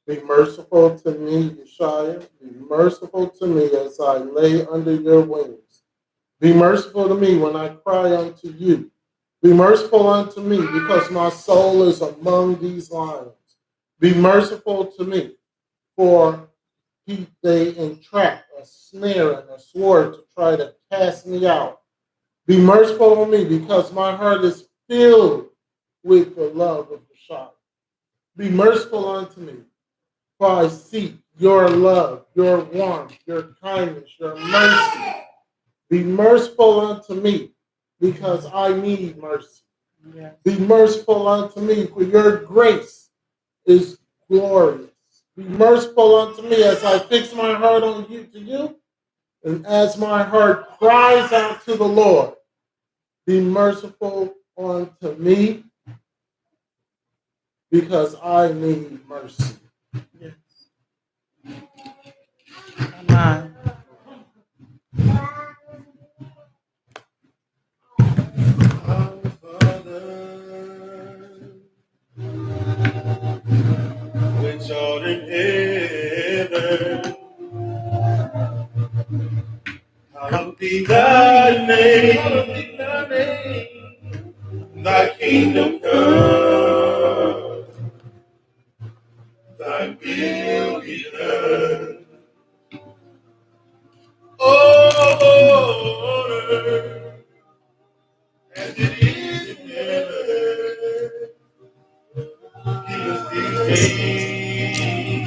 Be merciful to me, Yeshua. Be merciful to me as I lay under your wings. Be merciful to me when I cry unto you. Be merciful unto me because my soul is among these lions. Be merciful to me, for they entrap a snare and a sword to try to cast me out. Be merciful to me because my heart is filled with the love of Yeshua. Be merciful unto me, for I seek your love, your warmth, your kindness, your mercy. Be merciful unto me, because I need mercy. Yes. Be merciful unto me, for your grace is glorious. Be merciful unto me as I fix my heart on you to you, and as my heart cries out to the Lord. Be merciful unto me, because I need mercy. Yes. Amen. Which art in heaven, hallowed be thy name, thy kingdom come, thy will be done, on earth as it is in heaven. Give us this day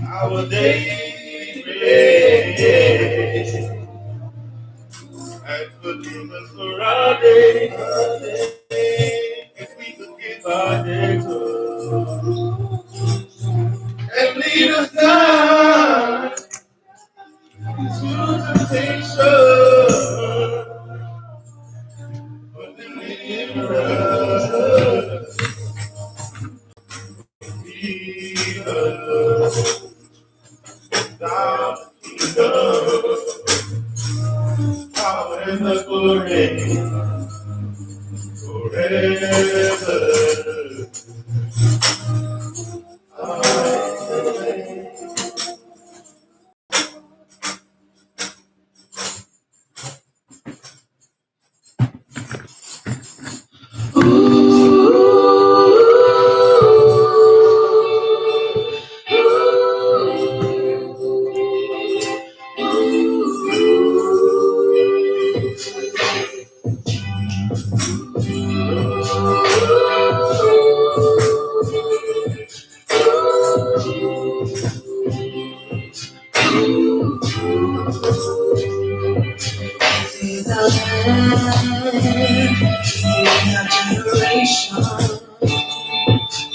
our daily bread, and forgive us for our debts, as we forgive our debtors. And lead us not into temptation, but deliver us from evil. Thou kingdom, power, and the glory forever. Amen.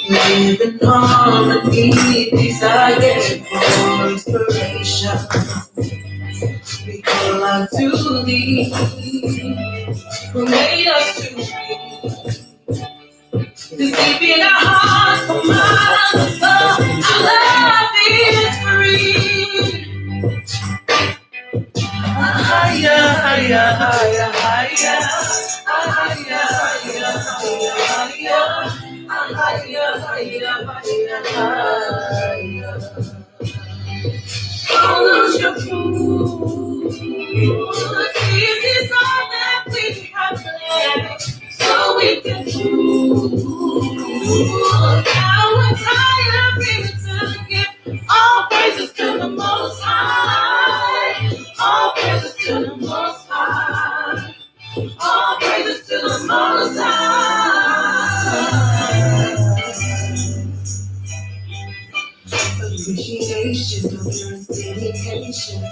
Living harmony, desire for inspiration. We call out to thee, who made us to be. To deep in our hearts, for miles above, our love is free. Higher, higher, higher, higher, higher, higher, higher, higher, higher, higher. Follow your truth. This is all that we have left, so we can choose. Our entire freedom to give all praises to the Most High. dedication,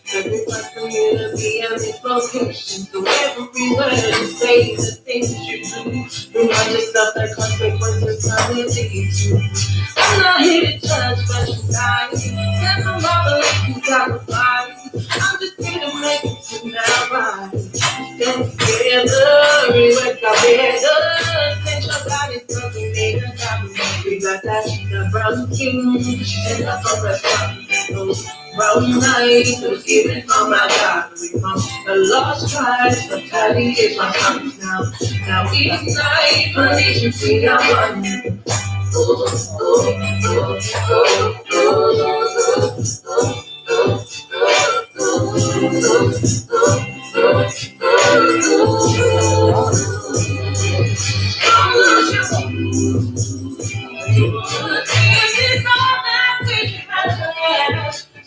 sacrifice community and its vocation. So everywhere you say the things you do, remind yourself that consequences come with you. I'm not here to judge, but you guys. There's no other you gotta fight. I'm just here to make it to now right. Stand together, we work together. Take your body, something made us happy. We got that brown king, and that's all that's brown night, was given from my God. We from the lost tribes, the tally is my promise now. Now each night, praise you, see our one.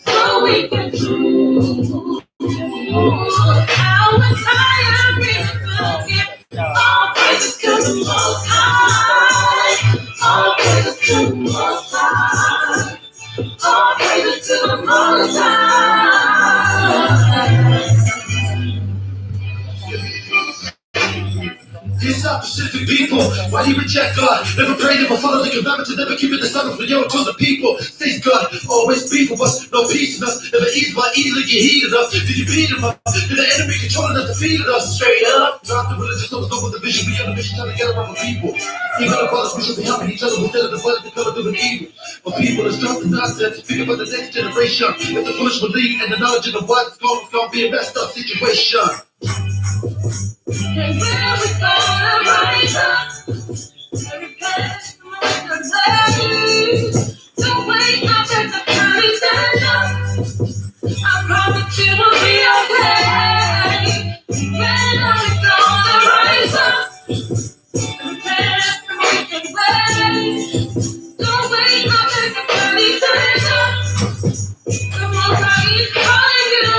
So we can do our entire gift. All praises to the Most High. All praises to the Most High. All praises to the Most High. These are specific people. Why do you reject God? Never pray, never follow the commandments, and never keep it the Sabbath for you to the people. Stays God, always people, but no peace enough. Never eat by easily get heated up. Did you beat him up? Did the enemy controlling us, defeated us? Straight up. Not the religious, no with the vision. We on the mission trying to get around with people. Even the brothers, we should be helping each other instead of the blood to cover through the evil. But people are stopping nonsense. Think about the next generation. If the foolish believe and the knowledge of the what's going to be a messed up situation. And where we gonna rise up? Every past the way. Don't wait, I'll take the time stand up. I promise you will be okay. When are we gonna rise up? Every past the way. Don't wait, I'll take the time stand up. Come on, guys, calling you.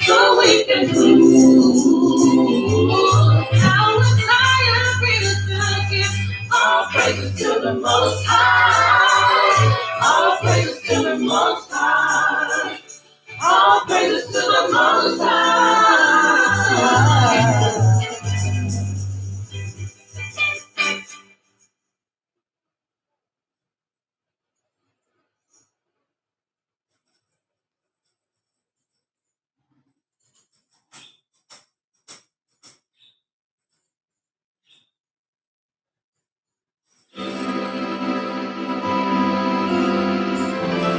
So we can all praises to the Most High. All praises to the Most High. All praises to the Most High.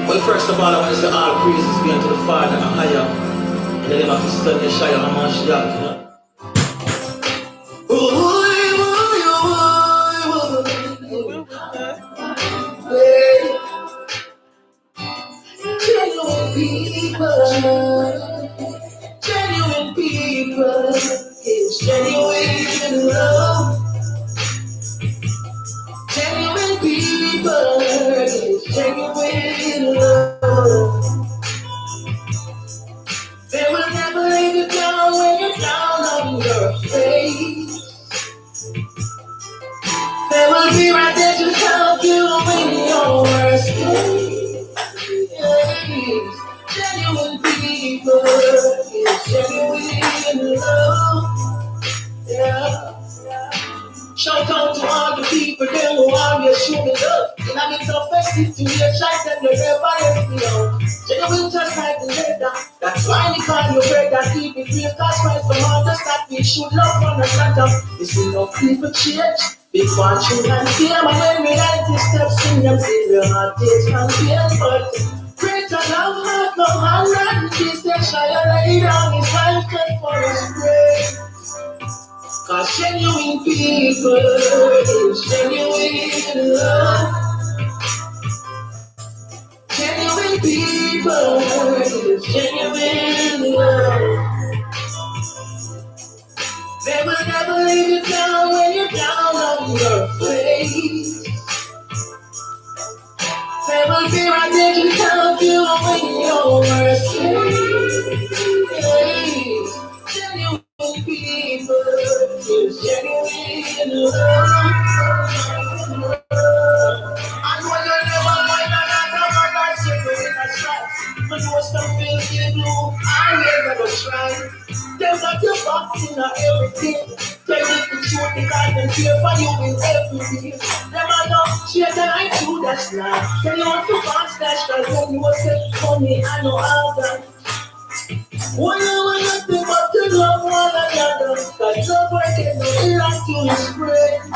Well, first of all, I want to say all praises be unto the Father and higher. In the name of His Son, Yeshua HaMashiach, you know. Genuine people, it's genuine love. Genuine people, it's genuine love. They will never leave you down when you're down on your face. They will be right there to help you in your worst days. Genuine people, it's genuine love. Yeah. Shout out to all the people them who are your showing love. And I'm in the festive to your shine and you never let me out. Genuine just like the leather. That's why we call you brother. Keep it real, that's why some others that we should love one another. It's enough people change. Big fortune and fame. And when we like these steps in them, see their heart takes and feel. But greater love has no hand and kiss the shy lay down his life just for his grace. Cause genuine people is genuine love. Genuine people is genuine love. They will never leave you down when you're down on your face. Man, you was some filthy blue. I never try. Them got your back in everything. Tell me the truth, the guy can care for you in everything. Them I know, she had like you, that's not. Tell you want to pass that, cause when you was funny, I know how that. One hour nothing but to love one another. Cause love working no like to his friend.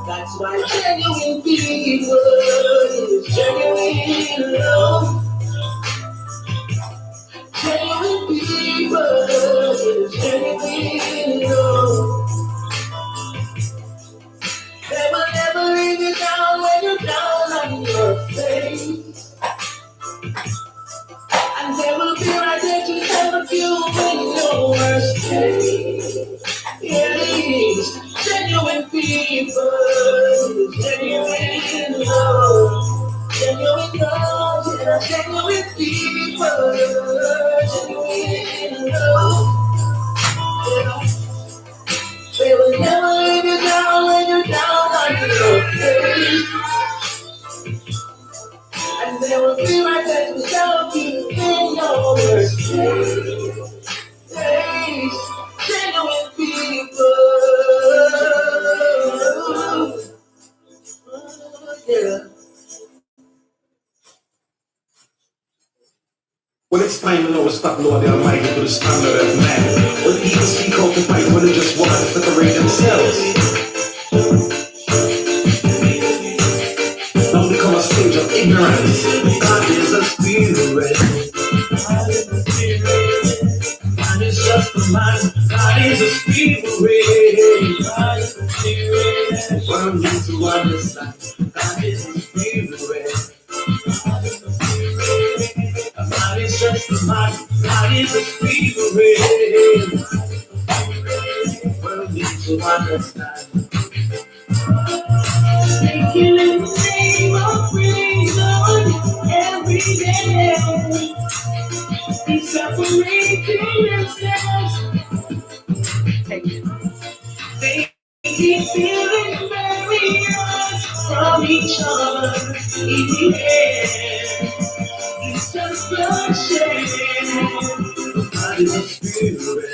That's why genuine people is genuine love. Genuine people is genuine love. They will never leave you down when you're down on your face. And they will be right there to help you in your worst day. Yes, genuine people, genuine love, genuine love, yeah, genuine people, genuine love. Yeah. They will never leave you down when you're down on your face. And they will be right there to help you in your worst days. Genuine people. Yeah. Well, it's time to know to stop Lord the Almighty to the standard of man. When people seek out to fight, when they just want to separate themselves. Now become a stage of ignorance. God is a spirit. God is just a mind. God is a spirit. God is a spirit. Well, you need to understand. God is a spirit. God is just a mind. God is a spirit. Well, you need to understand. Making in the name of freedom every day. Be separating themselves. They keep feeling barriers from each other. In the end, it's just bloodshed. God is a spirit.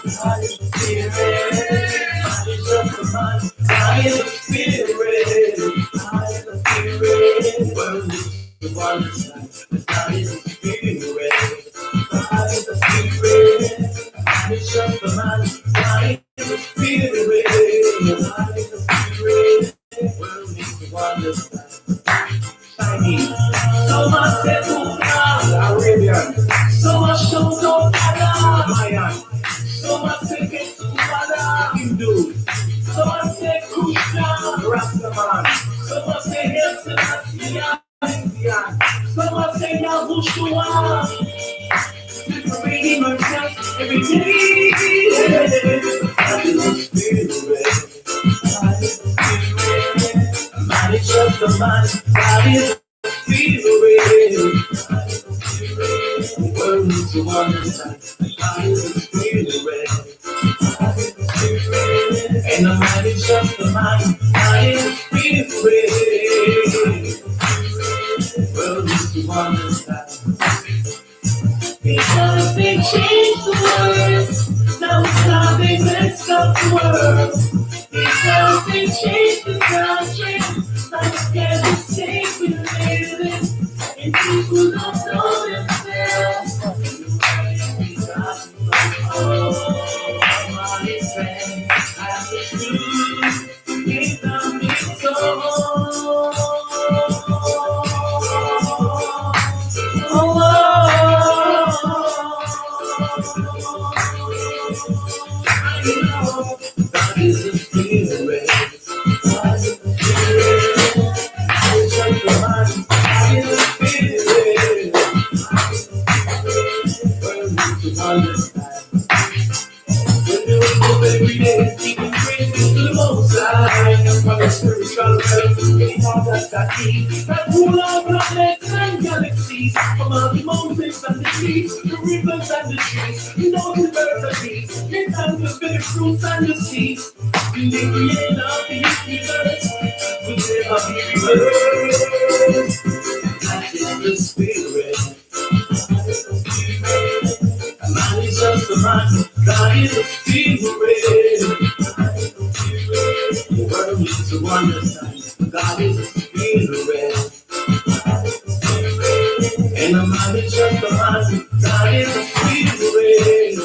God is a spirit. God is just a mind. God is a spirit. God is a spirit. Well, you need to understand. God is a spirit. God is a spirit. God is just a mind. God is a spirit. God is a spirit. Well, you need to understand. Chinese, So much Sepuka, Arabian, so much Shoto Kala, Mayan, so much Sekesupala, Hindu, so much Sekushna, Rastaman, so much Sehesia, Indian. so much Yahushua, separating myself every day. God is a spirit. God is a spirit. Man is just a man. God is a spirit. Well, you need to understand. God is a spirit. And a man is just a man. God is a spirit. Well, you need to understand. Because they changed the words, now it's time they messed up the world. Because they changed the doctrine, now it's can't be safe with living, and people don't know themselves. Oh, my friend, I was true, they found me so. God is a spirit. God is a spirit. God is just a man. God is a spirit. Well, you need to understand. When you wake up every day, keeping praise to the Most High, and from the spiritual realm, getting all that deep, that rule of planets and galaxies, from all the mountains and the seas, the rivers and the trees, you know the birds and bees, the animals, the fruits and the seeds, in the creation of the universe, will never be reversed. That is the spirit. is a spirit. The word means to understand. God is a spirit. And the mind is just a mind. God is a spirit.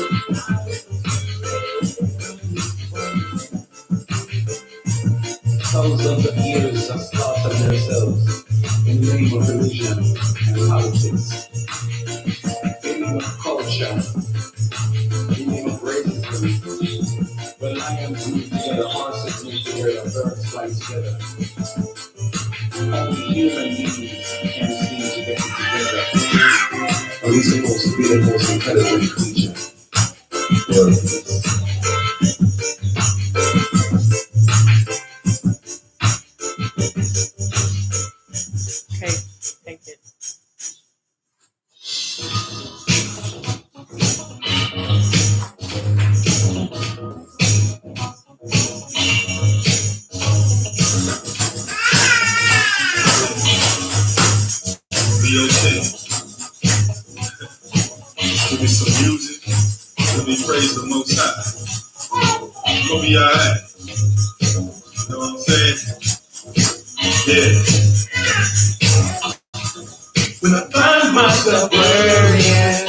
Thousands of years have slaughtered themselves in the name of religion and politics, in the name of culture, in the name of racism. When lions move together, horses move together, birds fly together. Only human beings can seem to get it together. Are we supposed to be the most intelligent creature? Well, Okay, take it. Be okay. Give me some music. Let me praise the Most High. Gonna be alright. You know what I'm saying? Yeah. when I find myself worrying,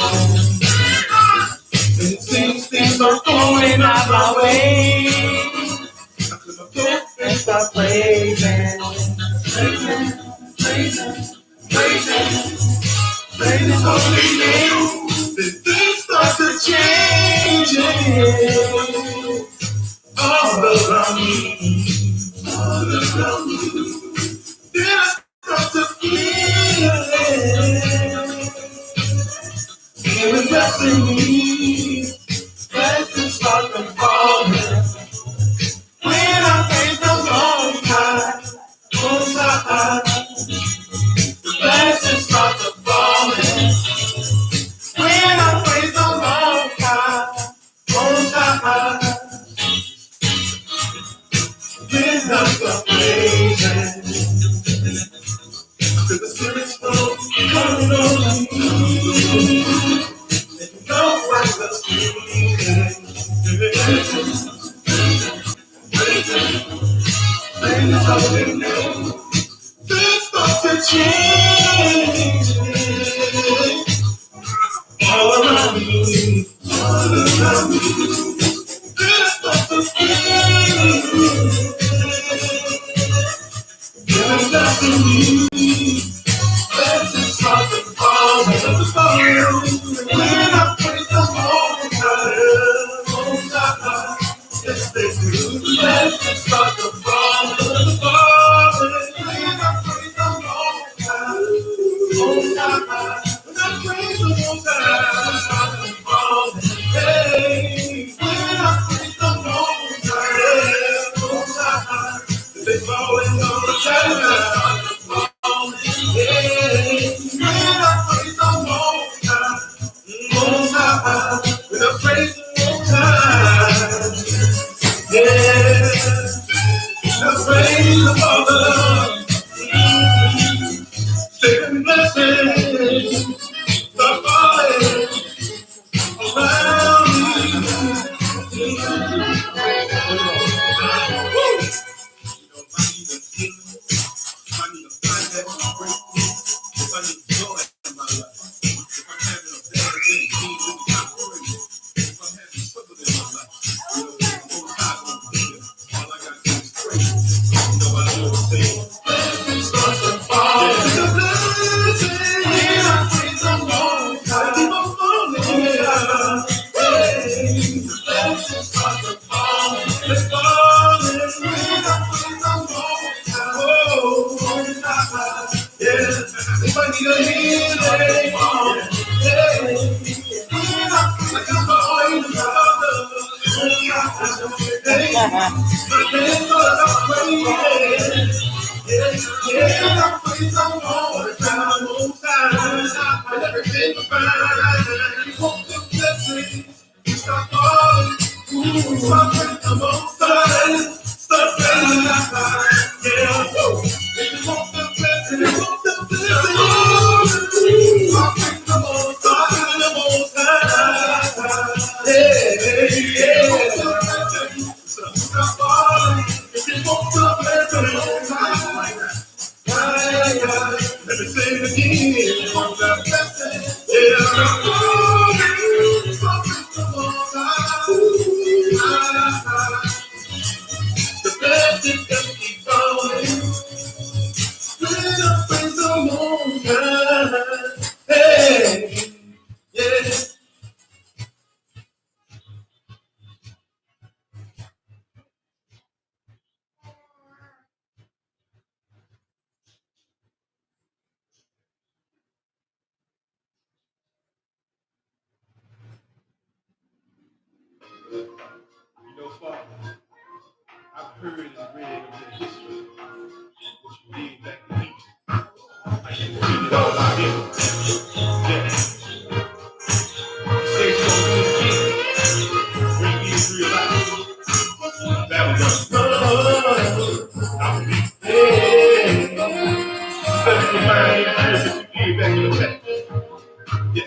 and it seems things are going out my way, I put my foot and start praising, praising, praising, praising, praising His holy name. Then things start to change all around me, all around me. Then I start to feel it was blessing me. Blessings start to fall when I praise the Most High, Most High. The blessings start to fall when I praise the Most High, Most High. Lift up the praises, till the Spirit's flow, come on me. Go right the Spirit. Praise His holy name. Things start to change all around me, all around me. Things start to change. You're blessing me. Blessings start to fall. When I praise the Most High, yes they do. Blessings start to fall. When I praise the Most High, when I praise the Most High, start to fall. Hey, when I praise the Most High, they fall in all the time. Yeah, when I praise the Most High, when I praise the Most High, yeah, I praise the Father, saving blessings, the falling around me. Woo! If I need a financial breakthrough, if I need joy in my life, if I'm having a bad day, need to be free. If I'm having trouble in my life, you know, the Most High gonna be there. All I gotta do is pray. You know what I'm saying? Blessings start to fall. It's a blessing. When I praise the Most High, keep on falling. Hey, the blessings start to fall. It's falling. When I praise the Most High. Oh, yeah, if I need a healing, yeah, like I'm going to Father, hey, my name I'm praying, yeah, I praise the Lord, time on time, and everything's fine. Hope the blessings stop falling, stop praising the Most High, stop praising the High, yeah, woo. If you want the blessing, you want the blessing, stop praising the Most High, the Most High, yeah, yeah, Let me say it again. Yeah. The blessings just keep falling. When I praise the Lord. Hey, yeah. You know, Father, I've heard and read of the history what you did back in Egypt. I can read it all out here. Yeah. You say you're going to do it again. Bring Israel out. Babylon. I'll be there. Let me remind you what you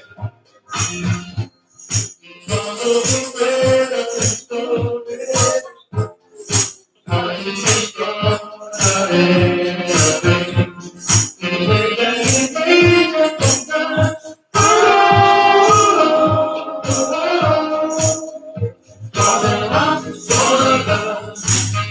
did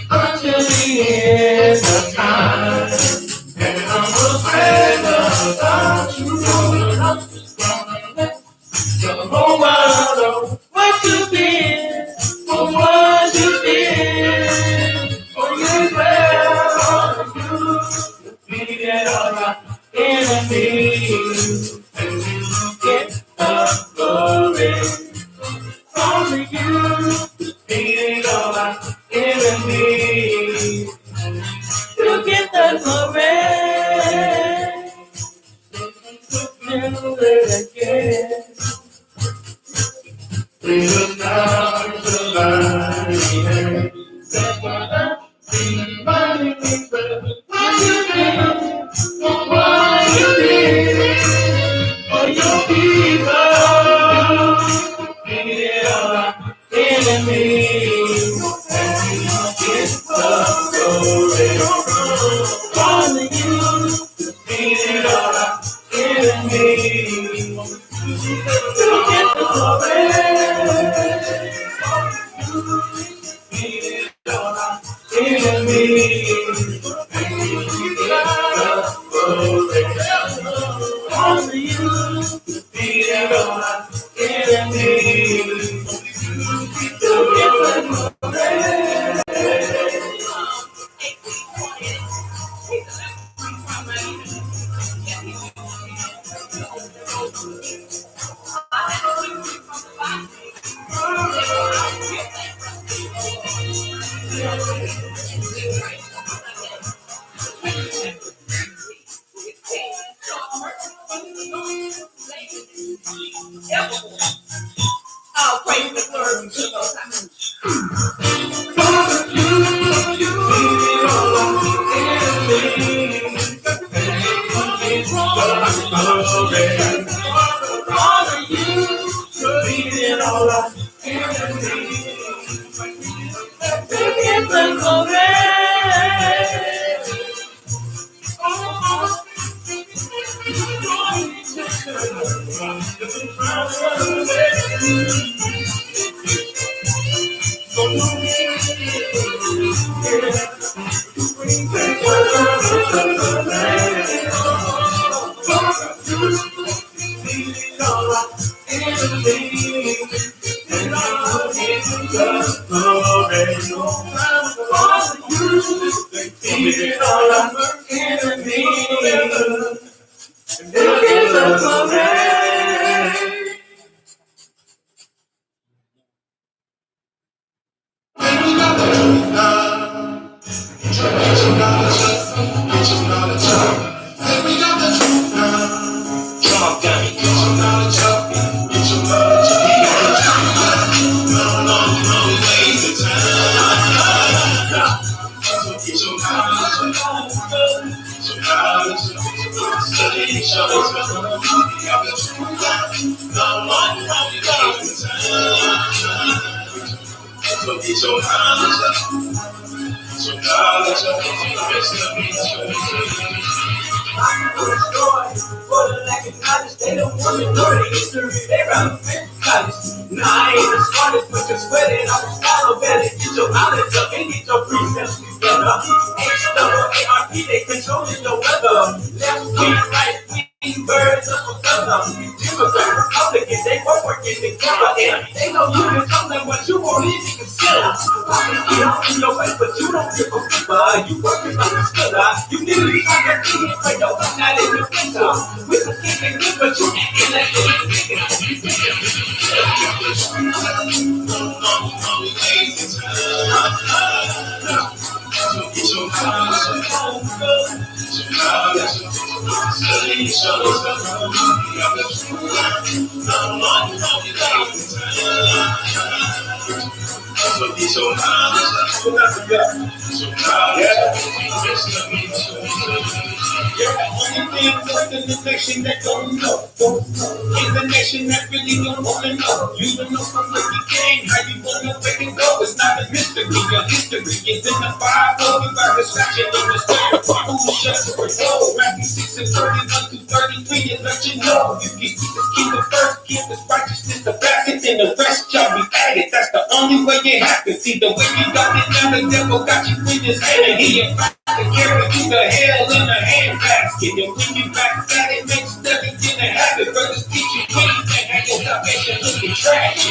back in the past. For the lack of knowledge, they don't want to know the history. They rather fake college. Nah, I ain't the smartest, but you're sweating. I'm a scholar, better get your knowledge up and get your precepts together. H-double-A-R-P, they controlling your weather. Left wing, right wing, birds of a feather. Democrat, Republican, they both working together. And they know you can tell them what you won't even consider. You don't in your way, but you don't give a fuck. You working like a skiller. You literally trying to do it for your work, not in the winter. We can keep it good, but you acting like you're only thing in the nation that don't know. In the nation that really don't wanna know. You don't know from where you came, how you wanna where you go. It's not a mystery. Your history is in the Bible. You got distraction in the spirit. Who shuts for soul? Matthew 6 and 31 through 33. And let you know you can keep this kingdom first, keep this righteousness the best, and the rest shall be added. That's the only way it happens. See the way you got it now, the devil got you in his hand, and he about to carry you to hell in a handbasket. And when you back at it, makes nothing in a habit. Brothers teach you things and have your salvation looking trash.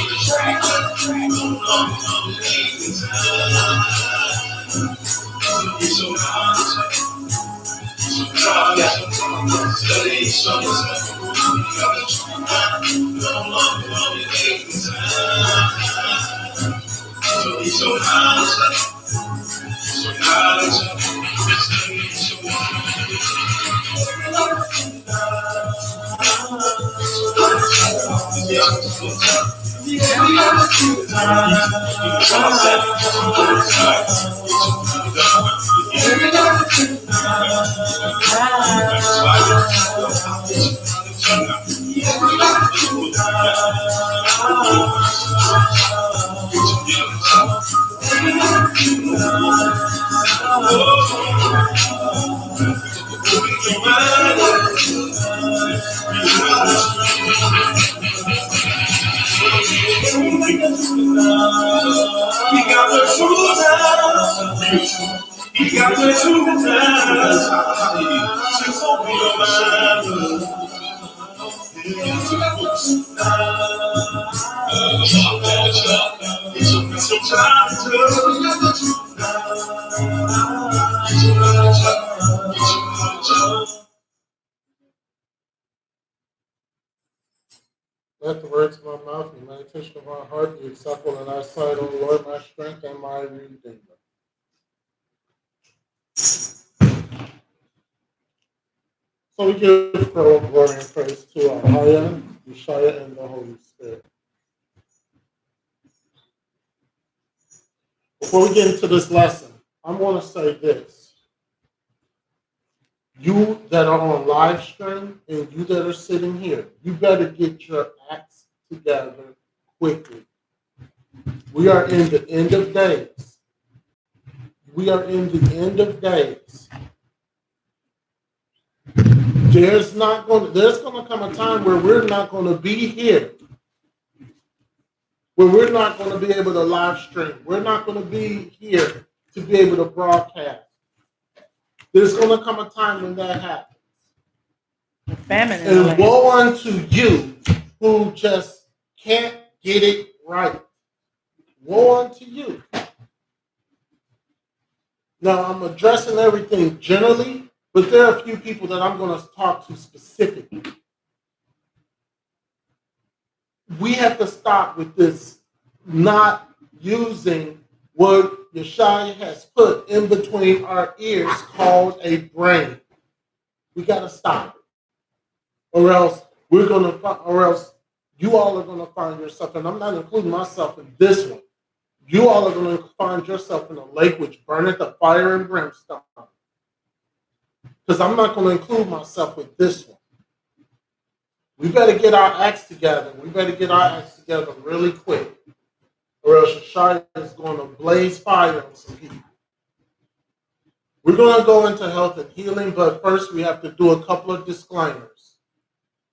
Let the words of my mouth and the meditation of my heart be acceptable in thy sight, O Lord, my strength and my redeemer. So we give glory and praise to Ahaya, Yeshaya, and the Holy Spirit. Before we get into this lesson, I'm going to say this. You that are on live stream and you that are sitting here, you better get your acts together quickly. We are in the end of days. We are in the end of days. There's going to come a time where we're not going to be here. Where we're not going to be able to live stream. We're not going to be here to be able to broadcast. There's going to come a time when that happens. And woe unto you who just can't get it right. Woe unto you. Now, I'm addressing everything generally, but there are a few people that I'm going to talk to specifically. We have to stop with this not using what Yeshaya has put in between our ears called a brain. We got to stop it. Or else you all are going to find yourself, and I'm not including myself in this one, you all are going to find yourself in a lake which burneth the fire and brimstone. Because I'm not going to include myself with this one. We better get our acts together. We better get our acts together really quick. Or else Yeshaya is going to blaze fire on some people. We're going to go into health and healing, but first we have to do a couple of disclaimers.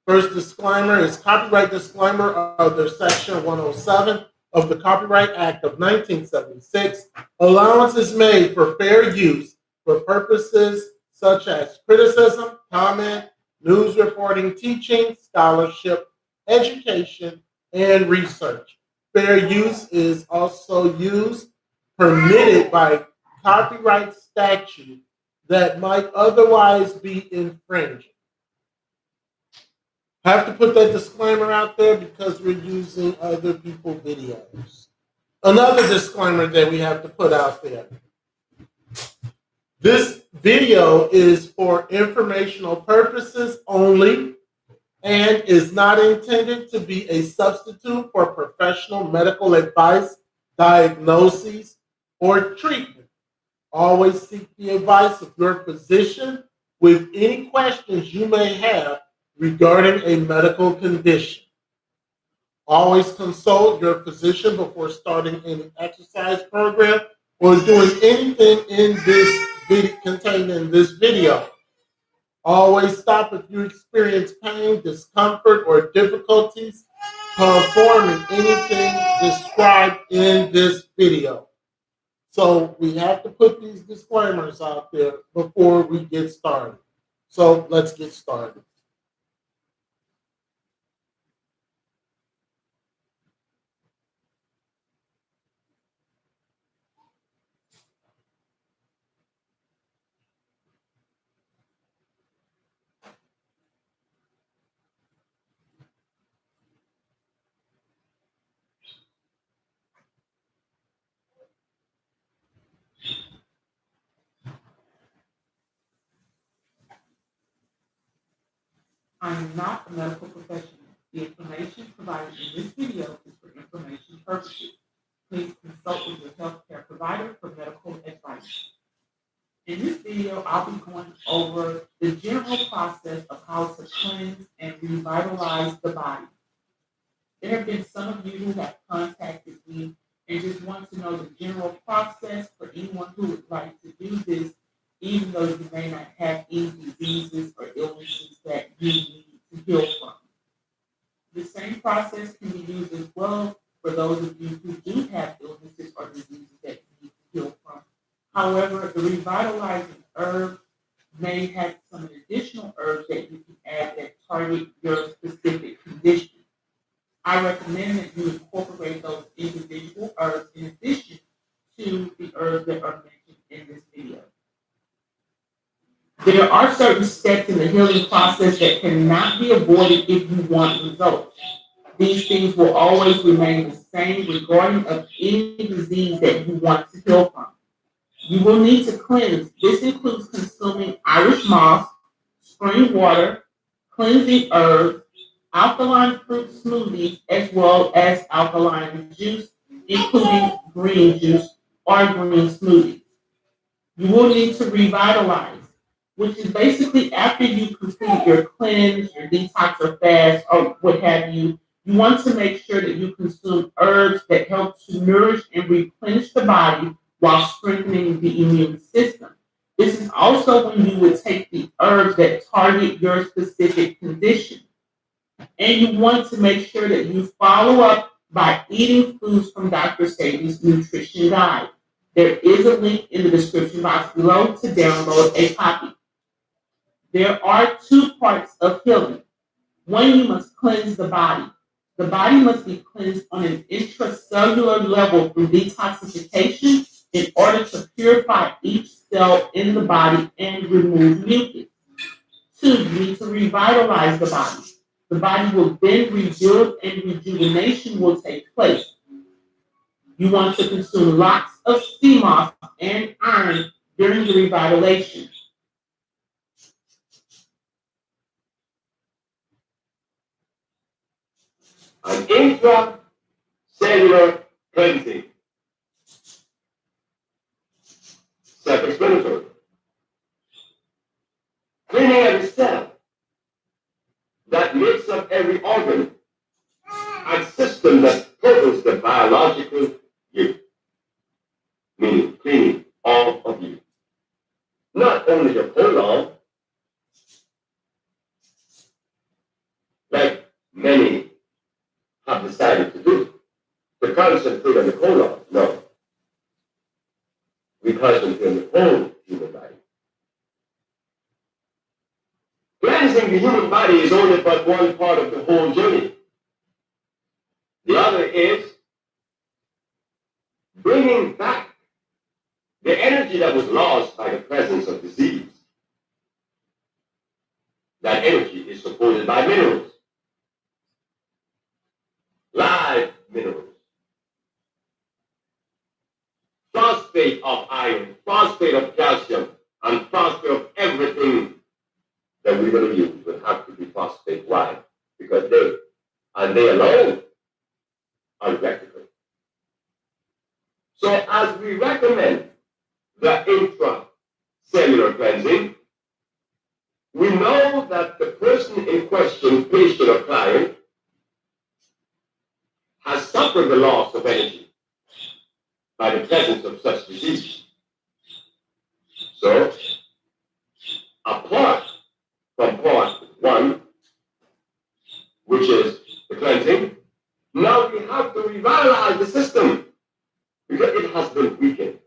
First disclaimer is copyright disclaimer under Section 107 of the Copyright Act of 1976. Allowance is made for fair use for purposes such as criticism, comment, news reporting, teaching, scholarship, education, and research. Fair use is also permitted by copyright statute that might otherwise be infringing. I have to put that disclaimer out there because we're using other people's videos. Another disclaimer that we have to put out there. This video is for informational purposes only and is not intended to be a substitute for professional medical advice, diagnoses, or treatment. Always seek the advice of your physician with any questions you may have regarding a medical condition. Always consult your physician before starting any exercise program or doing anything in this video contained in this video. Always stop if you experience pain, discomfort, or difficulties performing anything described in this video. So we have to put these disclaimers out there before we get started. So let's get started. I am not a medical professional. The information provided in this video is for information purposes. Please consult with your healthcare provider for medical advice. In this video, I'll be going over the general process of how to cleanse and revitalize the body. There have been some of you who have contacted me and just want to know the general process for anyone who would like to do this, even though you may not have any diseases or illnesses that you need to heal from. The same process can be used as well for those of you who do have illnesses or diseases that you need to heal from. However, the revitalizing herb may have some additional herbs that you can add that target your specific condition. I recommend that you incorporate those individual herbs in addition to the herbs that are mentioned in this video. There are certain steps in the healing process that cannot be avoided if you want results. These things will always remain the same regarding of any disease that you want to heal from. You will need to cleanse. This includes consuming Irish moss, spring water, cleansing herbs, alkaline fruit smoothies, as well as alkaline juice, including green juice or green smoothies. You will need to revitalize, which is basically after you complete your cleanse, your detox or fast, or what have you, you want to make sure that you consume herbs that help to nourish and replenish the body while strengthening the immune system. This is also when you would take the herbs that target your specific condition. And you want to make sure that you follow up by eating foods from Dr. Sadie's Nutrition Guide. There is a link in the description box below to download a copy. There are two parts of healing. One, you must cleanse the body. The body must be cleansed on an intracellular level through detoxification in order to purify each cell in the body and remove mucus. Two, you need to revitalize the body. The body will then rebuild and rejuvenation will take place. You want to consume lots of sea moss and iron during the revitalization. An intracellular cleansing. Self-explanatory. Cleaning every cell that makes up every organ and system that covers the biological you, meaning cleaning all of you. many have decided to do. To concentrate on the colon, no. We concentrate on the whole human body. Cleansing the human body is only but one part of the whole journey. The other is bringing back the energy that was lost by the presence of disease. That energy is supported by minerals, live minerals, phosphate of iron, phosphate of calcium, and phosphate of everything that we're going to use will have to be phosphate. Why? Because they alone are electrical. So as we recommend the intracellular cleansing, we know that the person in question, patient or client, has suffered the loss of energy by the presence of such disease. So, apart from part one, which is the cleansing, now we have to revitalize the system because it has been weakened.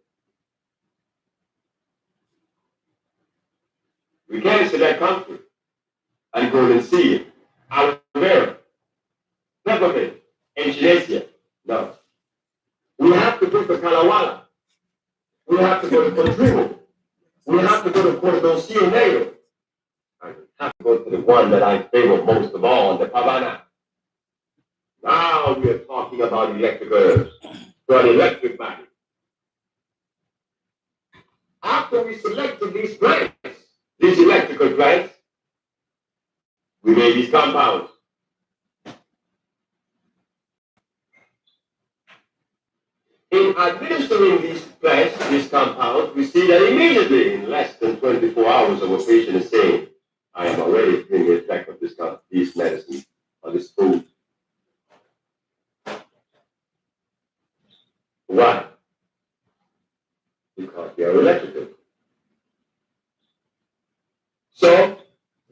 We can't select country and go and see it. Aloe vera, peppermint, echinacea. No. We have to go to Kalawala. We have to go to Contribu. We have to go to Cordosio Negro. I have to go to the one that I favor most of all, the Pavana. Now we are talking about electric herbs for an electric body. After we selected these plants, these electrical plants, we made these compounds. In administering these plants, these compounds, we see that immediately, in less than 24 hours, our patient is saying, I am already feeling the effect of these medicines or this food. Why? Because they are electrical. So,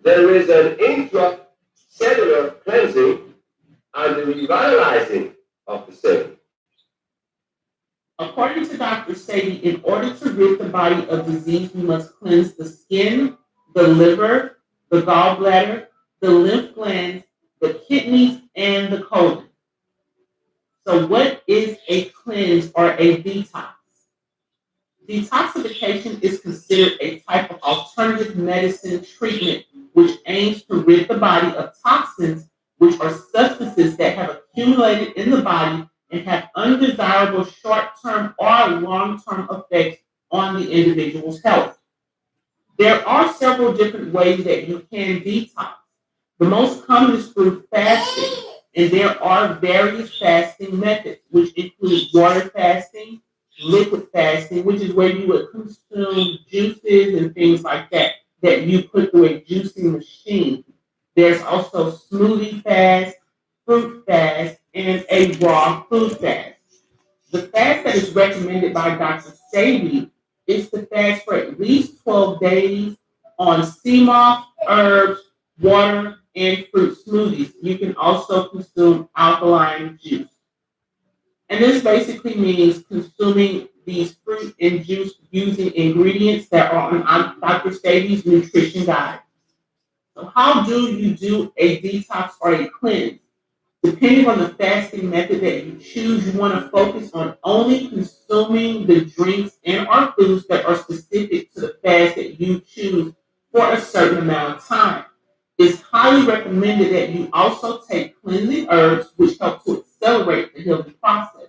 there is an intracellular cleansing and the revitalizing of the cell. According to Dr. Sadie, in order to rid the body of disease, we must cleanse the skin, the liver, the gallbladder, the lymph glands, the kidneys, and the colon. So what is a cleanse or a detox? Detoxification is considered a type of alternative medicine treatment which aims to rid the body of toxins, which are substances that have accumulated in the body and have undesirable short-term or long-term effects on the individual's health. There are several different ways that you can detox. The most common is through fasting, and there are various fasting methods, which include water fasting, liquid fasting, which is where you would consume juices and things like that you put through a juicing machine. There's also smoothie fast, fruit fast, and a raw food fast. The fast that is recommended by Dr. Sadie is to fast for at least 12 days on sea moss, herbs, water, and fruit smoothies. You can also consume alkaline juice. And this basically means consuming these fruit and juice using ingredients that are on Dr. Sadie's nutrition guide. So how do you do a detox or a cleanse? Depending on the fasting method that you choose, you want to focus on only consuming the drinks and or foods that are specific to the fast that you choose for a certain amount of time. It's highly recommended that you also take cleansing herbs which help to accelerate the healing process.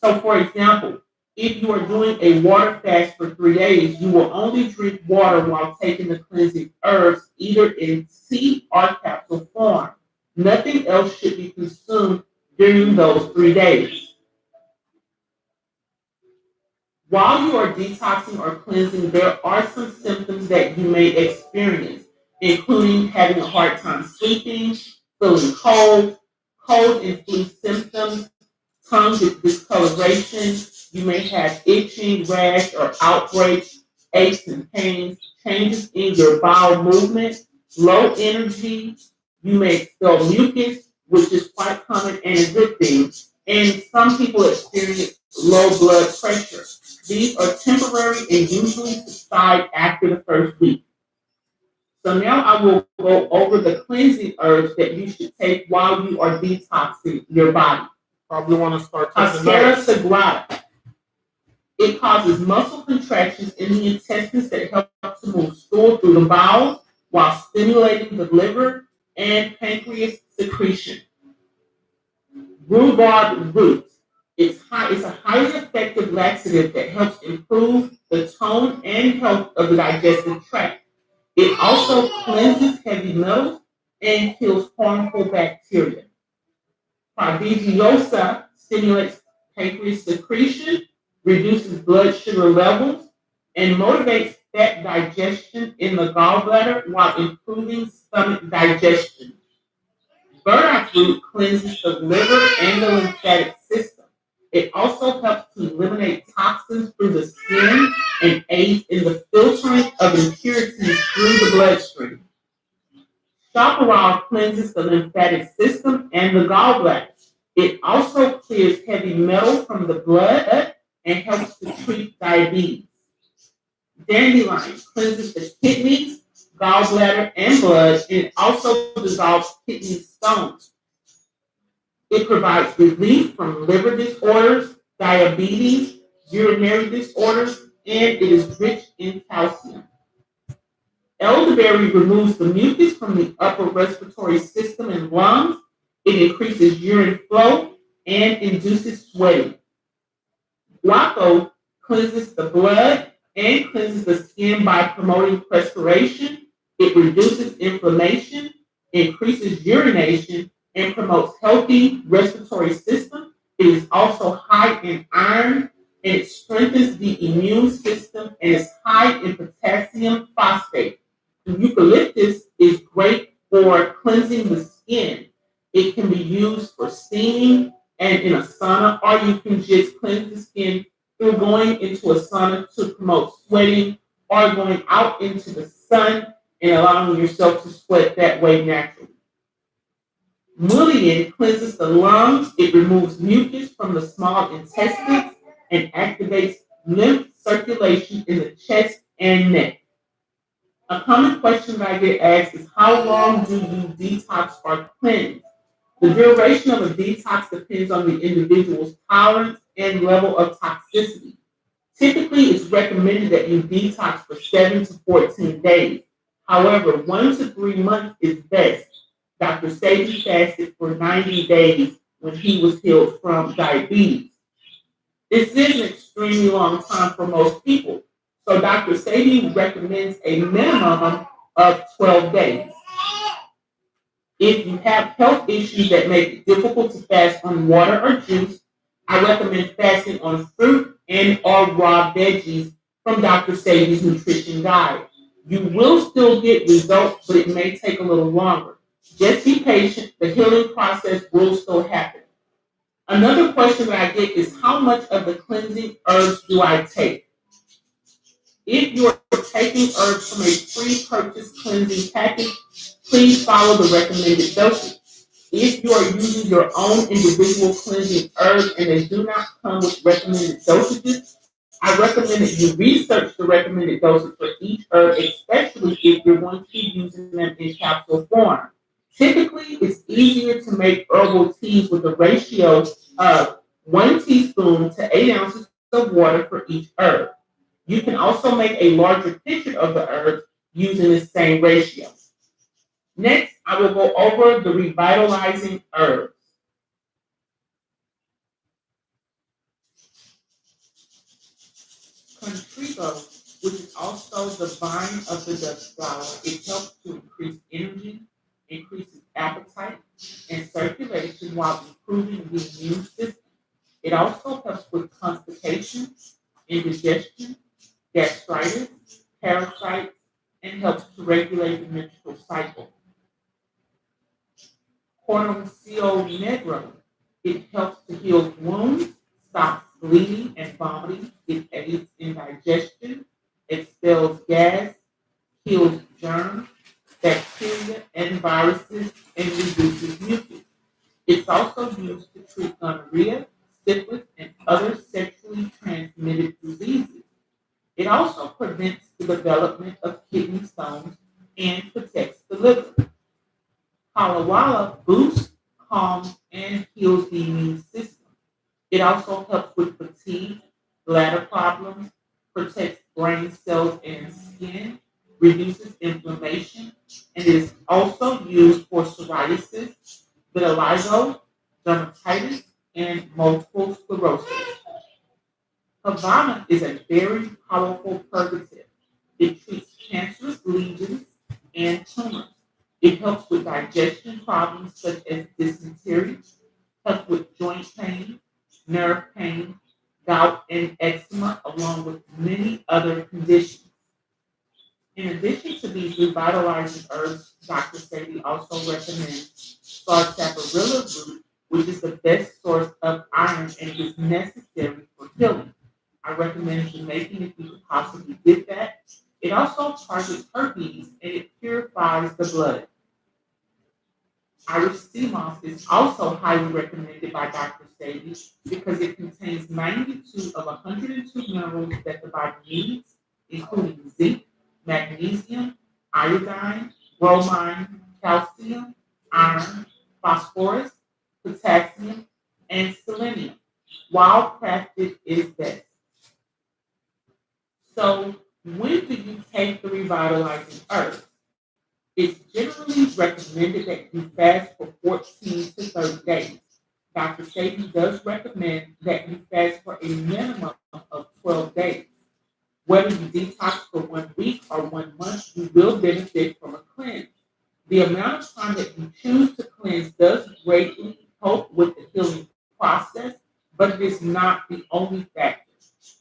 So for example, if you are doing a water fast for 3 days, you will only drink water while taking the cleansing herbs either in tea or capsule form. Nothing else should be consumed during those 3 days. While you are detoxing or cleansing, there are some symptoms that you may experience, including having a hard time sleeping, feeling cold and flu symptoms, tongue discoloration. You may have itching, rash, or outbreaks, aches and pains, changes in your bowel movement, low energy. You may feel mucus, which is quite common and a good thing. And some people experience low blood pressure. These are temporary and usually subside after the first week. So now I will go over the cleansing herbs that you should take while you are detoxing your body. Probably want to start taking Cascara notes. sagrada. It causes muscle contractions in the intestines that help to move stool through the bowels while stimulating the liver and pancreas secretion. Rhubarb root. It's a highly effective laxative that helps improve the tone and health of the digestive tract. It also cleanses heavy metals and kills harmful bacteria. Prodigiosa stimulates pancreas secretion, reduces blood sugar levels, and motivates fat digestion in the gallbladder while improving stomach digestion. Burdock root cleanses the liver and the lymphatic system. It also helps to eliminate toxins through the skin and aids in the filtering of impurities through the bloodstream. Chaparral cleanses the lymphatic system and the gallbladder. It also clears heavy metal from the blood and helps to treat diabetes. Dandelion cleanses the kidneys, gallbladder, and blood, and it also dissolves kidney stones. It provides relief from liver disorders, diabetes, urinary disorders, and it is rich in calcium. Elderberry removes the mucus from the upper respiratory system and lungs. It increases urine flow and induces sweating. Guaco cleanses the blood and cleanses the skin by promoting perspiration. It reduces inflammation, increases urination, and promotes healthy respiratory system. It is also high in iron, and it strengthens the immune system, and is high in potassium phosphate. The eucalyptus is great for cleansing the skin. It can be used for steaming and in a sauna, or you can just cleanse the skin through going into a sauna to promote sweating, or going out into the sun and allowing yourself to sweat that way naturally. Mullein cleanses the lungs. It removes mucus from the small intestines and activates lymph circulation in the chest and neck. A common question that I get asked is, how long do you detox or cleanse? The duration of a detox depends on the individual's tolerance and level of toxicity. Typically, it's recommended that you detox for 7 to 14 days. However, 1 to 3 months is best. Dr. Sebi fasted for 90 days when he was healed from diabetes. This is an extremely long time for most people. So Dr. Sebi recommends a minimum of 12 days. If you have health issues that make it difficult to fast on water or juice, I recommend fasting on fruit and or raw veggies from Dr. Sebi's nutrition guide. You will still get results, but it may take a little longer. Just be patient. The healing process will still happen. Another question that I get is, how much of the cleansing herbs do I take? If you are taking herbs from a pre-purchased cleansing package, please follow the recommended dosage. If you are using your own individual cleansing herbs and they do not come with recommended dosages, I recommend that you research the recommended dosage for each herb, especially if you're going to be using them in capsule form. Typically, it's easier to make herbal teas with a ratio of 1 teaspoon to 8 ounces of water for each herb. You can also make a larger pitcher of the herbs using the same ratio. Next, I will go over the revitalizing herbs. Contrigo, which is also the vine of the Dutch flower, it helps to increase energy, increases appetite and circulation while improving the immune system. It also helps with constipation, indigestion, gastritis, parasites, and helps to regulate the menstrual cycle. Cornoncio negro, it helps to heal wounds, stops bleeding and vomiting, it aids in digestion, expels gas, kills germs, bacteria, and viruses, and reduces mucus. also used to treat gonorrhea, syphilis, and other sexually transmitted diseases. It also prevents the development of kidney stones and protects the liver. Kalawala boosts, calms, and heals the immune system. It also helps with fatigue, bladder problems, protects brain cells and skin, reduces inflammation, and it is also used for psoriasis, vitiligo, dermatitis, and multiple sclerosis. Havana is a very powerful purgative. It treats cancerous lesions and tumors. It helps with digestion problems such as dysentery, helps with joint pain, nerve pain, gout, and eczema, along with many other conditions. In addition to these revitalizing herbs, Dr. Sadie also recommends sarsaparilla root, which is the best source of iron and is necessary for healing. I recommend you making if you could possibly get that. It also targets herpes and it purifies the blood. Irish sea moss is also highly recommended by Dr. Sadie because it contains 92 of 102 minerals that the body needs, including zinc, magnesium, iodine, bromine, calcium, iron, phosphorus, potassium, and selenium. Wild crafted is best. So, when do you take the revitalizing herbs? It's generally recommended that you fast for 14 to 30 days. Dr. Sadie does recommend that you fast for a minimum of 12 days. Whether you detox for 1 week or 1 month, you will benefit from a cleanse. The amount of time that you choose to cleanse does greatly help with the healing process, but it is not the only factor.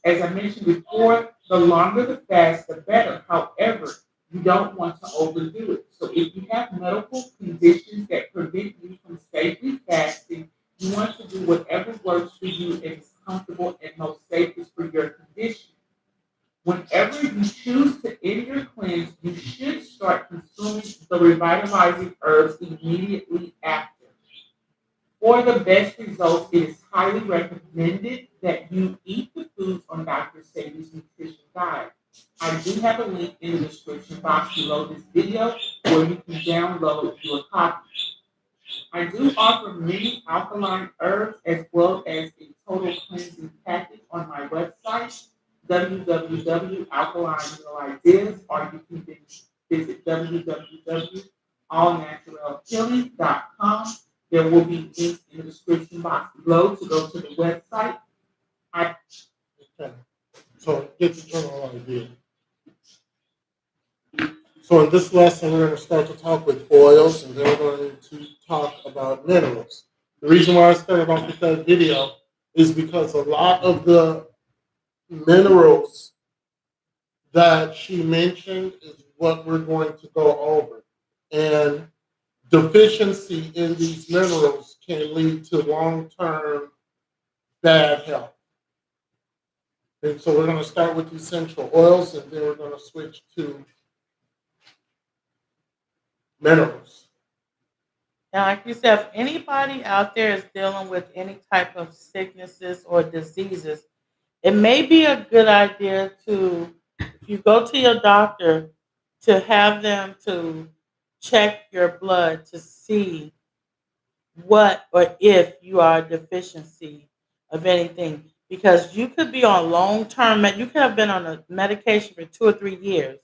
As I mentioned before, the longer the fast, the better. However, you don't want to overdo it. So if you have medical conditions that prevent you from safely fasting, you want to do whatever works for you and is comfortable and most safest for your condition. Whenever you choose to end your cleanse, you should start consuming the revitalizing herbs immediately after. For the best results, it is highly recommended that you eat the foods on Dr. Sadie's nutrition guide. I do have a link in the description box below this video where you can download your copy. I do offer many alkaline herbs as well as a total cleansing package on my website, www.alkalinemineralideas, or you can visit www.allnaturalhealing.com. There will be links in the description box below to go to the website. Okay. So get the general idea. So in this lesson, we're going to start to talk with oils, and then we're going to talk about minerals. The reason why I started off with that video is because a lot of the minerals that she mentioned is what we're going to go over. And deficiency in these minerals can lead to long-term bad health. And so we're going to start with essential oils, and then we're going to switch to minerals. Now, like you said, if anybody out there is dealing with any type of sicknesses or diseases, it may be a good idea to, if you go to your doctor, to have them to check your blood to see what or if you are a deficiency of anything. Because you could be on long-term, you could have been on a medication for 2 or 3 years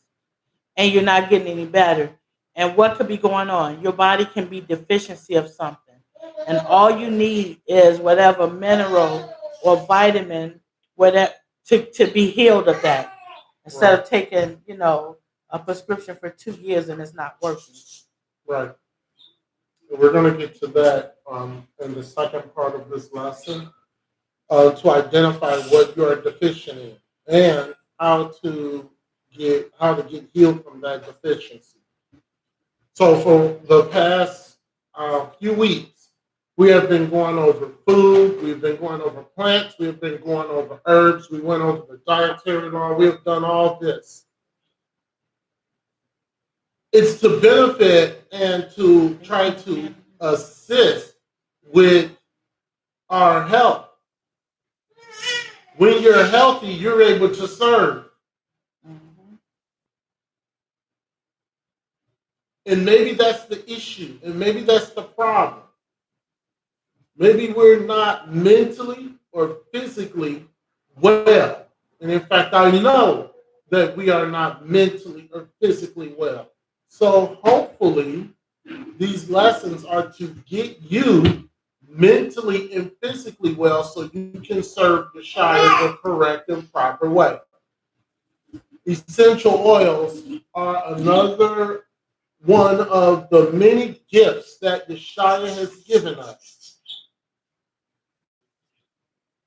and you're not getting any better. And what could be going on? Your body can be deficiency of something. And all you need is whatever mineral or vitamin whatever, to be healed of that. Instead of taking, a prescription for 2 years and it's not working. Right. We're going to get to that in the second part of this lesson to identify what you are deficient in and how to get healed from that deficiency. So for the past few weeks, we have been going over food, we've been going over plants, we've been going over herbs, we went over the dietary law, we've done all this. It's to benefit and to try to assist with our health. When you're healthy, you're able to serve. And maybe that's the issue, and maybe that's the problem. Maybe we're not mentally or physically well. And in fact, I know that we are not mentally or physically well. So hopefully, these lessons are to get you mentally and physically well so you can serve the Shire the correct and proper way. Essential oils are another one of the many gifts that the Shire has given us.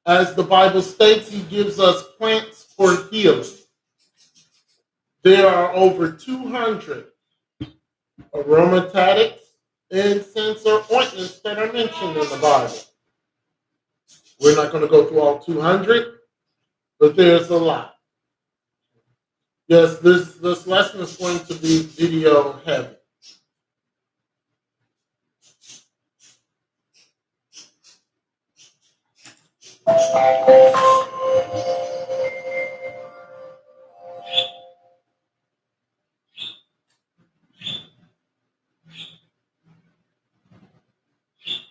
As the Bible states, he gives us plants for healing. There are over 200 aromatics, incense, or ointments that are mentioned in the Bible. We're not going to go through all 200, but there's a lot. Yes, this lesson is going to be video heavy.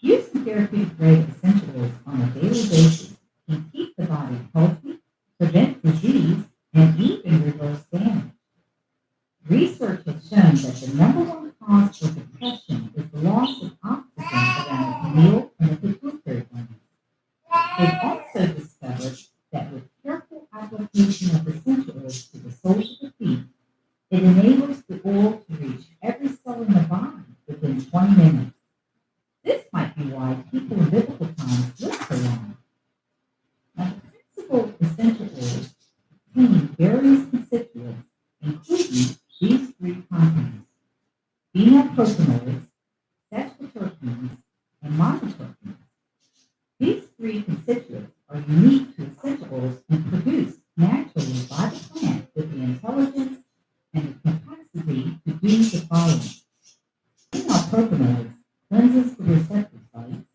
Using therapeutic grade essential oils on a daily basis can keep the body healthy, prevent disease, and even reverse damage. Research has shown that the number one cause for depression is the loss of oxygen around the pineal and the pituitary glands. They've also discovered that with careful application of essential oils to the soles of the feet, it enables the oil to reach every cell in the body within 20 minutes. This might be why people in biblical times lived so long. Now, the principal essential oils contain various constituents, including these three compounds: phenylpropanoids, sesquiterpenes, and monoterpenes. These three constituents are unique to essential oils and produced naturally by the plant with the intelligence and the capacity to do the following. Phenylpropanoids cleanses the receptor sites.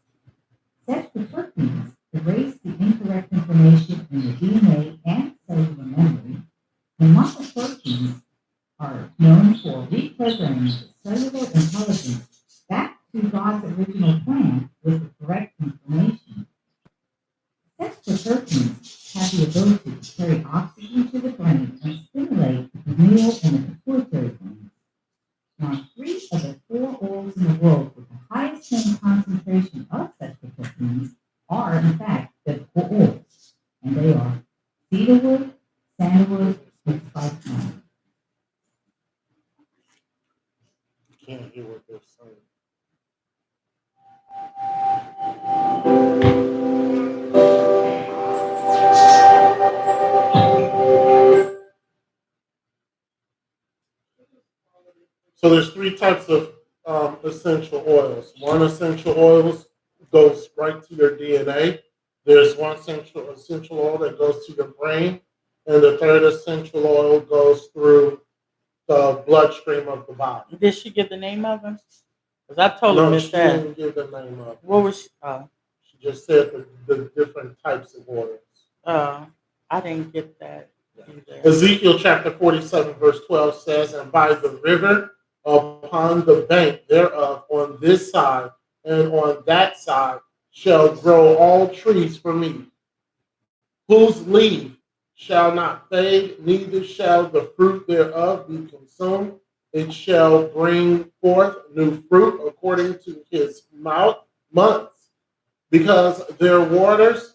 Sesquiterpenes erase the incorrect information in the DNA and cellular memory. And monoterpenes are known for reprogramming the cellular intelligence back to God's original plan with the correct information. Sesquiterpenes have the ability to carry oxygen to the brain and stimulate the pineal and the pituitary glands. Now, 3 of the 4 oils in the world with the highest known concentration of sesquiterpenes are, in fact, biblical oils, and they are cedarwood, sandalwood, and spikenard. Can't hear what they're saying. So there's 3 types of essential oils. One essential oils goes right to your DNA. There's one essential oil that goes to your brain, and the third essential oil goes through the bloodstream of the body. Did she give the name of them? Because I totally missed she that. didn't give the name of it. What was she? Oh, She just said the different types of oils. I didn't get that either. Ezekiel chapter 47, verse 12 says, "And by the river, upon the bank thereof, on this side and on that side, shall grow all trees for me, whose leaf shall not fade, neither shall the fruit thereof be consumed. It shall bring forth new fruit according to his months, because their waters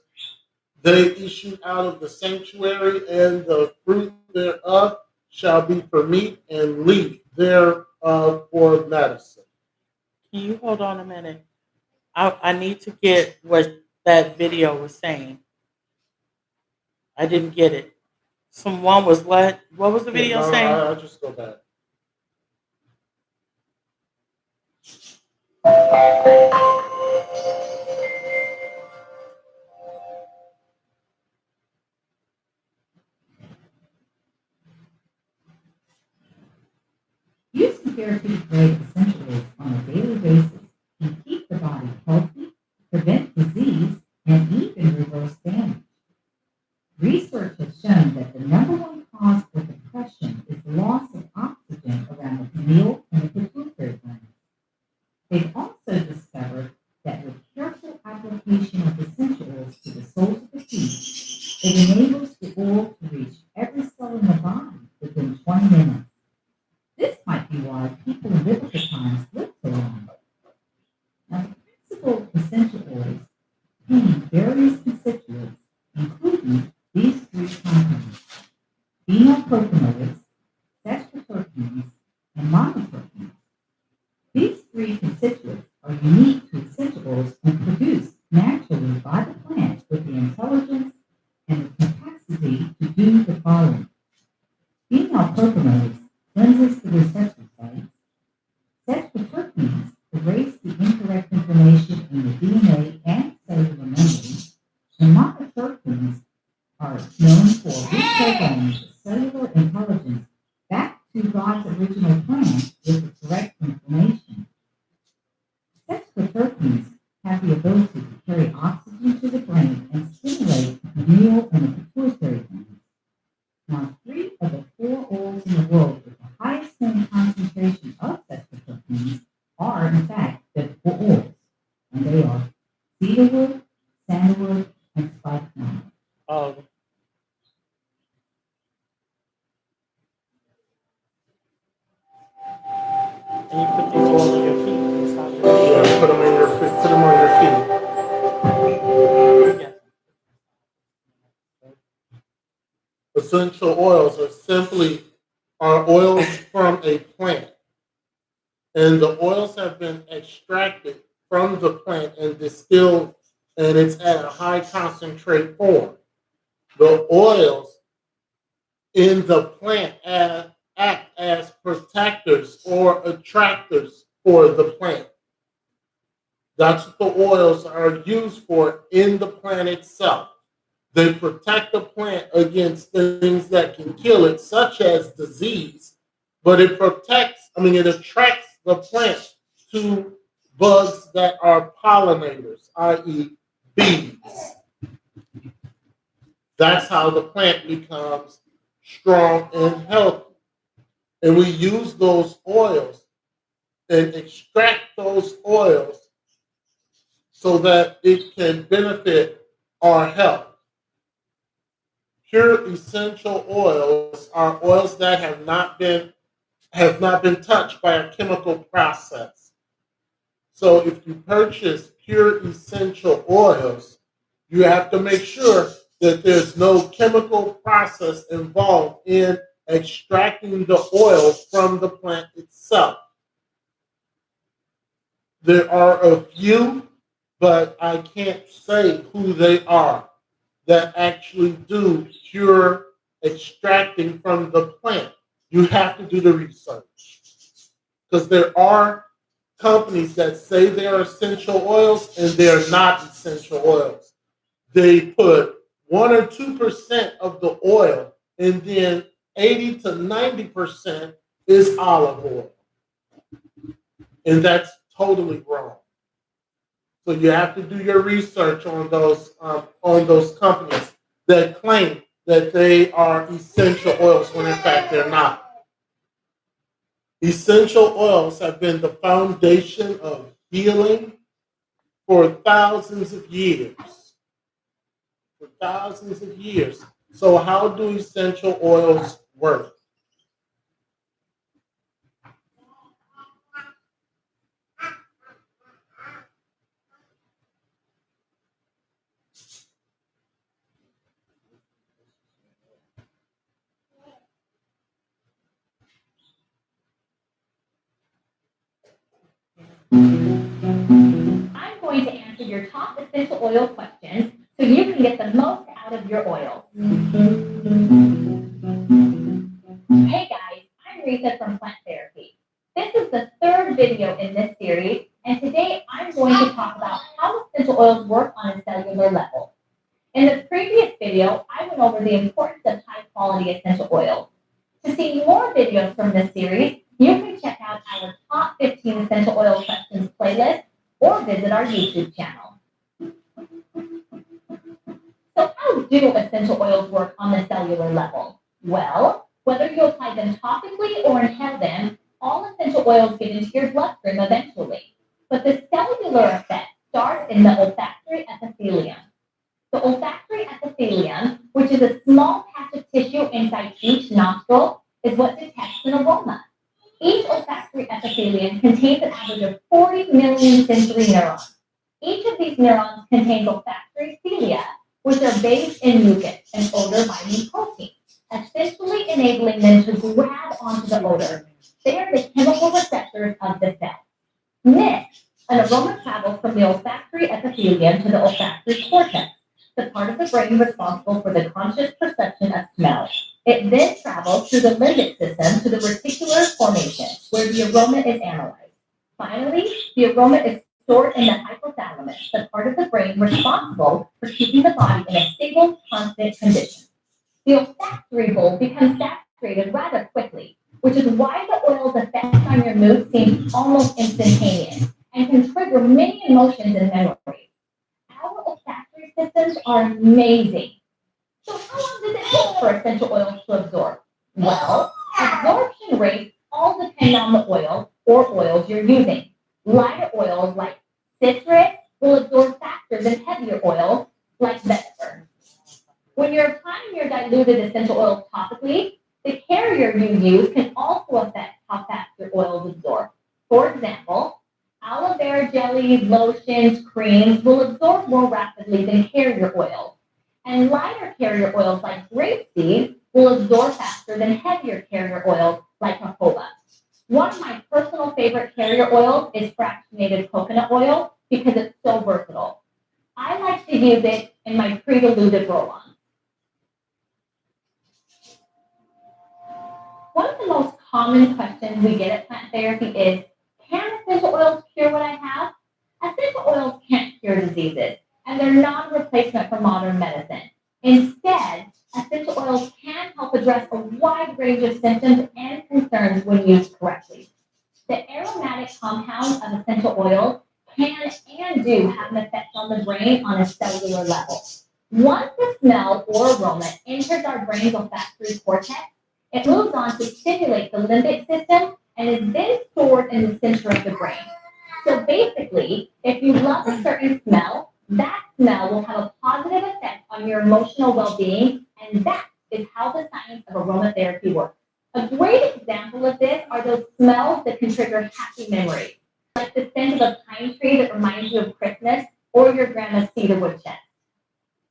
they issue out of the sanctuary, and the fruit thereof shall be for meat, and leaf thereof for medicine." Can you hold on a minute? I need to get what that video was saying. I didn't get it. Someone was what? What was the video No, saying? I'll just go back. Using therapeutic grade essential oils on a daily basis can keep the body healthy, They've also discovered that with careful application of essential oils to the soles of the feet, it enables the oil to reach every cell in the body within 20 minutes. This might be why people in biblical times lived so long. Now, the principal essential oils contain various constituents, including these three compounds: phenylpropanoids, sesquiterpenes, and monoterpenes. These three constituents are unique to essential oils and produced naturally by the plant with the intelligence and the capacity to do the following. Phenylpropanoids cleanses the receptor sites. Sesquiterpenes erase the incorrect information in the DNA and cellular memory. And monoterpenes are known for reprogramming the cellular intelligence back to God's original plan with the correct information. Sesquiterpenes have the ability to carry oxygen to the brain and stimulate the pineal and the pituitary glands. Now, 3 of the 4 oils in the world with the highest known concentration of sesquiterpenes are, in fact, vegetable oils, and they are cedarwood, sandalwood, and spikenard. And you put these all on your feet. That's how you do Yeah, it. put them in your feet. Put them on your feet. Yes. Essential oils are oils from a plant. And the oils have been extracted from the plant and distilled, and it's at a high concentrate form. The oils in the plant act as protectors or attractors for the plant. That's what the oils are used for in the plant itself. They protect the plant against things that can kill it, such as disease, but it attracts the plant to bugs that are pollinators, i.e. bees. That's how the plant becomes strong and healthy. And we use those oils and extract those oils so that it can benefit our health. Pure essential oils are oils that have not been touched by a chemical process. So if you purchase pure essential oils, you have to make sure that there's no chemical process involved in extracting the oil from the plant itself. There are a few, but I can't say who they are, that actually do pure extracting from the plant. You have to do the research, because there are companies that say they're essential oils and they're not essential oils. They put 1 or 2% of the oil, and then 80 to 90% is olive oil. And that's totally wrong. So you have to do your research on those companies that claim that they are essential oils when in fact they're not. Essential oils have been the foundation of healing for thousands of years. For thousands of years. So how do essential oils work? I'm going to answer your top essential oil questions so you can get the most out of your oils. Hey guys, I'm Rita from Plant Therapy. This is the third video in this series, and today I'm going to talk about how essential oils work on a cellular level. In the previous video, I went over the importance of high-quality essential oils. To see more videos from this series, you can check out our Top 15 Essential Oil Questions playlist or visit our YouTube channel. So how do essential oils work on the cellular level? Well, whether you apply them topically or inhale them, all essential oils get into your bloodstream eventually. but the cellular effect starts in the olfactory epithelium. The olfactory epithelium, which is a small patch of tissue inside each nostril, is what detects an aroma. Each olfactory epithelium contains an average of 40 million sensory neurons. Each of these neurons contains olfactory cilia, which are bathed in mucus and odor-binding proteins, essentially enabling them to grab onto the odor. They are the chemical receptors of the cell. Next, an aroma travels from the olfactory epithelium to the olfactory cortex, the part of the brain responsible for the conscious perception of smell. It then travels through the limbic system to the reticular formation, where the aroma is analyzed. Finally, the aroma is stored in the hypothalamus, the part of the brain responsible for keeping the body in a stable, constant condition. The olfactory bulb becomes saturated rather quickly, which is why the oil's effect on your mood seems almost instantaneous and can trigger many emotions and memories. Our olfactory systems are amazing. So how long does it take for essential oils to absorb? Well, absorption rates all depend on the oil or oils you're using. Lighter oils like citrus will absorb faster than heavier oils like vetiver. When you're applying your diluted essential oils topically, the carrier you use can also affect how fast your oils absorb. For example, aloe vera jelly, lotions, creams will absorb more rapidly than carrier oils. And lighter carrier oils like grapeseed will absorb faster than heavier carrier oils like jojoba. One of my personal favorite carrier oils is fractionated coconut oil because it's so versatile. I like to use it in my pre-diluted roll-on. One of the most common questions we get at plant therapy is, can essential oils cure what I have? Essential oils can't cure diseases, and they're not a replacement for modern medicine. Instead, essential oils can help address a wide range of symptoms and concerns when used correctly. The aromatic compounds of essential oils can and do have an effect on the brain on a cellular level. Once the smell or aroma enters our brain's olfactory cortex, it moves on to stimulate the limbic system and is then stored in the center of the brain. So basically, if you love a certain smell, that smell will have a positive effect on your emotional well-being, and that is how the science of aromatherapy works. A great example of this are those smells that can trigger happy memories, like the scent of a pine tree that reminds you of Christmas or your grandma's cedarwood chest.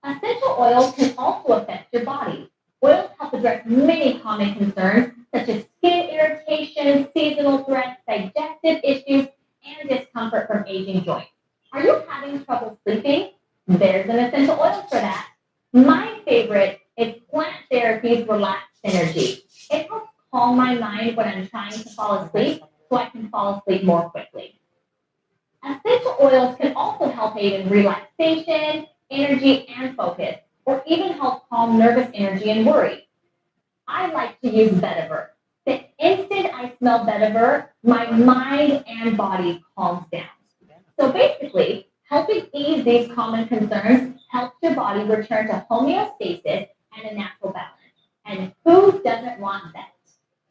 Essential oils can also affect your body. Oils help address many common concerns, such as skin irritation, seasonal threats, digestive issues, and discomfort from aging joints. Are you having trouble sleeping? There's an essential oil for that. My favorite is Plant Therapy's Relax Energy. It helps calm my mind when I'm trying to fall asleep so I can fall asleep more quickly. Essential oils can also help aid in relaxation, energy, and focus, or even help calm nervous energy and worry. I like to use vetiver. The instant I smell vetiver, my mind and body calms down. So basically, helping ease these common concerns helps your body return to homeostasis and a natural balance. And who doesn't want that?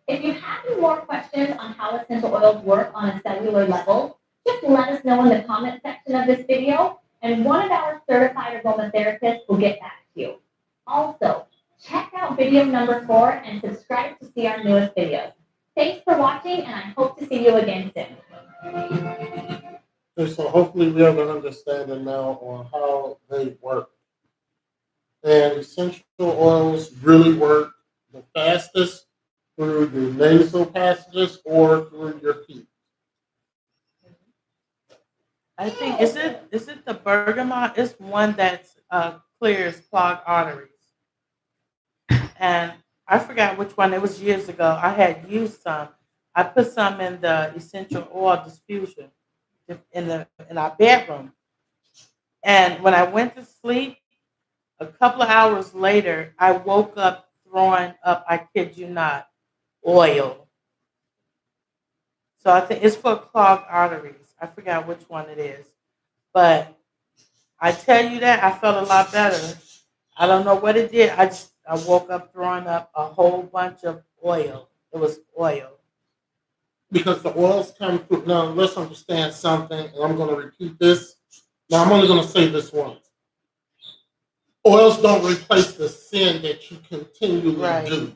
If you have any more questions on how essential oils work on a cellular level, just let us know in the comment section of this video, and one of our certified aromatherapists will get back to you. Also, check out video number 4 and subscribe to see our newest videos. Thanks for watching, and I hope to see you again soon. Okay, so hopefully we have an understanding now on how they work. And essential oils really work the fastest through the nasal passages or through your feet. I think is it the bergamot? It's one that clears clogged arteries. And I forgot which one. It was years ago. I had used some. I put some in the essential oil diffusion in our bedroom. And when I went to sleep, a couple of hours later, I woke up throwing up, I kid you not, oil. So I think it's for clogged arteries. I forgot which one it is. But I tell you that I felt a lot better. I don't know what it did. I woke up throwing up a whole bunch of oil. It was oil. because the oils come through. Now, let's understand something, and I'm going to repeat this. Now, I'm only going to say this once. Oils don't replace the sin that you continually do.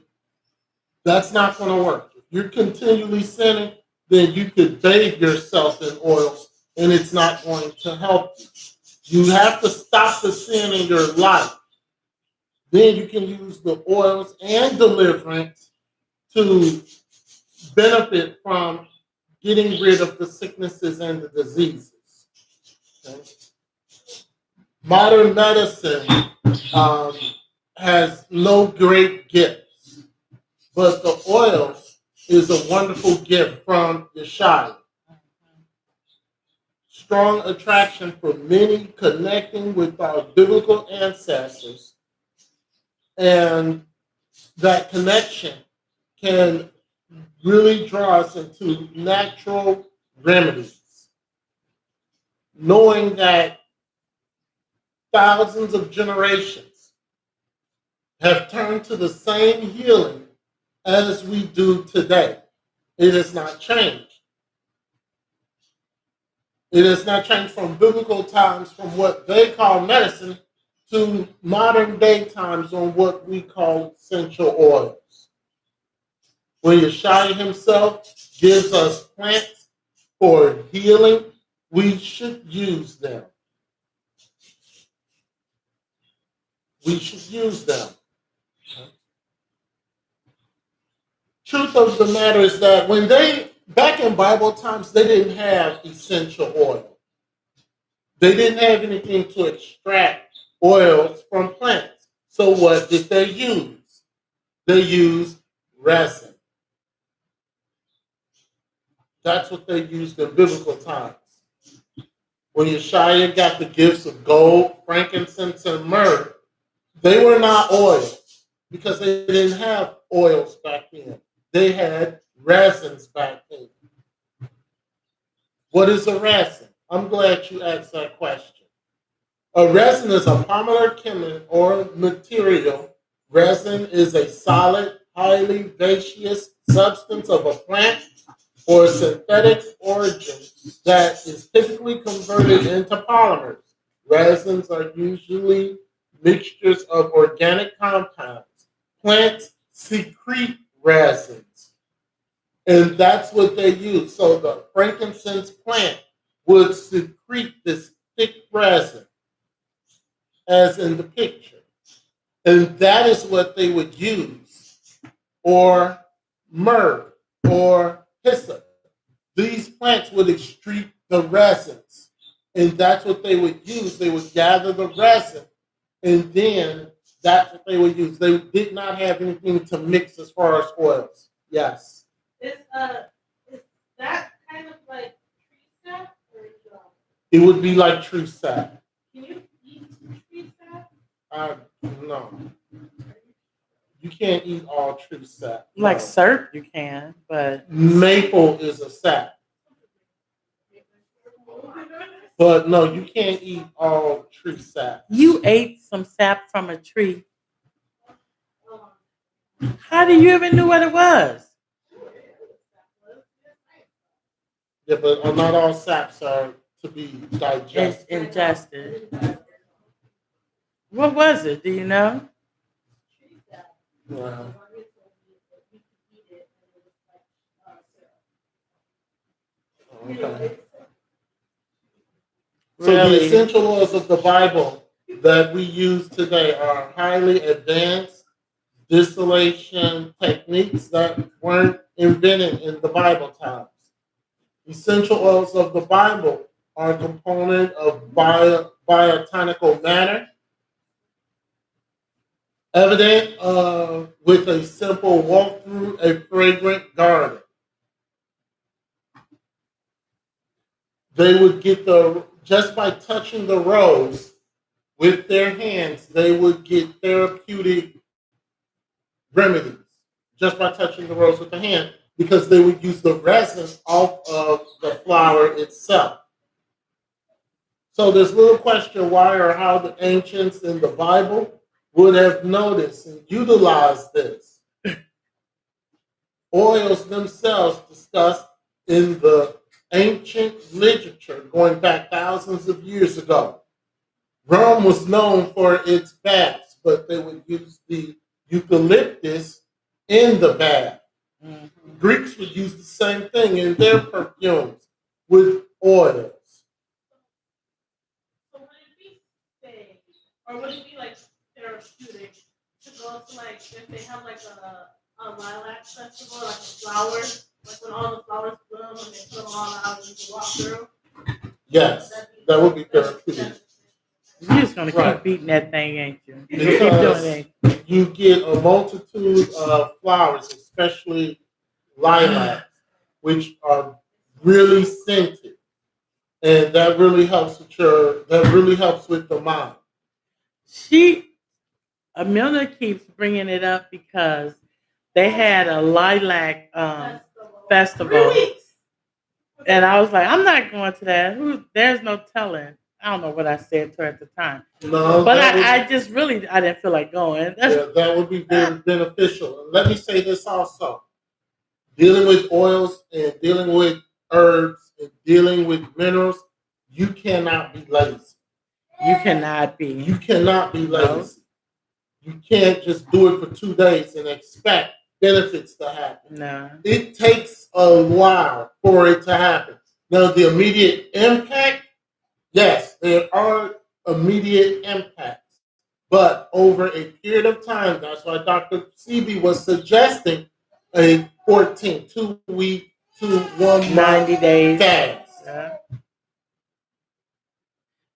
That's not going to work. If you're continually sinning, then you could bathe yourself in oils, and it's not going to help you. You have to stop the sin in your life. Then you can use the oils and deliverance to benefit from getting rid of the sicknesses and the diseases. Okay? Modern medicine has no great gifts, but the oils is a wonderful gift from Yeshua. Strong attraction for many connecting with our biblical ancestors, and that connection can really draw us into natural remedies, knowing that thousands of generations have turned to the same healing as we do today. It has not changed. It has not changed from biblical times, from what they call medicine, to modern day times on what we call essential oils. When Yeshua himself gives us plants for healing, we should use them. We should use them. Truth of the matter is that back in Bible times, they didn't have essential oil. They didn't have anything to extract oils from plants. So what did they use? They used resin. That's what they used in biblical times. When Yeshua got the gifts of gold, frankincense, and myrrh, they were not oils because they didn't have oils back then. They had resins back then. What is a resin? I'm glad you asked that question. A resin is a polymer chemical or material. Resin is a solid, highly viscous substance of a plant or synthetic origin that is typically converted into polymers. Resins are usually mixtures of organic compounds. Plants secrete resins, and that's what they use. So the frankincense plant would secrete this thick resin, as in the picture, and that is what they would use, or myrrh, or hyssop. These plants would excrete the resins, and that's what they would use. They would gather the resin, and then that's what they would use. They did not have anything to mix as far as oils. Yes. Is that kind of like tree sap or It would be like tree sap. Can you eat tree sap? No. You can't eat all tree sap. Like No. syrup, you can, but Maple is a sap. But no, you can't eat all tree sap. you ate some sap from a tree. How do you even know what it was? Yeah, but not all saps are to be digested. Ingested. What was it? Do you know? Wow. Okay. So the Really? essential oils of the Bible that we use today are highly advanced distillation techniques that weren't invented in the Bible times. Essential oils of the Bible are a component of botanical matter, evident with a simple walk through a fragrant garden. They would get just by touching the rose with their hands, they would get therapeutic remedies just by touching the rose with the hand, because they would use the resin off of the flower itself. So there's little question why or how the ancients in the Bible would have noticed and utilized this. Oils themselves discussed in the ancient literature going back thousands of years ago. Rome was known for its baths, but they would use the eucalyptus in the bath. Mm-hmm. Greeks would use the same thing in their perfumes with oils. So would it be safe, or would it be like therapeutic to go to like if they have like a lilac festival, like a flower, like when all the flowers bloom and they put them all out and you can walk through? Yes, that would be therapeutic. You're just gonna Right. keep beating that thing, ain't you? You Because keep doing it. you get a multitude of flowers, especially lilacs, which are really scented, and that really helps with the mind. Amelia keeps bringing it up because they had a lilac festival. And I was like, I'm not going to that. There's no telling. I don't know what I said to her at the time. No, but I didn't feel like going. That would be very beneficial. And let me say this also. Dealing with oils and dealing with herbs and dealing with minerals, you cannot be lazy. You cannot be. You cannot be lazy. You can't just do it for 2 days and expect benefits to happen. No. It takes a while for it to happen. Now, the immediate impact, yes, there are immediate impacts. But over a period of time, that's why Dr. Sebi was suggesting a 2-week to 1 month 90 days fast. Yeah.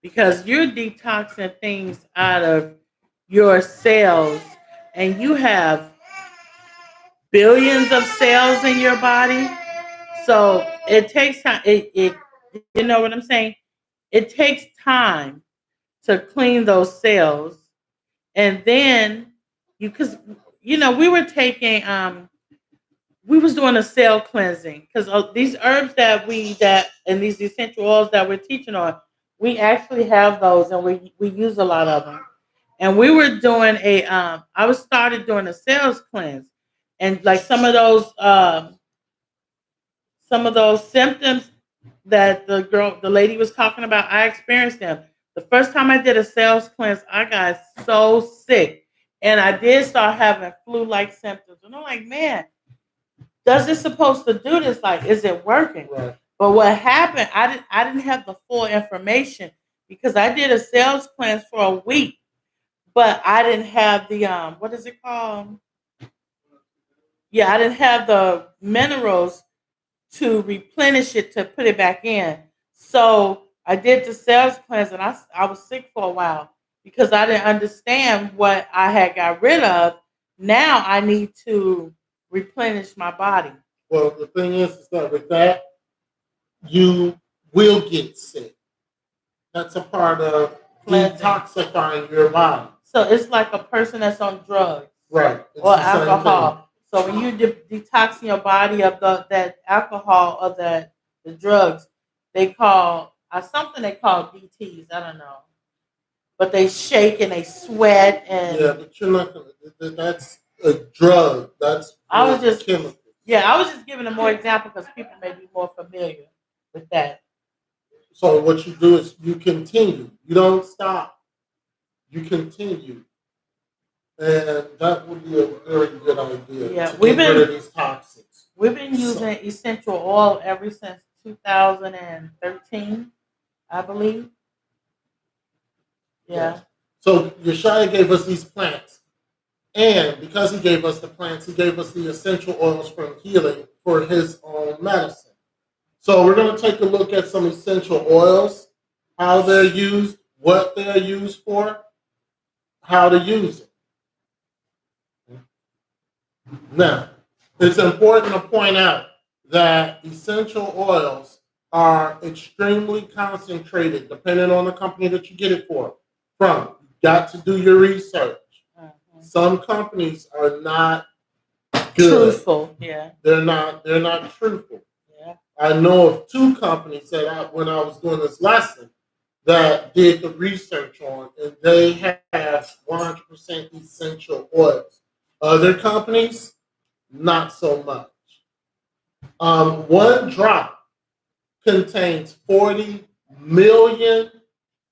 Because you're detoxing things out of your cells, and you have billions of cells in your body. So it takes time. It you know what I'm saying? It takes time to clean those cells, and then because we were taking we was doing a cell cleansing because these herbs and these essential oils that we're teaching on, we actually have those, and we use a lot of them. And we were doing I started doing a cells cleanse, and like some of those symptoms that the lady was talking about, I experienced them. The first time I did a cells cleanse, I got so sick, and I did start having flu-like symptoms. And I'm like, man, does this supposed to do this? Like, is it working? Right. But what happened? I didn't have the full information because I did a cells cleanse for a week, but I didn't have the what is it called? Yeah, I didn't have the minerals to replenish it, to put it back in. So I did the cells cleanse, and I was sick for a while because I didn't understand what I had got rid of. Now I need to replenish my body. Well, the thing is that with that, you will get sick. That's a part of detoxifying your body. So it's like a person that's on drugs, right? Or alcohol. So when you detoxing your body of that alcohol or the drugs, they call something they call DTs. I don't know, but they shake and they sweat and but you're not gonna. That's a drug. I was just giving a more example because people may be more familiar with that. So what you do is you continue. You don't stop. You continue. And that would be a very good idea. Yeah, to get rid of these toxins. We've been using essential oil ever since 2013, I believe. Yeah. So Yeshaya gave us these plants. And because he gave us the plants, he gave us the essential oils from healing for his own medicine. So we're going to take a look at some essential oils, how they're used, what they're used for, how to use them. Now, it's important to point out that essential oils are extremely concentrated, depending on the company that you get it from. You got to do your research. Mm-hmm. Some companies are not good. Truthful, yeah. They're not truthful. Yeah. I know of 2 companies that when I was doing this lesson that did the research on, and they have 100% essential oils. Other companies, not so much. One drop contains 40 million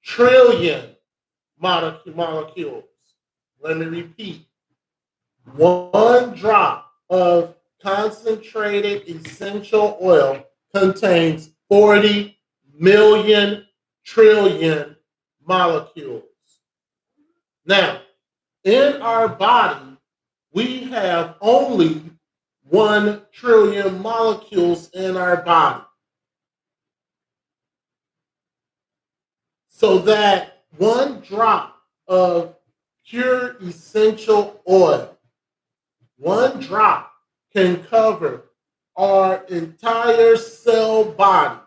trillion molecules. Let me repeat. One drop of concentrated essential oil contains 40 million trillion molecules. Now, in our body, we have only 1 trillion molecules in our body. So that one drop of pure essential oil, one drop can cover our entire cell body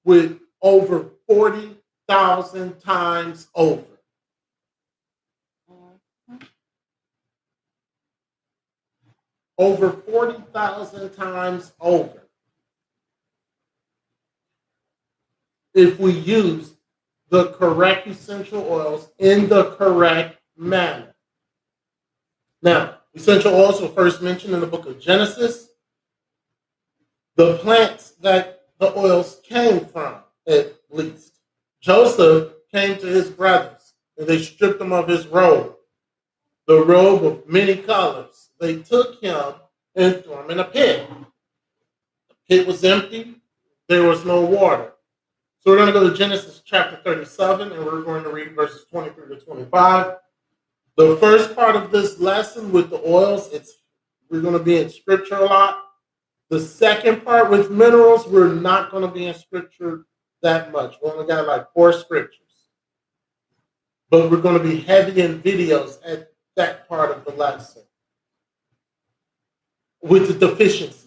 with over 40,000 times over. Over 40,000 times over. If we use the correct essential oils in the correct manner. Now, essential oils were first mentioned in the book of Genesis. The plants that the oils came from, at least. Joseph came to his brothers, and they stripped him of his robe, the robe of many colors. They took him and threw him in a pit. The pit was empty. There was no water. So we're going to go to Genesis chapter 37, and we're going to read verses 23 to 25. The first part of this lesson with the oils, we're going to be in scripture a lot. The second part with minerals, we're not going to be in scripture that much. We only got like 4 scriptures. But we're going to be heavy in videos at that part of the lesson with the deficiencies.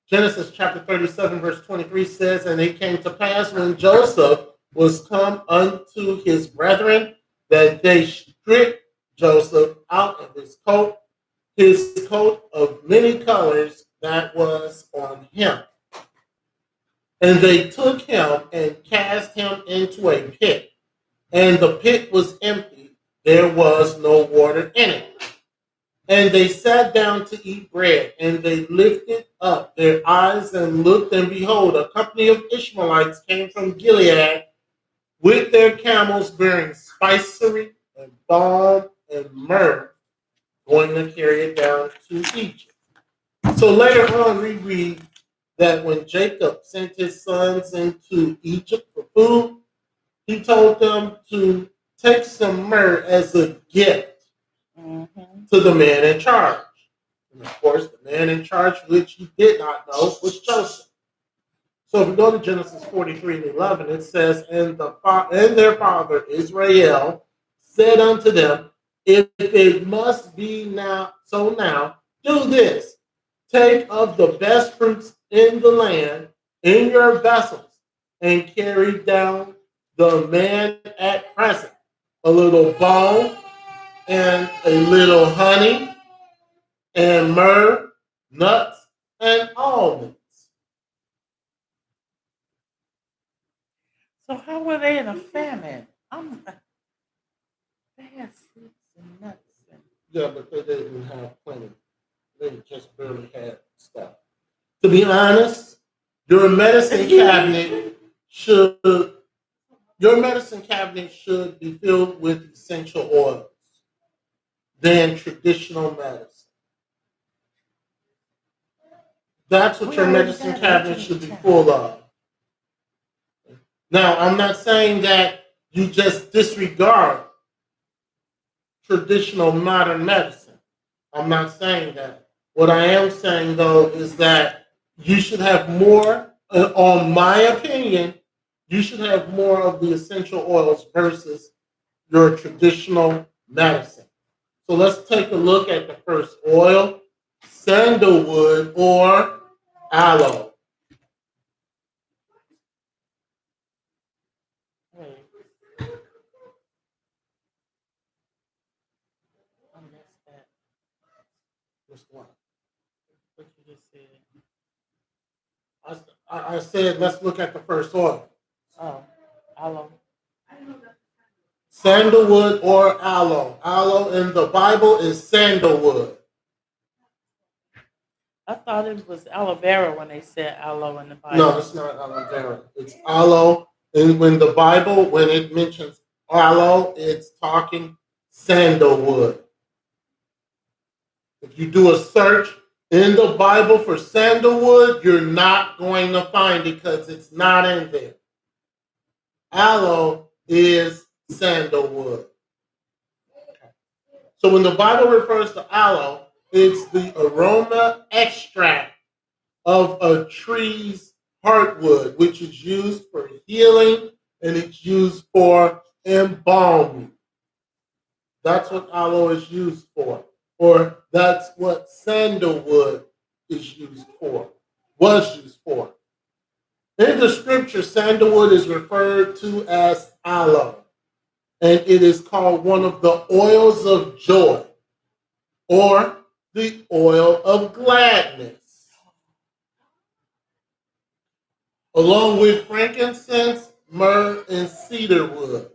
Genesis chapter 37, verse 23 says, and it came to pass when Joseph was come unto his brethren, that they stripped Joseph out of his coat of many colors that was on him. And they took him and cast him into a pit. And the pit was empty, there was no water in it. And they sat down to eat bread, and they lifted up their eyes and looked, and behold, a company of Ishmaelites came from Gilead with their camels bearing spicery and balm and myrrh, going to carry it down to Egypt. So later on, we read that when Jacob sent his sons into Egypt for food, he told them to take some myrrh as a gift to the man in charge. And of course, the man in charge, which he did not know, was Joseph. So if we go to Genesis 43 and 11, it says, and their father Israel said unto them, if it must be now, so now, do this. Take of the best fruits in the land in your vessels, and carry down the man at present, a little balm, and a little honey, and myrrh, nuts, and almonds. So how were they in a famine? They had fruits and nuts. Yeah, but they didn't have plenty. They just barely had stuff. To be honest, your medicine cabinet should be filled with essential oils than traditional medicine. That's what your medicine cabinet should be full of. Now, I'm not saying that you just disregard traditional modern medicine. I'm not saying that. What I am saying, though, is that you should have more, on my opinion, you should have more of the essential oils versus your traditional medicine. So let's take a look at the first oil, sandalwood or aloe. What you just said. I said, let's look at the first oil. Oh, aloe. Sandalwood or aloe. Aloe in the Bible is sandalwood. I thought it was aloe vera when they said aloe in the Bible. No, it's not aloe vera. It's aloe. And when the Bible, when it mentions aloe, it's talking sandalwood. If you do a search in the Bible for sandalwood, you're not going to find it because it's not in there. Aloe is sandalwood. So when the Bible refers to aloe, it's the aroma extract of a tree's heartwood, which is used for healing and it's used for embalming. That's what aloe is used for. Or that's what sandalwood is used for, was used for. In the scripture, sandalwood is referred to as aloe, and it is called one of the oils of joy, or the oil of gladness. Along with frankincense, myrrh, and cedar wood.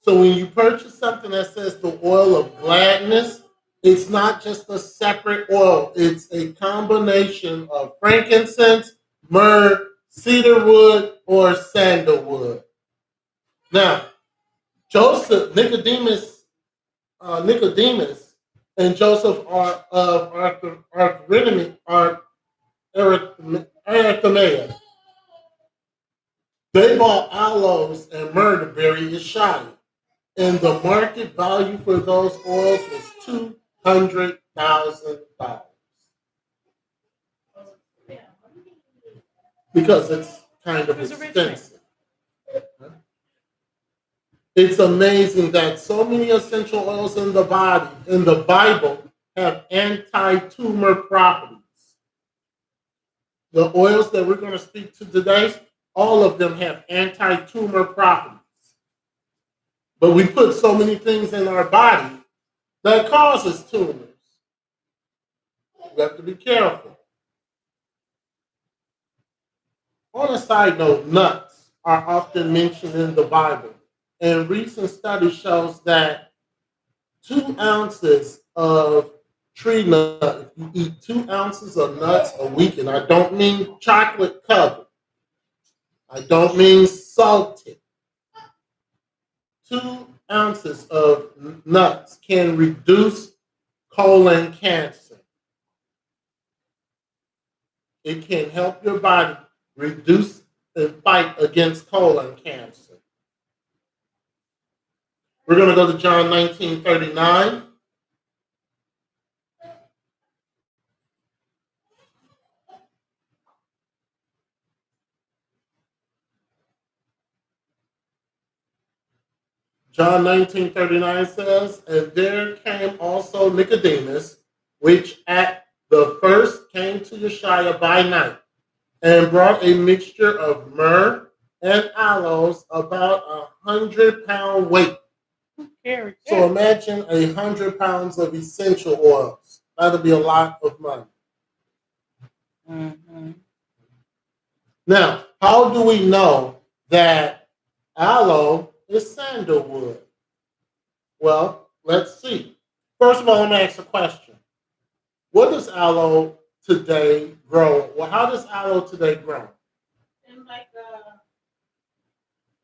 So when you purchase something that says the oil of gladness, it's not just a separate oil. It's a combination of frankincense, myrrh, cedar wood, or sandalwood. Now, Nicodemus, and Joseph are of Arimathea. They bought aloes and myrrh to bury Yeshua, and the market value for those oils was $200,000. Because it's kind of expensive. It's amazing that so many essential oils in the Bible, have anti-tumor properties. The oils that we're going to speak to today, all of them have anti-tumor properties. But we put so many things in our body that causes tumors. We have to be careful. On a side note, nuts are often mentioned in the Bible. And recent study shows that 2 ounces of tree nut, if you eat 2 ounces of nuts a week, and I don't mean chocolate covered, I don't mean salted. 2 ounces of nuts can reduce colon cancer. It can help your body reduce and fight against colon cancer. We're going to go to John 19:39. John 19:39 says, and there came also Nicodemus, which at the first came to Yeshua by night, and brought a mixture of myrrh and aloes about 100-pound weight. So imagine 100 pounds of essential oils. That'll be a lot of money. Mm-hmm. Now, how do we know that aloe is sandalwood? Well, let's see. First of all, let me ask a question. What does aloe today grow? Well, how does aloe today grow? And like,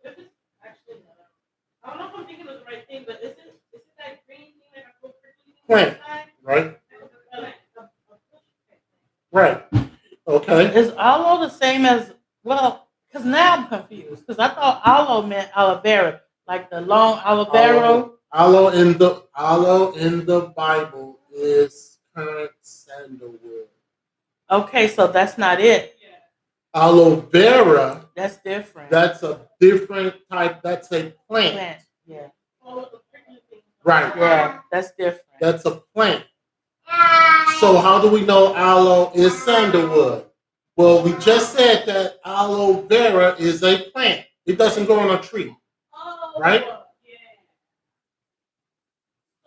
if it's actually, I don't know if I'm thinking of the right thing, but is it that green thing like a plant, right? Right. Okay. Is aloe the same as, well, because now I'm confused, because I thought aloe meant aloe vera, like the long aloe vera. Aloe in the Bible is current sandalwood. Okay, so that's not it. Aloe vera. That's different. That's a different type. That's a plant. Yeah. Right. Yeah, that's different. That's a plant. So how do we know aloe is sandalwood? Well, we just said that aloe vera is a plant. It doesn't grow on a tree. Right?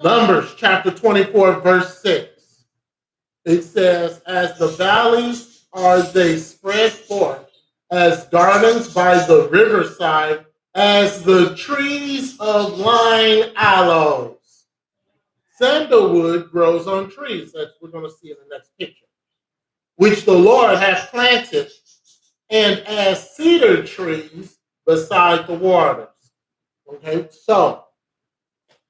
Numbers chapter 24, verse 6. It says, as the valleys are they spread forth, as gardens by the riverside, as the trees of line aloes. Sandalwood grows on trees, as we're going to see in the next picture. which the Lord hath planted, and as cedar trees beside the waters. Okay, so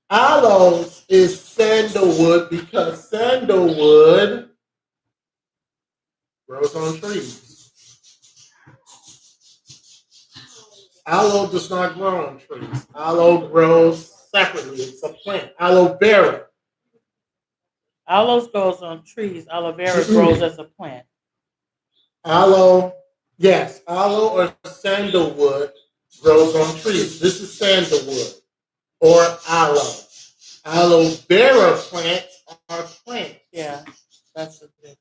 aloes is sandalwood because sandalwood grows on trees. Aloe does not grow on trees. Aloe grows separately. It's a plant. Aloe vera. Aloe grows on trees. Aloe vera grows as a plant. Aloe, yes, aloe or sandalwood grows on trees. This is sandalwood or aloe. Aloe vera plants are plants. Yeah, that's the difference.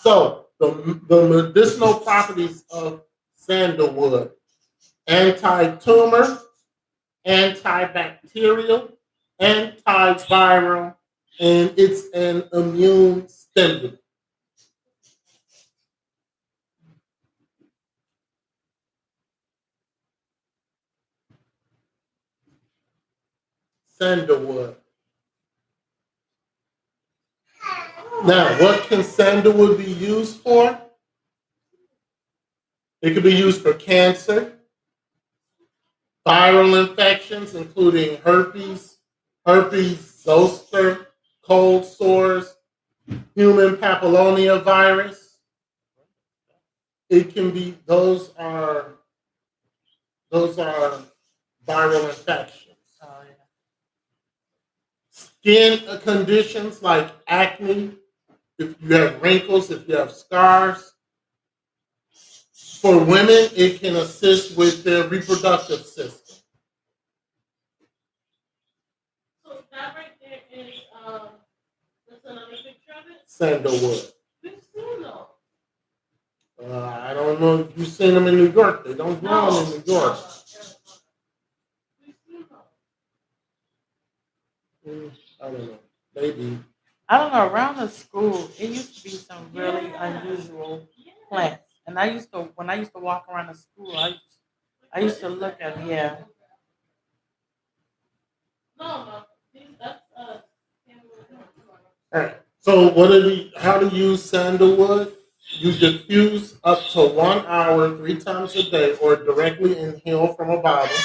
So the medicinal properties of sandalwood: anti-tumor, antibacterial, antiviral, and it's an immune stimulant. Sandalwood. Now, what can sandalwood be used for? It could be used for cancer, viral infections, including herpes zoster, cold sores, human papillomia virus. It can be, those are viral infections. Oh, yeah. Skin conditions like acne, if you have wrinkles, if you have scars. For women, it can assist with their reproductive system. So that right there is that's another picture of it. Sandalwood. We've seen those. I don't know if you've seen them in New York. They don't grow them in New York. We've seen those. I don't know. Maybe. I don't know. Around the school, it used to be some really unusual plants, and when I used to walk around the school, I used to look at them. Yeah. No, that's All right. So how to use sandalwood? You diffuse up to 1 hour 3 times a day or directly inhale from a bottle.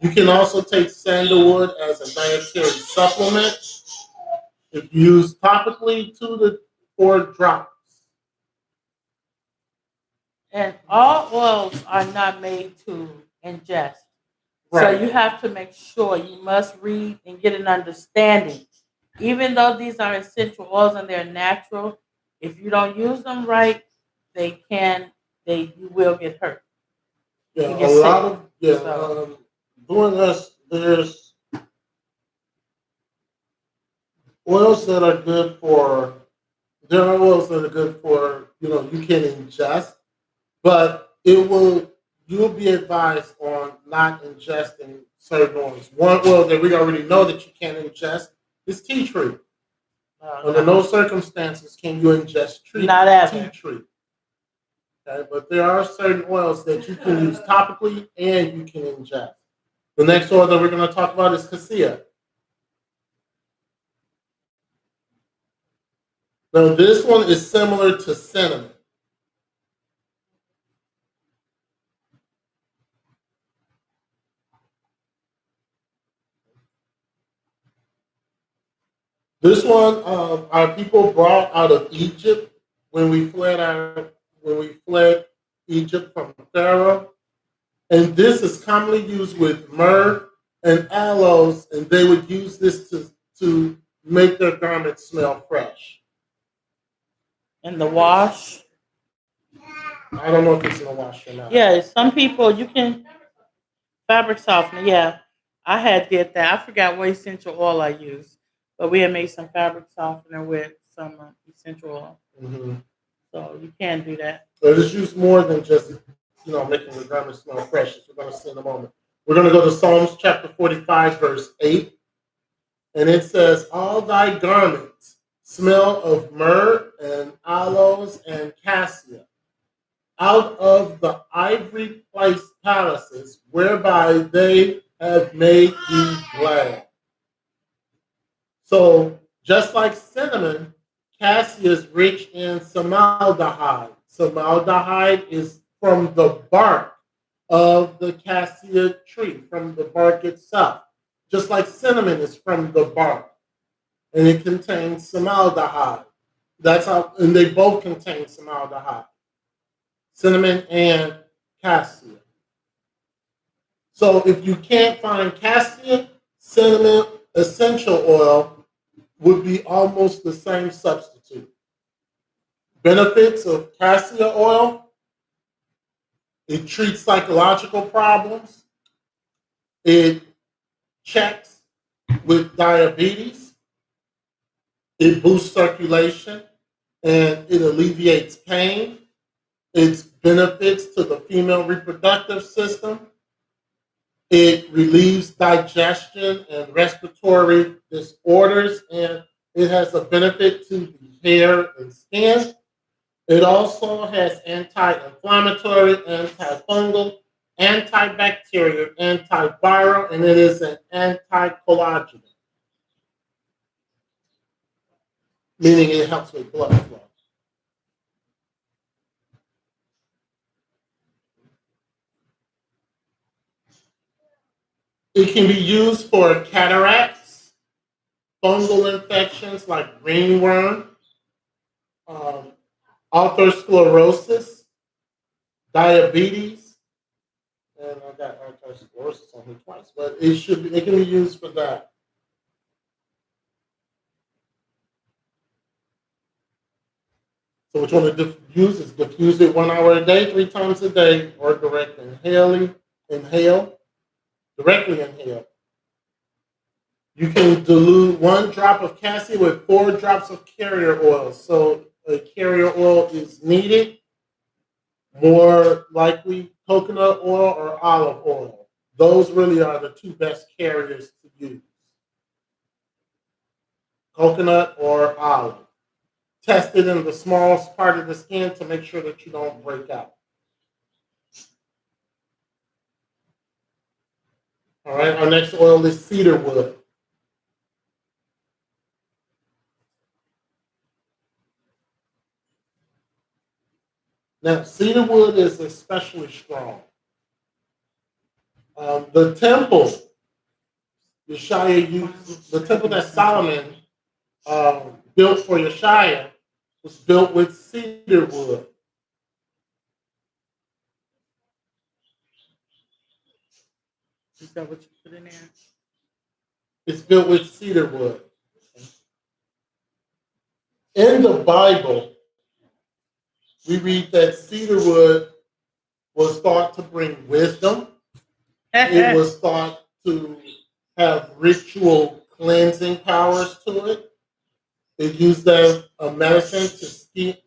You can also take sandalwood as a dietary supplement. If used topically, 2 to 4 drops. And all oils are not made to ingest. Right. So you have to make sure you must read and get an understanding. Even though these are essential oils and they're natural, if you don't use them right, you will get hurt. Yeah, You get a lot sick. of doing this. There's oils that are good for. There are oils that are good for you can ingest, but you'll be advised on not ingesting certain oils. One oil that we already know that you can't ingest is tea tree. Under no circumstances can you ingest tea tree. Okay, but there are certain oils that you can use topically and you can ingest. The next oil that we're going to talk about is cassia. Now, this one is similar to cinnamon. This one, our people brought out of Egypt when we fled Egypt from Pharaoh, and this is commonly used with myrrh and aloes, and they would use this to make their garments smell fresh. In the wash. I don't know if it's in the wash or not. Yeah, some people you can fabric softener. Yeah, I did that. I forgot what essential oil I used, but we had made some fabric softener with some essential oil. Mm-hmm. So you can do that. So it's used more than just making the garment smell fresh, as we're going to see in a moment. We're going to go to Psalms chapter 45, verse 8, and it says, "All thy garments smell of myrrh and aloes and cassia, out of the ivory placed palaces, whereby they have made thee glad." So just like cinnamon cassia is rich in formaldehyde. Formaldehyde is from the bark of the cassia tree, from the bark itself. Just like cinnamon is from the bark, and it contains formaldehyde. That's how, and they both contain formaldehyde, cinnamon and cassia. So if you can't find cassia, cinnamon essential oil would be almost the same substitute. Benefits of cassia oil: it treats psychological problems. It checks with diabetes. It boosts circulation and it alleviates pain. Its benefits to the female reproductive system. It relieves digestion and respiratory disorders, and it has a benefit to the hair and skin. It also has anti-inflammatory, antifungal, antibacterial, antiviral, and it is an anticoagulant, meaning it helps with blood flow. It can be used for cataracts, fungal infections like ringworm, arthrosclerosis, diabetes, and I got arthrosclerosis on here twice, but it can be used for that. So what you want to use is diffuse it 1 hour a day, 3 times a day, or directly inhale. You can dilute 1 drop of cassia with 4 drops of carrier oil. So a carrier oil is needed, more likely coconut oil or olive oil. Those really are the 2 best carriers to use. Coconut or olive. Test it in the smallest part of the skin to make sure that you don't break out. All right, our next oil is cedar wood. Now, cedar wood is especially strong. The temple, the temple that Solomon built for Yeshua was built with cedar wood. Is that what you put in there? It's built with cedar wood. In the Bible, we read that cedar wood was thought to bring wisdom. It was thought to have ritual cleansing powers to it. It used as a medicine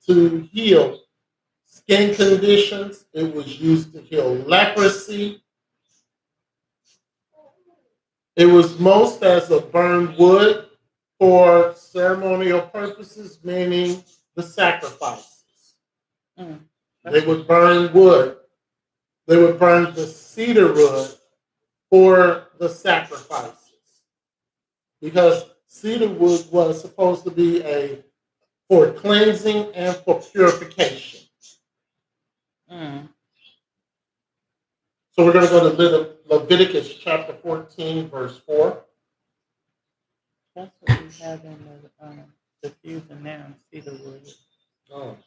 to heal skin conditions. It was used to heal leprosy. It was most as a burned wood for ceremonial purposes, meaning the sacrifices. They would burn wood. They would burn the cedar wood for the sacrifices, because cedar wood was supposed to be for cleansing and for purification. So we're going to go to Leviticus chapter 14, verse 4. That's what we have in the diffusion now, cedar wood. Oh.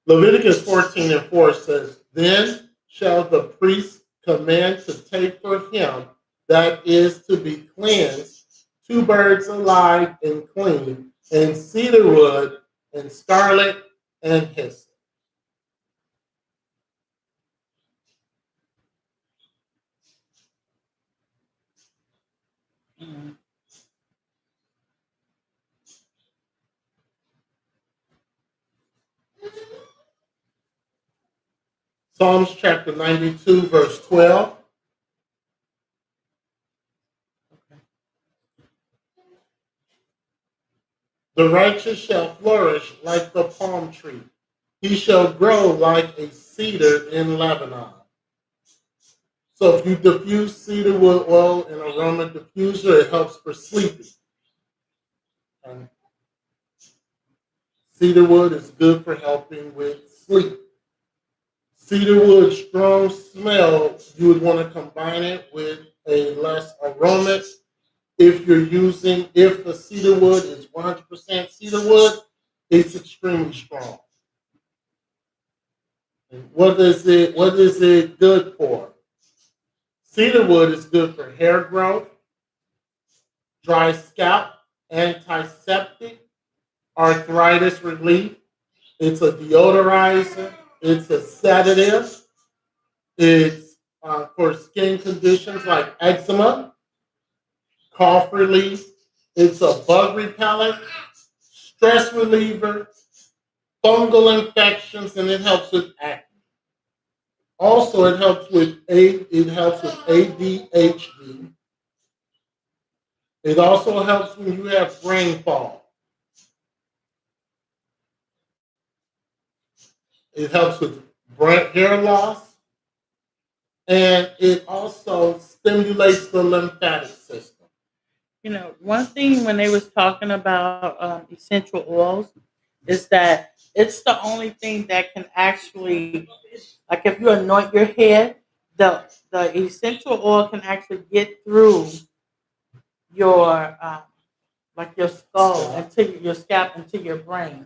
Leviticus 14 and 4 says, "Then shall the priest command to take for him that is to be cleansed 2 birds alive and clean, and cedar wood, and scarlet, and hyssop." Psalms chapter 92, verse 12. "The righteous shall flourish like the palm tree. He shall grow like a cedar in Lebanon." So if you diffuse cedar wood oil in aroma diffuser, it helps for sleeping. Cedar wood is good for helping with sleep. Cedar wood strong smell, you would want to combine it with a less aroma. If the cedar wood is 100% cedar wood, it's extremely strong. And what is it good for? Cedar wood is good for hair growth, dry scalp, antiseptic, arthritis relief. It's a deodorizer. It's a sedative. It's for skin conditions like eczema, cough relief. It's a bug repellent, stress reliever, fungal infections, and it helps with acne. Also, it helps with ADHD. It also helps when you have brain fog. It helps with hair loss, and it also stimulates the lymphatic system. You know, one thing when they was talking about essential oils is that it's the only thing that can actually, like if you anoint your head, the essential oil can actually get through your like your skull into your scalp into your brain.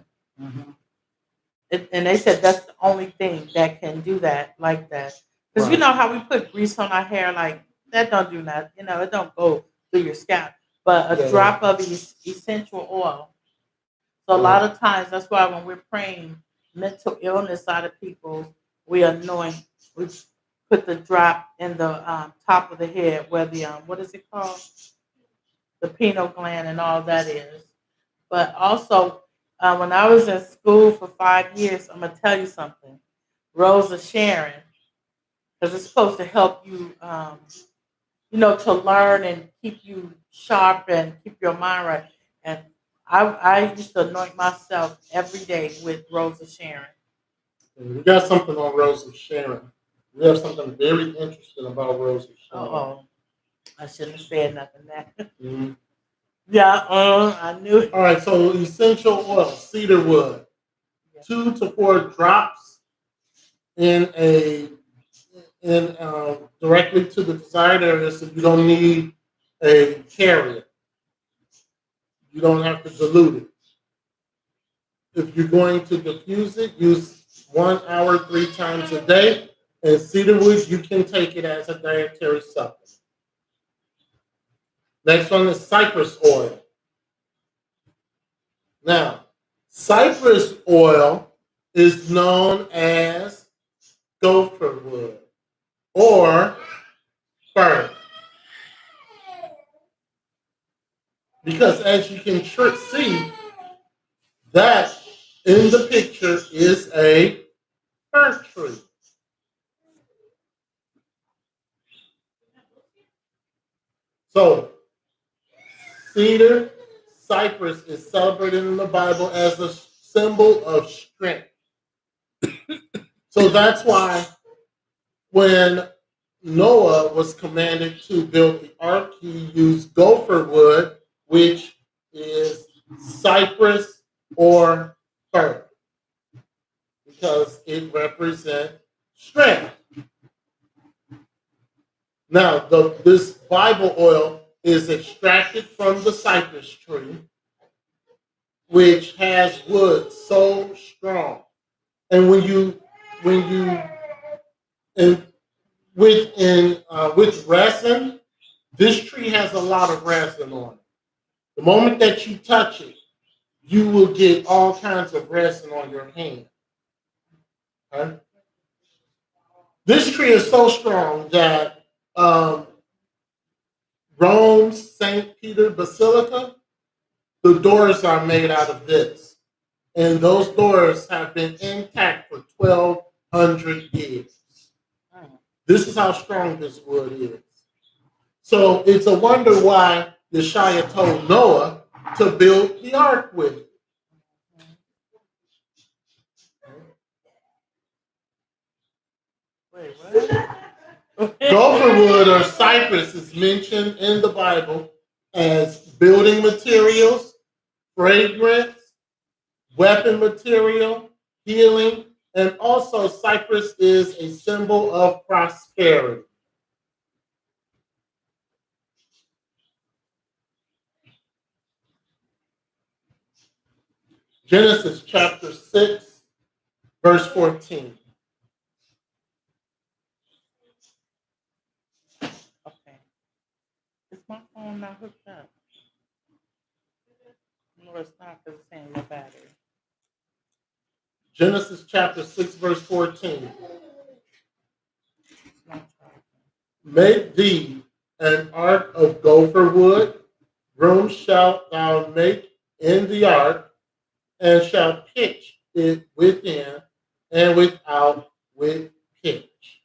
And they said that's the only thing that can do that like that. Because you know how we put grease on our hair, like that don't do nothing. You know, it don't go through your scalp. But a drop of essential oil. So a lot of times, that's why when we're praying mental illness out of people, we put the drop in the top of the head where the, what is it called? The pineal gland and all that is. But also, when I was in school for 5 years, I'm going to tell you something. Rose of Sharon, because it's supposed to help you, to learn and keep you sharp and keep your mind right. And I used to anoint myself every day with Rose of Sharon. We got something on Rose of Sharon. We have something very interesting about Rose of Sharon. Uh-oh. I shouldn't have said nothing there. Mm-hmm. Yeah, I knew it. All right, so essential oil, cedar wood. 2 to 4 drops directly to the desired area, so you don't need a carrier. You don't have to dilute it. If you're going to diffuse it, use 1 hour 3 times a day. And cedar wood, you can take it as a dietary supplement. Next one is cypress oil. Now, cypress oil is known as gopher wood or fir. Because as you can see, that in the picture is a fir tree. So, cypress is celebrated in the Bible as a symbol of strength. So that's why when Noah was commanded to build the ark, he used gopher wood, which is cypress or fir, because it represents strength. Now, this Bible oil is extracted from the cypress tree, which has wood so strong. And with resin, this tree has a lot of resin on it. The moment that you touch it, you will get all kinds of resin on your hand. Okay? This tree is so strong that Rome's St. Peter Basilica, the doors are made out of this. And those doors have been intact for 1,200 years. This is how strong this wood is. So it's a wonder why Yeshua told Noah to build the ark with it. Wait, what? Gopher wood or cypress is mentioned in the Bible as building materials, fragrance, weapon material, healing, and also cypress is a symbol of prosperity. Genesis chapter 6, verse 14. Okay. Is my phone not hooked up? No, it's not because it's saying no battery. Genesis chapter 6, verse 14. It's not charging. Make thee an ark of gopher wood. Rooms shalt thou make in the ark, and shalt pitch it within and without with pitch.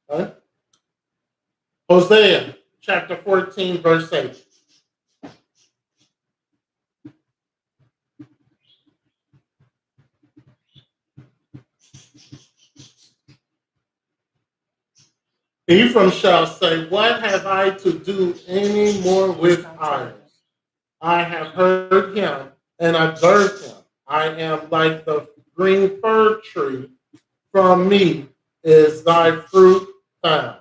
Huh? Hosea chapter 14, verse 8. Ephraim shall say, what have I to do any more with iron? I have heard him and observed him. I am like the green fir tree. From me is thy fruit found.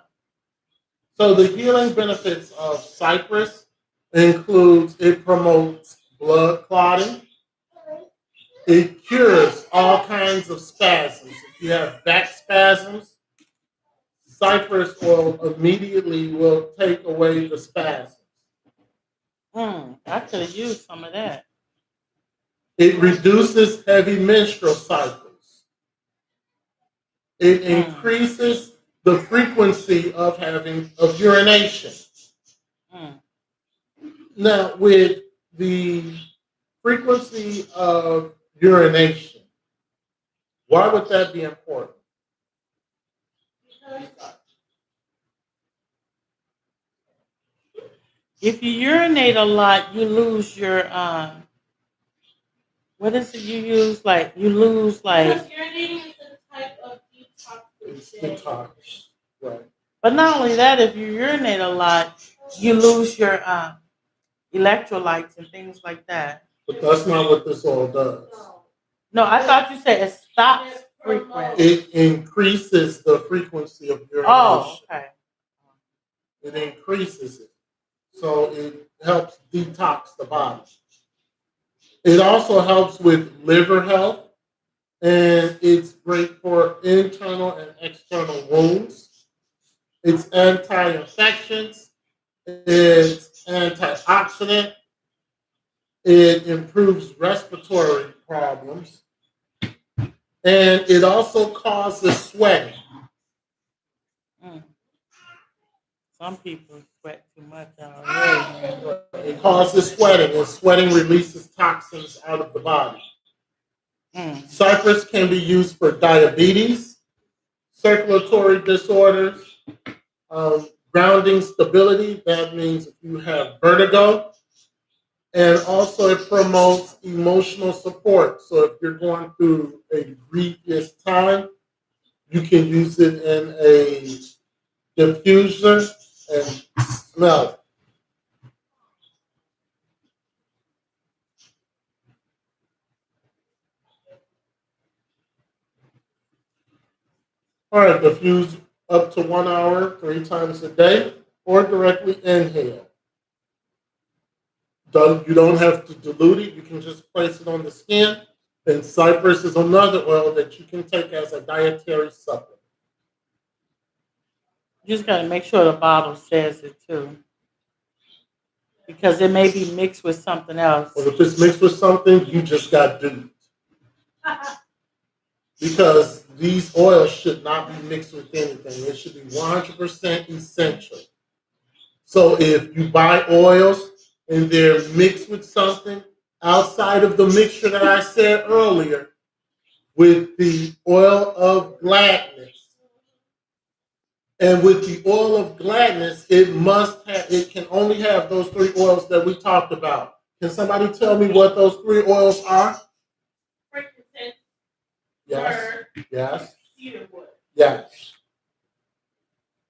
So the healing benefits of cypress includes it promotes blood clotting. It cures all kinds of spasms. If you have back spasms, cypress oil immediately will take away the spasms. I could have used some of that. It reduces heavy menstrual cycles. It increases the frequency of urination. Now, with the frequency of urination, why would that be important? If you urinate a lot, you lose your what is it you use? Like you lose like. Urinating is a type of detox. It's detox, right? But not only that, if you urinate a lot, you lose your electrolytes and things like that. But that's not what this oil does. No, I thought you said it stops frequent. It increases the frequency of urination. Oh, okay. It increases it. So it helps detox the body. It also helps with liver health, and it's great for internal and external wounds. It's anti-infections. It's antioxidant. It improves respiratory problems. And it also causes sweating. Some people sweat too much already. It causes sweating, and sweating releases toxins out of the body. Cypress can be used for diabetes, circulatory disorders, grounding stability. That means if you have vertigo. And also it promotes emotional support. So if you're going through a grievous time, you can use it in a diffuser and smell it. All right, diffuse up to 1 hour, 3 times a day, or directly inhale. You don't have to dilute it. You can just place it on the skin. And cypress is another oil that you can take as a dietary supplement. You just got to make sure the bottle says it too. Because it may be mixed with something else. Well, if it's mixed with something, you just got duped. Because these oils should not be mixed with anything. It should be 100% essential. So if you buy oils and they're mixed with something outside of the mixture that I said earlier, with the oil of gladness, and with the oil of gladness, it can only have those 3 oils that we talked about. Can somebody tell me what those 3 oils are? Frankincense, Yes. Yes. cedarwood. Yes.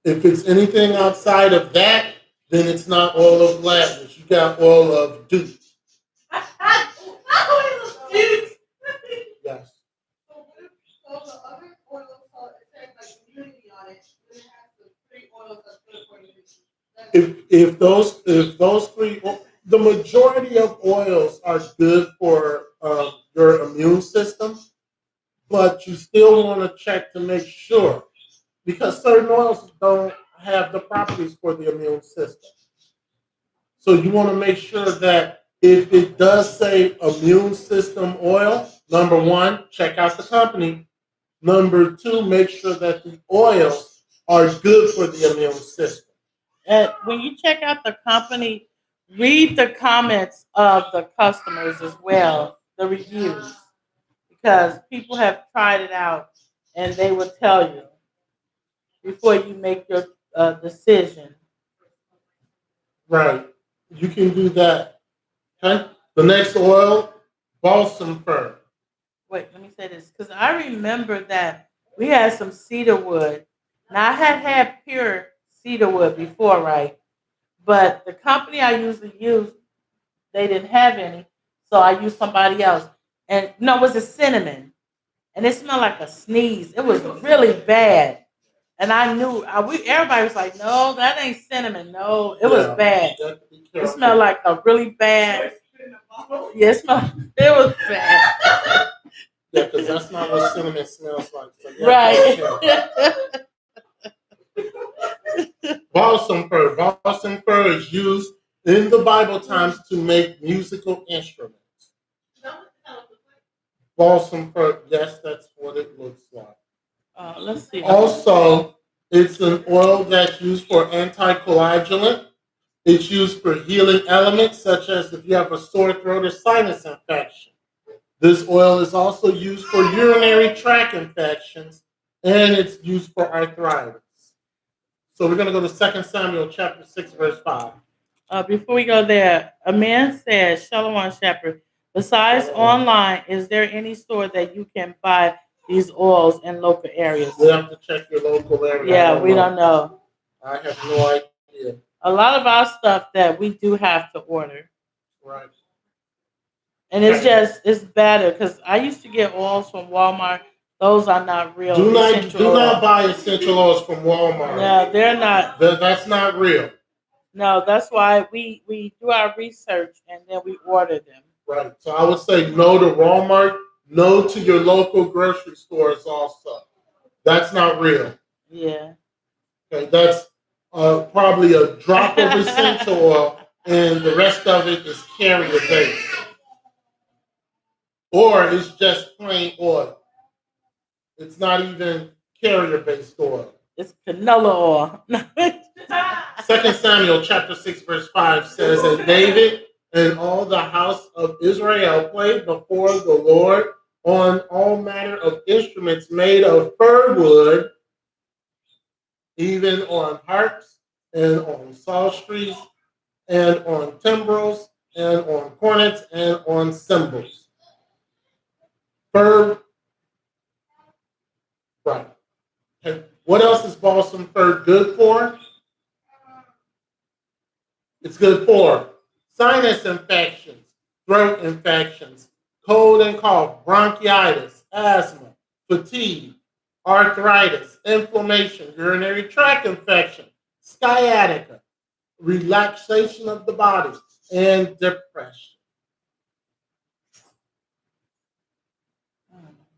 If it's anything outside of that, then it's not oil of gladness. You got oil of duty. Yes. If those three, the majority of oils are good for your immune system, but you still want to check to make sure, because certain oils don't have the properties for the immune system. So you want to make sure that if it does say immune system oil, number one, check out the company. Number two, make sure that the oils are good for the immune system. And when you check out the company, read the comments of the customers as well, the reviews, because people have tried it out and they will tell you before you make your decision. Right. You can do that. Okay. The next oil, balsam fir. Wait, let me say this, because I remember that we had some cedar wood. Now, I had pure cedar wood before, right? But the company I usually use, they didn't have any, so I used somebody else. And no, it was a cinnamon, and it smelled like a sneeze. It was really bad, and I knew. Everybody was like, "No, that ain't cinnamon. No, it was bad. It smelled like a really bad." Yeah, it was bad. Yeah, because that's not what cinnamon smells like. So Right. Balsam fir. Balsam fir is used in the Bible times to make musical instruments. Balsam fir, yes, that's what it looks like. Let's see. Also, it's an oil that's used for anticoagulant. It's used for healing elements, such as if you have a sore throat or sinus infection. This oil is also used for urinary tract infections, and it's used for arthritis. So we're going to go to 2 Samuel chapter 6, verse 5. Before we go there, a man says, Shalom Shepherd, besides online, is there any store that you can buy these oils in local areas? We have to check your local area. Yeah, we don't know. I have no idea. A lot of our stuff that we do have to order. Right. And it's better because I used to get oils from Walmart. Those are not real. Do not buy essential oils from Walmart. No, they're not. That's not real. No, that's why we do our research and then we order them. Right. So I would say no to Walmart, no to your local grocery stores also. That's not real. Yeah. Okay, that's probably a drop of essential oil, and the rest of it is carrier based. Or it's just plain oil. It's not even carrier based oil. It's canola oil. 2 Samuel chapter 6 verse 5 says that David and all the house of Israel played before the Lord on all manner of instruments made of fir wood, even on harps and on psalteries and on timbrels and on cornets and on cymbals. Fir, right. Okay. What else is balsam fir good for? It's good for sinus infections, throat infections, cold and cough, bronchitis, asthma, fatigue, arthritis, inflammation, urinary tract infection, sciatica, relaxation of the body, and depression.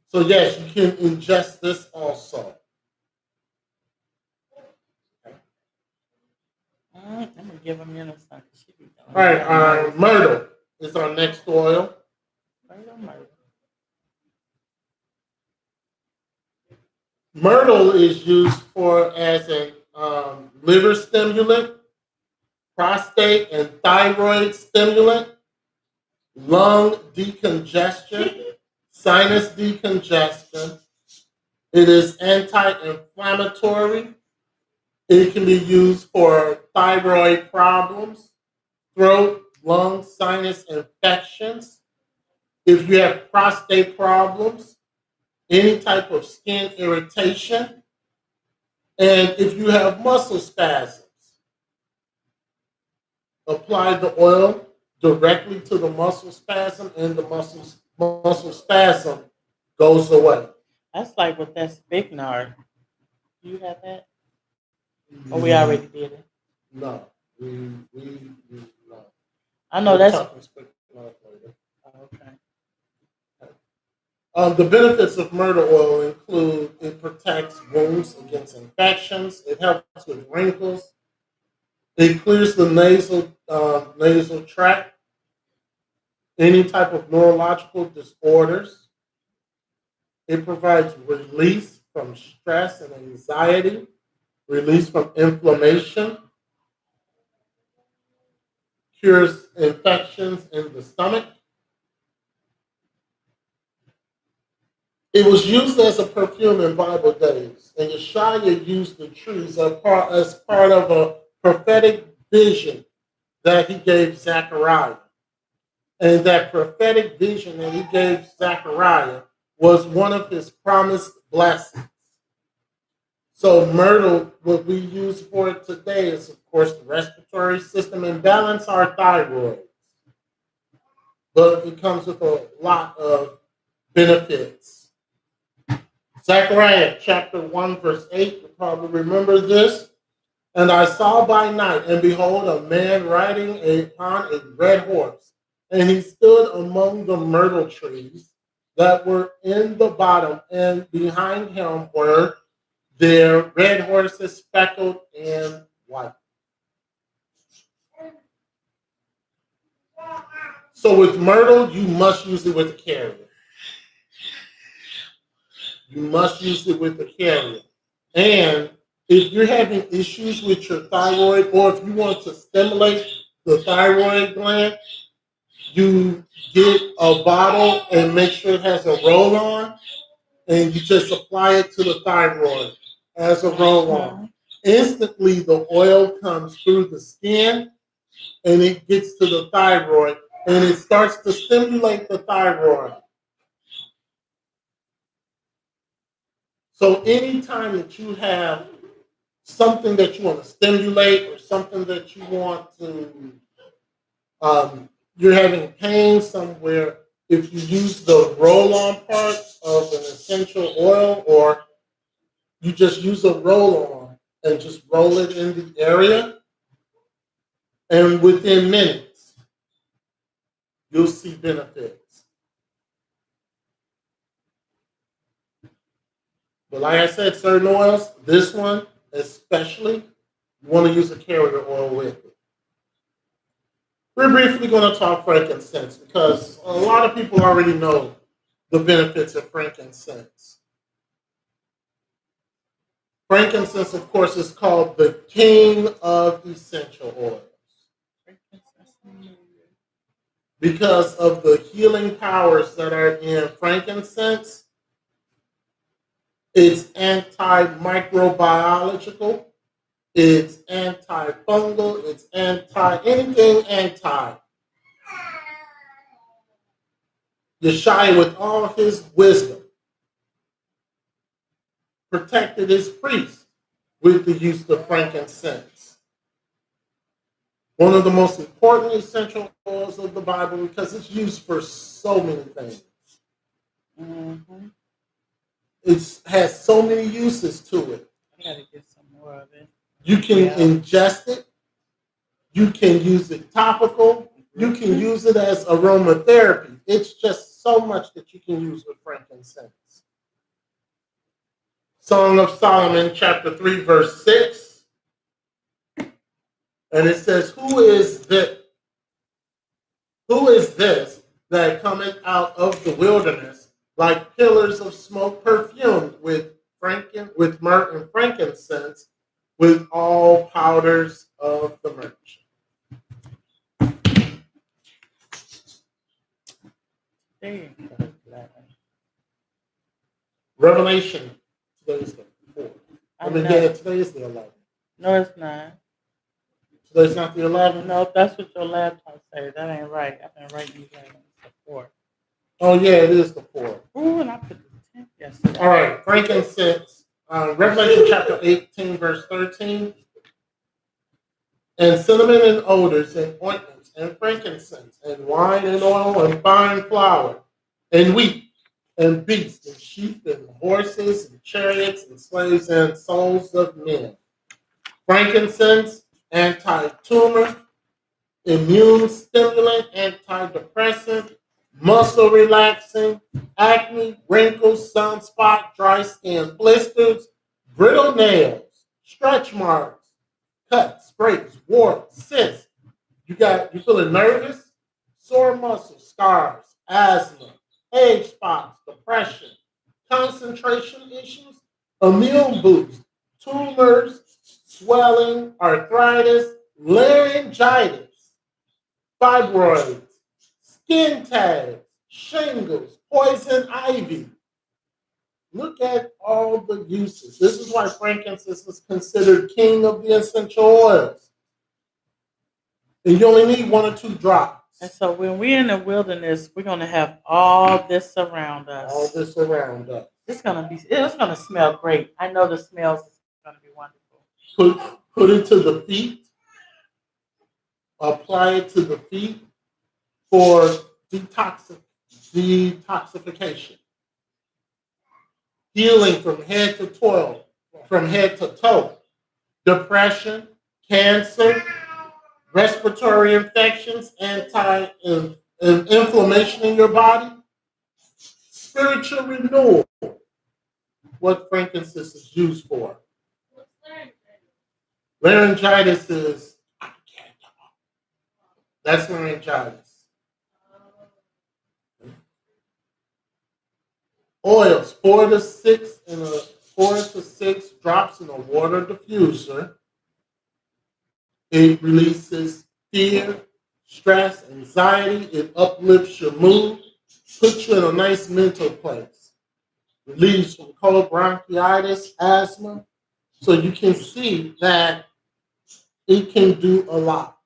So yes, you can ingest this also. I'm gonna give them something. All right, myrtle is our next oil. Myrtle is used as a liver stimulant, prostate and thyroid stimulant, lung decongestion, sinus decongestion. It is anti-inflammatory. It can be used for thyroid problems, throat, lung, sinus infections. If you have prostate problems, any type of skin irritation, and if you have muscle spasms. apply the oil directly to the muscle spasm, and the muscle spasm goes away. That's like with that spikenard. Do you have that? Or we already did it? No, we no. I know We're that's talking spikenard later. okay. The benefits of myrtle oil include it protects wounds against infections, it helps with wrinkles, it clears the nasal tract, any type of neurological disorders. It provides release from stress and anxiety, release from inflammation, cures infections in the stomach. It was used as a perfume in Bible days, and Yeshua used the trees as part of a prophetic vision that he gave Zechariah. And that prophetic vision that he gave Zechariah was one of his promised blessings. So myrtle, what we use for it today is, of course, the respiratory system and balance our thyroid. But it comes with a lot of benefits. Zechariah chapter 1, verse 8, you probably remember this. And I saw by night, and behold, a man riding upon a red horse. And he stood among the myrtle trees that were in the bottom, and behind him were their red horses speckled and white. So with myrtle, you must use it with a carrier. You must use it with a carrier. And if you're having issues with your thyroid, or if you want to stimulate the thyroid gland, you get a bottle and make sure it has a roll-on, and you just apply it to the thyroid as a roll-on. Instantly, the oil comes through the skin, and it gets to the thyroid, and it starts to stimulate the thyroid. So anytime that you have something that you want to stimulate, or something that you want to, you're having pain somewhere, if you use the roll-on part of an essential oil, or you just use a roll-on and just roll it in the area, and within minutes, you'll see benefits. But like I said, certain oils, this one especially, you want to use a carrier oil with it. We're briefly going to talk frankincense because a lot of people already know the benefits of frankincense. Frankincense, of course, is called the king of essential oils because of the healing powers that are in frankincense. It's antimicrobiological, it's antifungal, it's anything anti. Yeshua, with all his wisdom, protected his priests with the use of frankincense. One of the most important essential oils of the Bible because it's used for so many things. Mm-hmm. It has so many uses to it. I gotta get some more of it. You can ingest it. You can use it topical. You can use it as aromatherapy. It's just so much that you can use with frankincense. Song of Solomon, chapter 3, verse 6. And it says, Who is this that cometh out of the wilderness like pillars of smoke perfumed with myrrh and frankincense, with all powders of the merchant. There you go. Revelation, today is the 4th. Today is the 11th. No, it's not. Today's not the 11th? No, that's what your laptop says. That ain't right. I've been writing these down. It's the 4th. Oh, yeah, it is the 4th. Ooh, and I put the 10th yesterday. All right, frankincense. Revelation chapter 18, verse 13. and cinnamon and odors and ointments and frankincense and wine and oil and fine flour and wheat and beasts and sheep and horses and chariots and slaves and souls of men. Frankincense, anti-tumor, immune stimulant, antidepressant, muscle relaxing, acne, wrinkles, sunspot, dry skin, blisters, brittle nails, stretch marks, cuts, breaks, warts, cysts. You feeling nervous? Sore muscles, scars, asthma, age spots, depression, concentration issues, immune boost, tumors, swelling, arthritis, laryngitis, fibroids, skin tags, shingles, poison ivy. Look at all the uses. This is why frankincense is considered king of the essential oils. And you only need 1 or 2 drops. And so when we're in the wilderness, we're gonna have all this around us. All this around us. It's gonna smell great. I know the smells is gonna be wonderful. Put it to the feet. Apply it to the feet for detoxification. Healing from head to toe. Depression, cancer, respiratory infections, inflammation in your body, spiritual renewal. What frankincense is used for? Laryngitis is, that's laryngitis. Oils, 4 to 6 drops in a water diffuser. It releases fear, stress, anxiety. It uplifts your mood, puts you in a nice mental place. Relieves from cold bronchitis, asthma. So you can see that it can do a lot.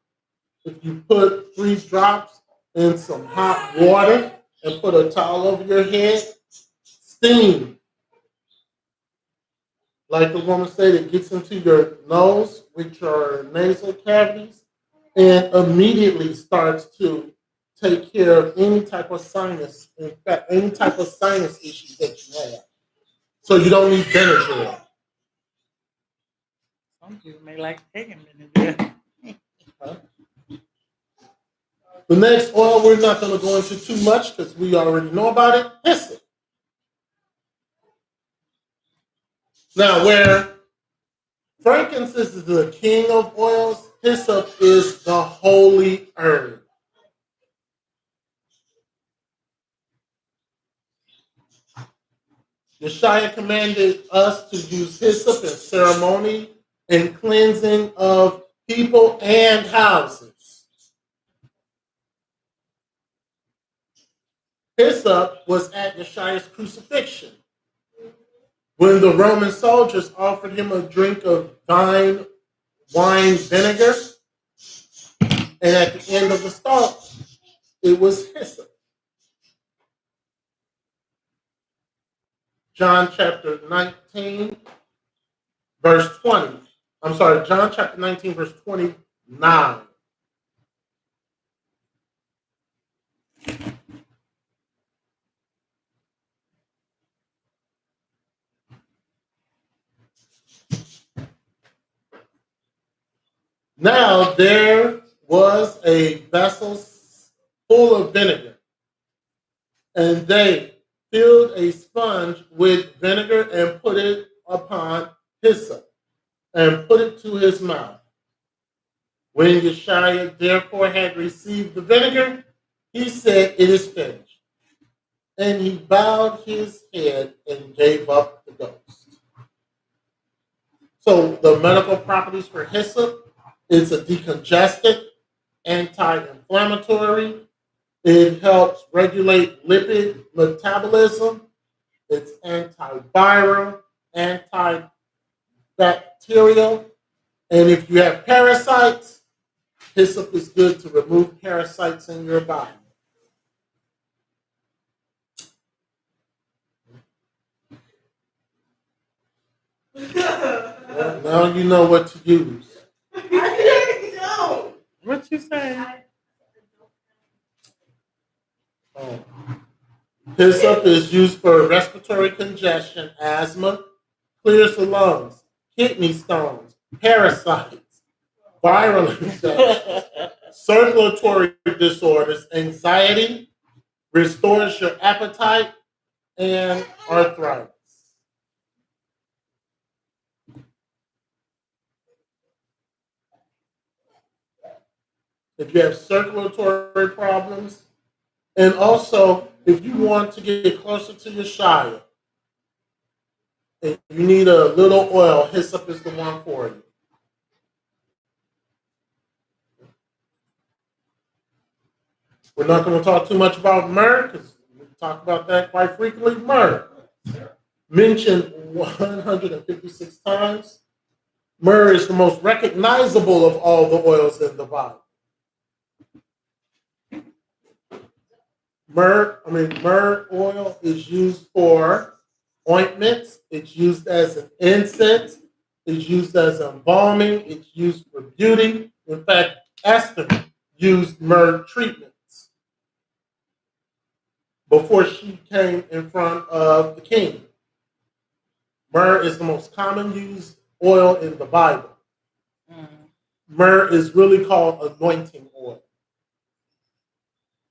If you put 3 drops in some hot water and put a towel over your head, steam. Like the woman said, it gets into your nose, which are nasal cavities, and immediately starts to take care of any type of sinus issues that you have. So you don't need Benadryl. Some people may like taking Benadryl. The next oil we're not going to go into too much because we already know about it. Hyssop. Now, where frankincense is the king of oils, hyssop is the holy herb. Yeshua commanded us to use hyssop in ceremony and cleansing of people and houses. Hyssop was at Yeshua's crucifixion, when the Roman soldiers offered him a drink of wine vinegar, and at the end of the stalk, it was hyssop. John chapter 19, verse 20. John chapter 19, verse 29. Now there was a vessel full of vinegar, and they filled a sponge with vinegar and put it upon hyssop, and put it to his mouth. When Yeshua therefore had received the vinegar, he said, "It is finished." And he bowed his head and gave up the ghost. So the medical properties for hyssop: it's a decongestant, anti-inflammatory. It helps regulate lipid metabolism. It's antiviral, antibacterial. And if you have parasites, hyssop is good to remove parasites in your body. Now you know what to use. you say? Oh. Hyssop is used for respiratory congestion, asthma, clears the lungs, kidney stones, parasites, viral infections, circulatory disorders, anxiety, restores your appetite, and arthritis. If you have circulatory problems, and also if you want to get closer to your Shia, and you need a little oil, hyssop is the one for you. We're not going to talk too much about myrrh because we talk about that quite frequently. Myrrh, mentioned 156 times. Myrrh is the most recognizable of all the oils in the Bible. Myrrh oil is used for ointments. It's used as an incense. It's used as embalming. It's used for beauty. In fact, Esther used myrrh treatments before she came in front of the king. Myrrh is the most common used oil in the Bible. Myrrh is really called anointing oil.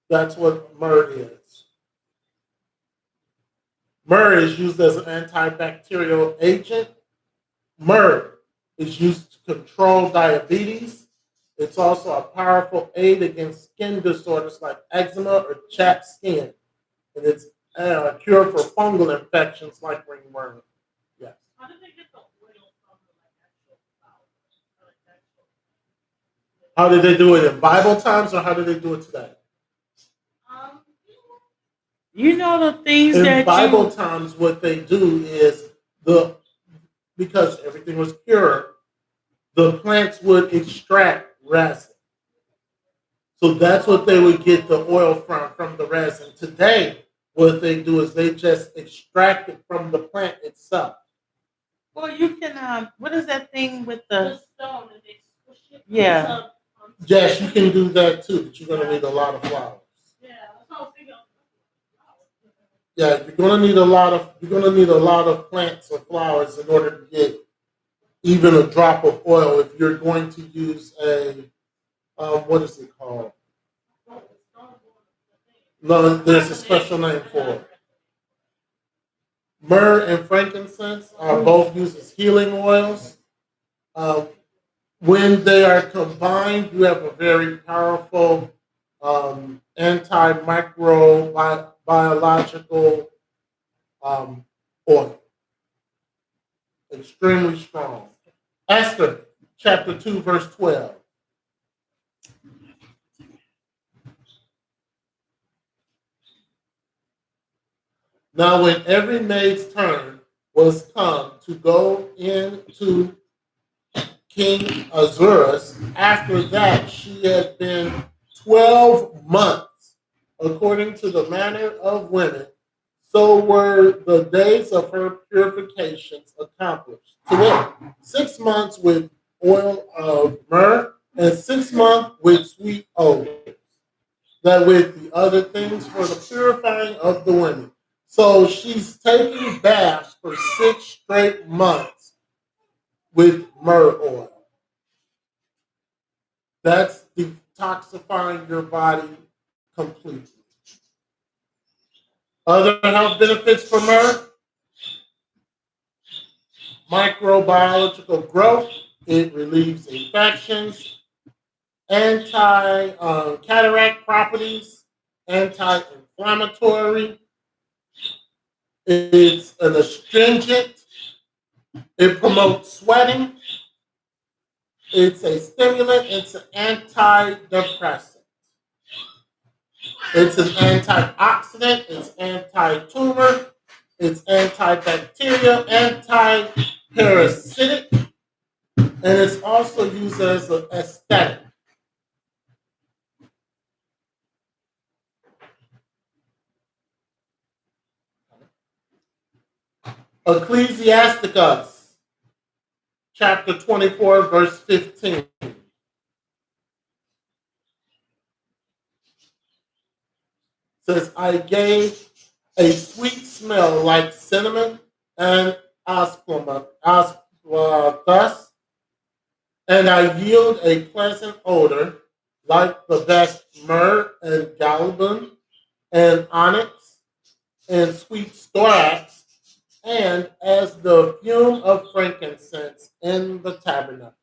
That's what myrrh is. Myrrh is used as an antibacterial agent. Myrrh is used to control diabetes. It's also a powerful aid against skin disorders like eczema or chapped skin. And it's a cure for fungal infections like ringworm. Yes. How did they get the oil from the actual flower? How did they do it in Bible times or how did they do it today? You know the things in that Bible times, what they do is because everything was pure, the plants would extract resin. So that's what they would get the oil from the resin. Today, what they do is they just extract it from the plant itself. Well, you can. What is that thing with the stone and they squish it? Yeah. Yes, you can do that too, but you're going to need a lot of flowers. Yeah, that's what I was thinking. Yeah, you're going to need a lot of plants or flowers in order to get even a drop of oil. If you're going to use a what is it called? No, there's a special name for it. Myrrh and frankincense are both used as healing oils. When they are combined, you have a very powerful antimicrobiological oil. Extremely strong. Esther, chapter 2, verse 12. Now, when every maid's turn was come to go into King Ahasuerus, after that she had been 12 months, according to the manner of women, so were the days of her purifications accomplished. To wit, 6 months with oil of myrrh, and 6 months with sweet odors, that with the other things for the purifying of the women. So she's taking baths for 6 straight months with myrrh oil. That's detoxifying your body completely. Other health benefits for myrrh: microbiological growth. It relieves infections, anti-cataract properties, anti-inflammatory. It's an astringent. It promotes sweating. It's a stimulant. It's an antidepressant. It's an antioxidant. It's anti-tumor. It's antibacterial, anti-parasitic, and it's also used as an aesthetic. Ecclesiasticus, chapter 24, verse 15. says, I gave a sweet smell like cinnamon and asplamathus, and I yield a pleasant odor like the best myrrh and galbanum and onyx and sweet storax, and as the fume of frankincense in the tabernacle.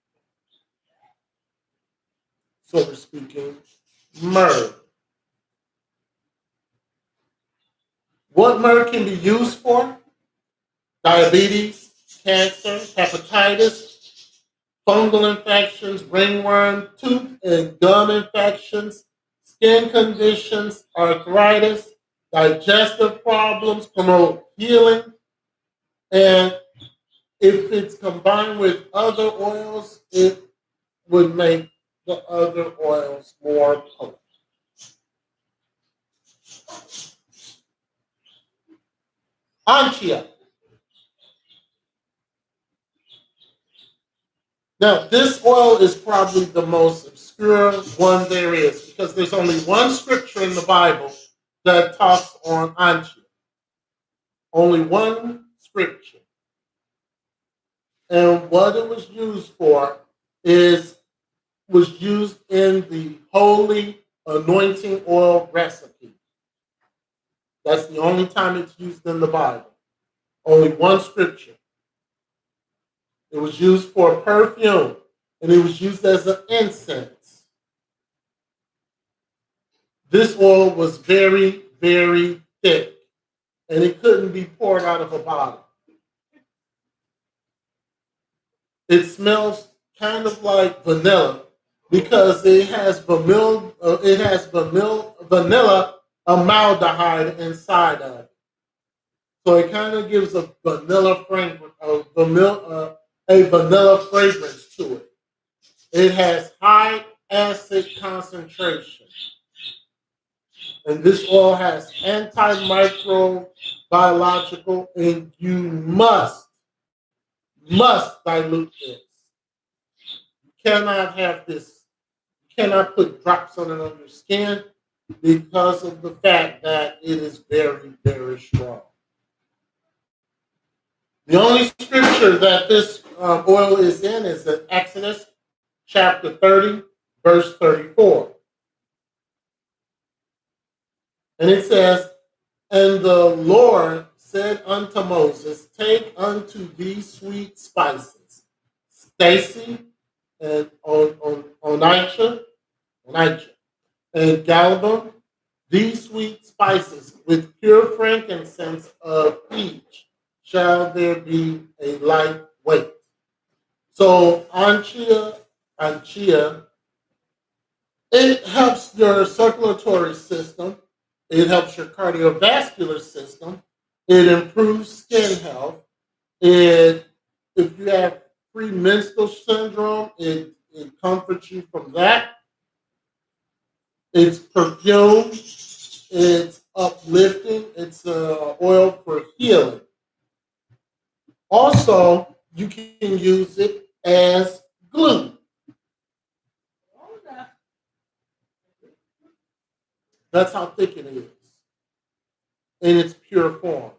So we're speaking myrrh. What myrrh can be used for? Diabetes, cancer, hepatitis, fungal infections, ringworm, tooth and gum infections, skin conditions, arthritis, digestive problems, promote healing, and if it's combined with other oils, it would make the other oils more potent. Anchia. Now, this oil is probably the most obscure one there is because there's only one scripture in the Bible that talks on anchia. Only one scripture. And what it was used for was used in the holy anointing oil recipe. That's the only time it's used in the Bible. Only one scripture. It was used for perfume, and it was used as an incense. This oil was very, very thick, and it couldn't be poured out of a bottle. It smells kind of like vanilla because it has vanilla amaldehyde inside of it. So it kind of gives a vanilla fragrance, a vanilla fragrance to it. It has high acid concentration. And this oil has antimicrobiological, and you must dilute this. You cannot have this, you cannot put drops on it on your skin because of the fact that it is very, very strong. The only scripture that this oil is in Exodus chapter 30, verse 34. And it says, and the Lord said unto Moses, take unto thee sweet spices, Stacy and onycha, and galbanum, these sweet spices with pure frankincense of each shall there be a light weight. So anchia, it helps your circulatory system. It helps your cardiovascular system. It improves skin health. If you have premenstrual syndrome, it comforts you from that. It's perfume. It's uplifting. It's oil for healing. Also, you can use it as glue. That's how thick it is in its pure form.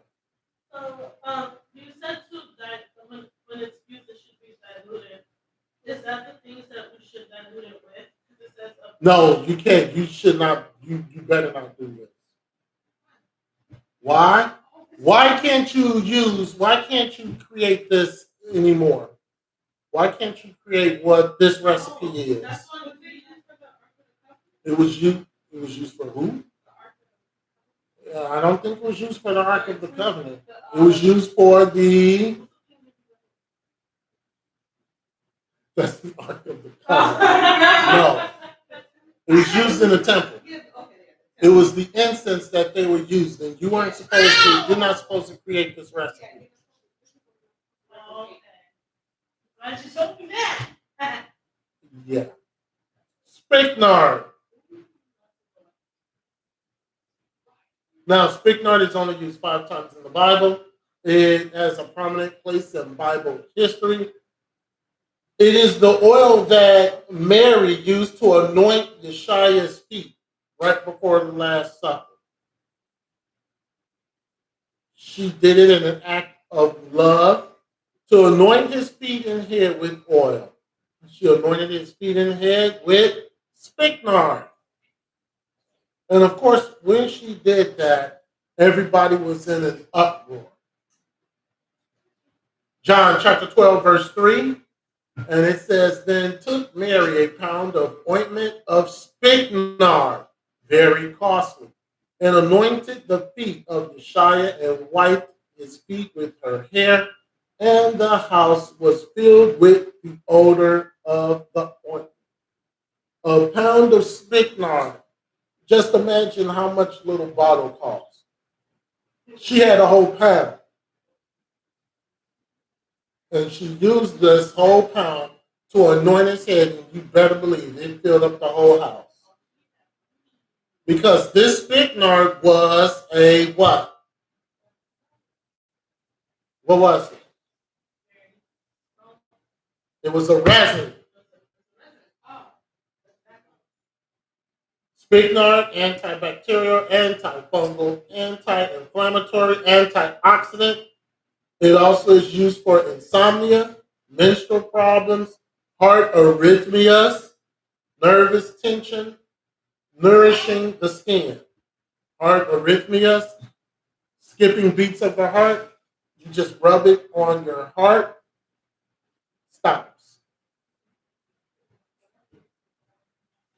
So, you said too that when it's used, it should be diluted. Is that the things that we should dilute it with? It says no, you can't. You should not. You better not do this. Why? Why can't you create this anymore? Why can't you create what this recipe is? It was used for who? I don't think it was used for the Ark of the Covenant. It was used for that's the Ark of the Covenant. No. It was used in the temple. It was the incense that they were using. You're not supposed to create this recipe. okay. I just hope you that. Yeah. Spikenard. Now, spikenard is only used 5 times in the Bible. It has a prominent place in Bible history. It is the oil that Mary used to anoint Yeshua's feet right before the Last Supper. She did it in an act of love to anoint his feet and head with oil. She anointed his feet and head with spikenard. And of course, when she did that, everybody was in an uproar. John chapter 12, verse 3, and it says, Then took Mary a pound of ointment of spikenard, very costly, and anointed the feet of Yeshua and wiped his feet with her hair, and the house was filled with the odor of the ointment. A pound of spikenard. Just imagine how much little bottle costs. She had a whole pound. And she used this whole pound to anoint his head, and you better believe it filled up the whole house. Because this spikenard was a what? What was it? It was a resin. Spikenard, antibacterial, antifungal, anti-inflammatory, antioxidant. It also is used for insomnia, menstrual problems, heart arrhythmias, nervous tension, nourishing the skin. Heart arrhythmias, skipping beats of the heart. You just rub it on your heart, stops.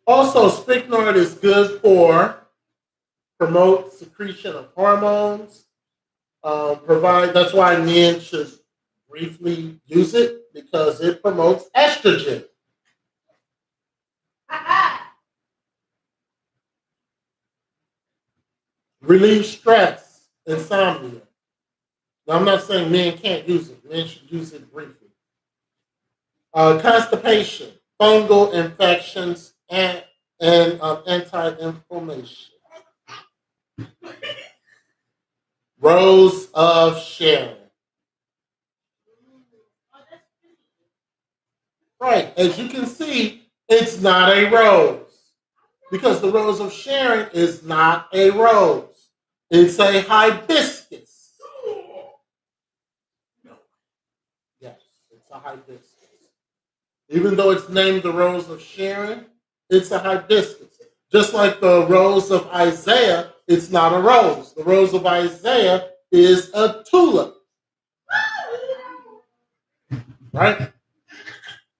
Also, spikenard is good for promote secretion of hormones. That's why men should briefly use it, because it promotes estrogen. Relieve stress, insomnia. Now, I'm not saying men can't use it. Men should use it briefly. Constipation, fungal infections, and anti-inflammation. Rose of Sharon. Right, as you can see, it's not a rose. Because the Rose of Sharon is not a rose. It's a hibiscus. Yes, it's a hibiscus. Even though it's named the Rose of Sharon, it's a hibiscus. Just like the Rose of Isaiah, it's not a rose. The Rose of Isaiah is a tulip. Right?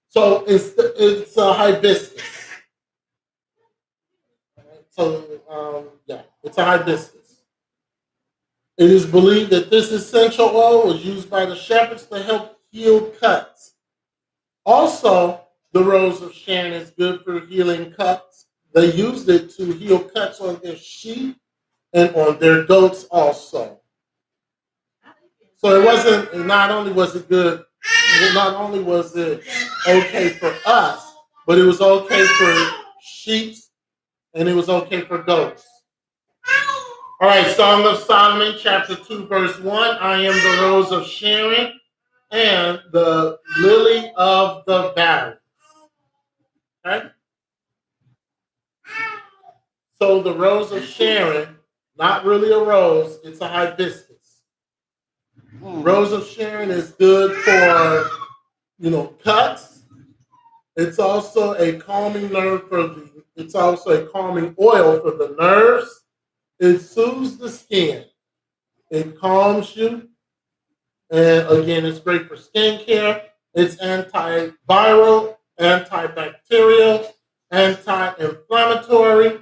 So it's a hibiscus. So, it's a hibiscus. It is believed that this essential oil was used by the shepherds to help heal cuts. Also, the Rose of Sharon is good for healing cuts. They used it to heal cuts on their sheep and on their goats also. So it wasn't, not only was it okay for us, but it was okay for sheep and it was okay for goats. All right, Song of Solomon, chapter 2, verse 1. I am the Rose of Sharon and the lily of the valley. Okay? So the Rose of Sharon, not really a rose, it's a hibiscus. Rose of Sharon is good for, cuts. It's also a calming it's also a calming oil for the nerves. It soothes the skin. It calms you. And again, it's great for skincare. It's antiviral, antibacterial, anti-inflammatory.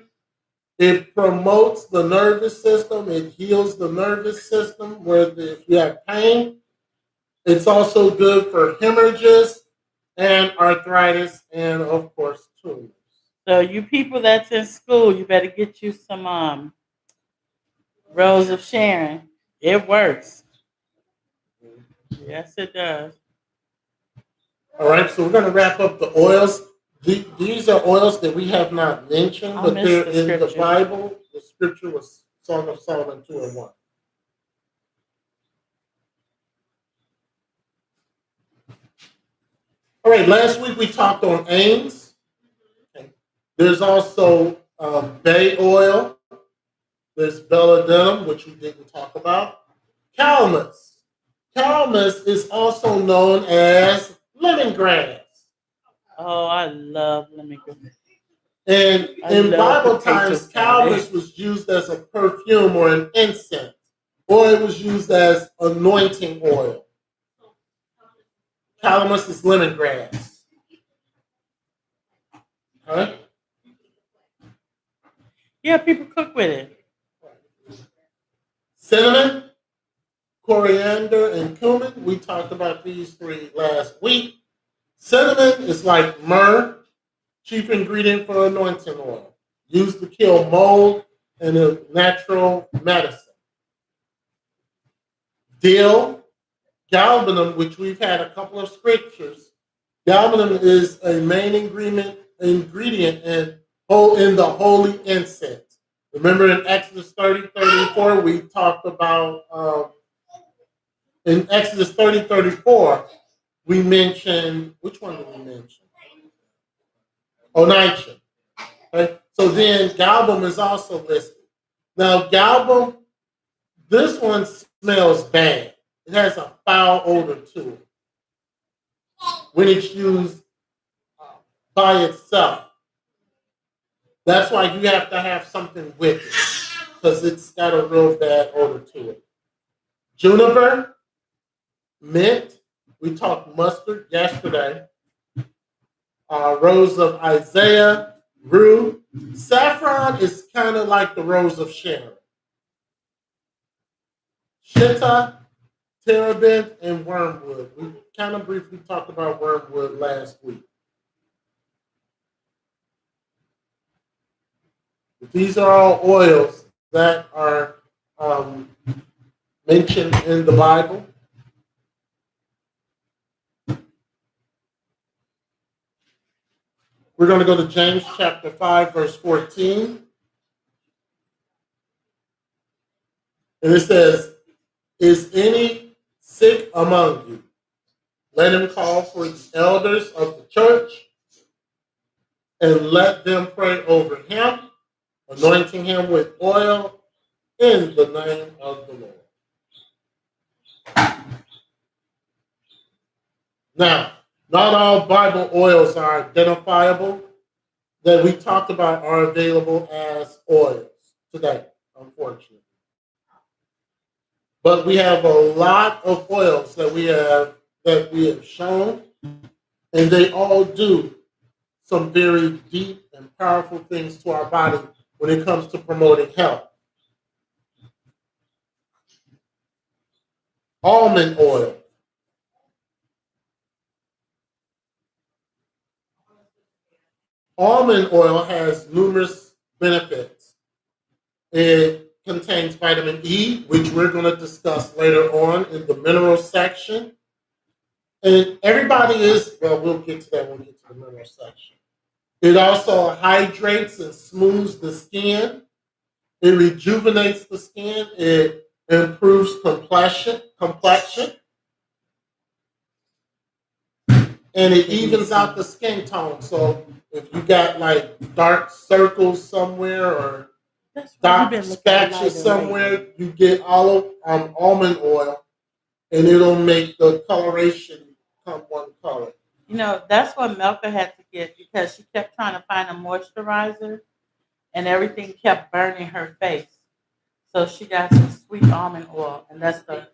It promotes the nervous system. It heals the nervous system if you have pain. It's also good for hemorrhages and arthritis and, of course, tumors. So you people that's in school, you better get you some Rose of Sharon. It works. Yes, it does. All right, so we're going to wrap up the oils. These are oils that we have not mentioned, but they're in the Bible. The scripture was Song of Solomon 2 and 1. All right, last week we talked on Ames. Okay. There's also bay oil. There's belladonna, which we didn't talk about. Calamus. Calamus is also known as lemongrass. Oh, I love lemongrass. And I in love Bible potato times, salad. calamus was used as a perfume or an incense, or it was used as anointing oil. Calamus is lemongrass. Huh? Yeah, people cook with it. Cinnamon, coriander, and cumin. We talked about these three last week. Cinnamon is like myrrh, chief ingredient for anointing oil, used to kill mold and a natural medicine. Dill, galbanum, which we've had a couple of scriptures. Galbanum is a main ingredient in the holy incense. Remember in Exodus 30:34, we talked about, in Exodus 30:34, we mentioned, which one did we mention? Onycha. Okay? So then galbanum is also listed. Now galbanum, this one smells bad. It has a foul odor to it when it's used by itself. That's why you have to have something with it, because it's got a real bad odor to it. Juniper, mint, we talked mustard yesterday. Rose of Isaiah, rue. Saffron is kind of like the rose of Sharon. Shittah, terebinth, and wormwood. We kind of briefly talked about wormwood last week. These are all oils that are mentioned in the Bible. We're going to go to James chapter 5, verse 14. And it says, "Is any sick among you? Let him call for the elders of the church and let them pray over him, anointing him with oil in the name of the Lord." Now, not all Bible oils are identifiable that we talked about are available as oils today, unfortunately. But we have a lot of oils that we have shown, and they all do some very deep and powerful things to our body when it comes to promoting health. Almond oil. Almond oil has numerous benefits. It contains vitamin E, which we're going to discuss later on in the mineral section. And we'll get to that when we get to the mineral section. It also hydrates and smooths the skin. It rejuvenates the skin. It improves complexion. And it evens out the skin tone. So if you got like dark circles somewhere or dark patches somewhere, you get almond oil, and it'll make the coloration come one color. You know, that's what Melka had to get because she kept trying to find a moisturizer and everything kept burning her face. So she got some sweet almond oil, and that's what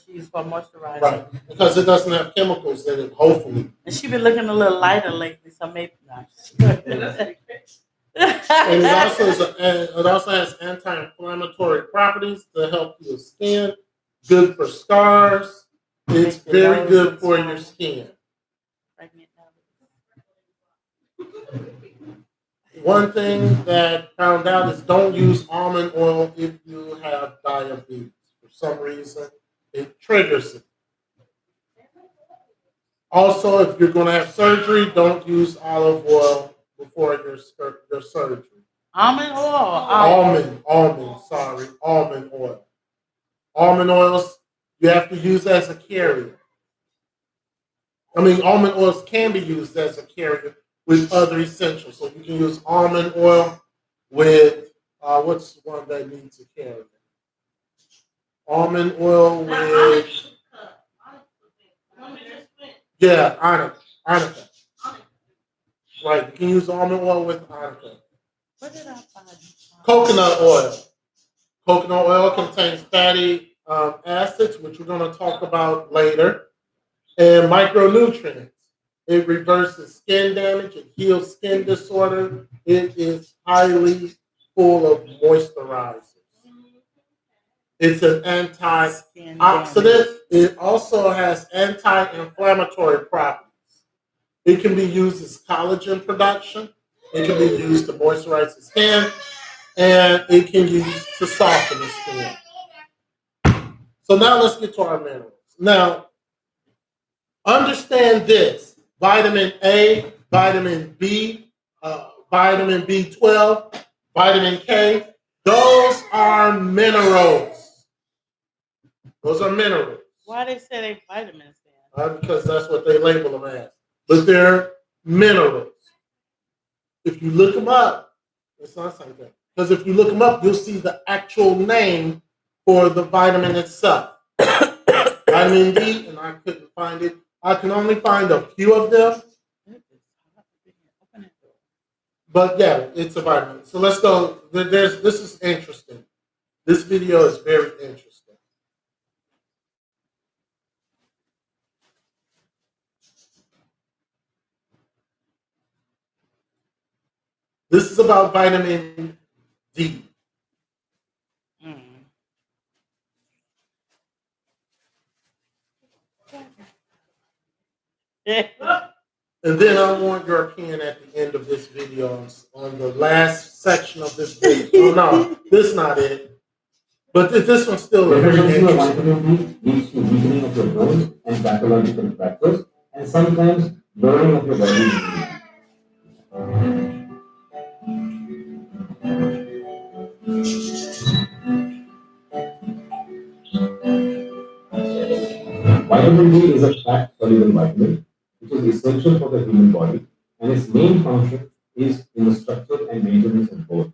she used for moisturizer. Right, because it doesn't have chemicals in it, hopefully. And she been looking a little lighter lately, so maybe not. And it also has anti-inflammatory properties to help your skin. Good for scars. It's very good for your skin. One thing that I found out is don't use almond oil if you have diabetes. For some reason, it triggers it. Also, if you're going to have surgery, don't use olive oil before your surgery. Almond oil. Almond oil. Almond oils you have to use as a carrier. Almond oils can be used as a carrier with other essentials. So you can use almond oil with, what's the one that needs a carrier? almond oil with, yeah, arnica. Right, you can use almond oil with arnica. Where did I find it? Coconut oil. Coconut oil contains fatty acids, which we're going to talk about later, and micronutrients. It reverses skin damage. It heals skin disorder. It is highly full of moisturizers. It's an antioxidant. It also has anti-inflammatory properties. It can be used as collagen production. It can be used to moisturize the skin, and it can be used to soften the skin. So now let's get to our minerals. Now, understand this: vitamin A, vitamin B, vitamin B12, vitamin K. Those are minerals. Those are minerals. Why they say they vitamins then? Because that's what they label them as. But they're minerals. If you look them up, it's not something. Because if you look them up, you'll see the actual name for the vitamin itself. Vitamin D, and I couldn't find it. I can only find a few of them. But yeah, it's a vitamin. So let's go. This is interesting. This video is very interesting. This is about vitamin D. And then I want your opinion at the end of this video on the last section of this video. Oh, no, this is not it. But this one's still very Deficiency of interesting. vitamin D leads to weakening of your bones and pathological fractures, and sometimes lowering of your body's immunity. Vitamin D is a fat-soluble vitamin which is essential for the human body, and its main function is in the structure and maintenance of bones.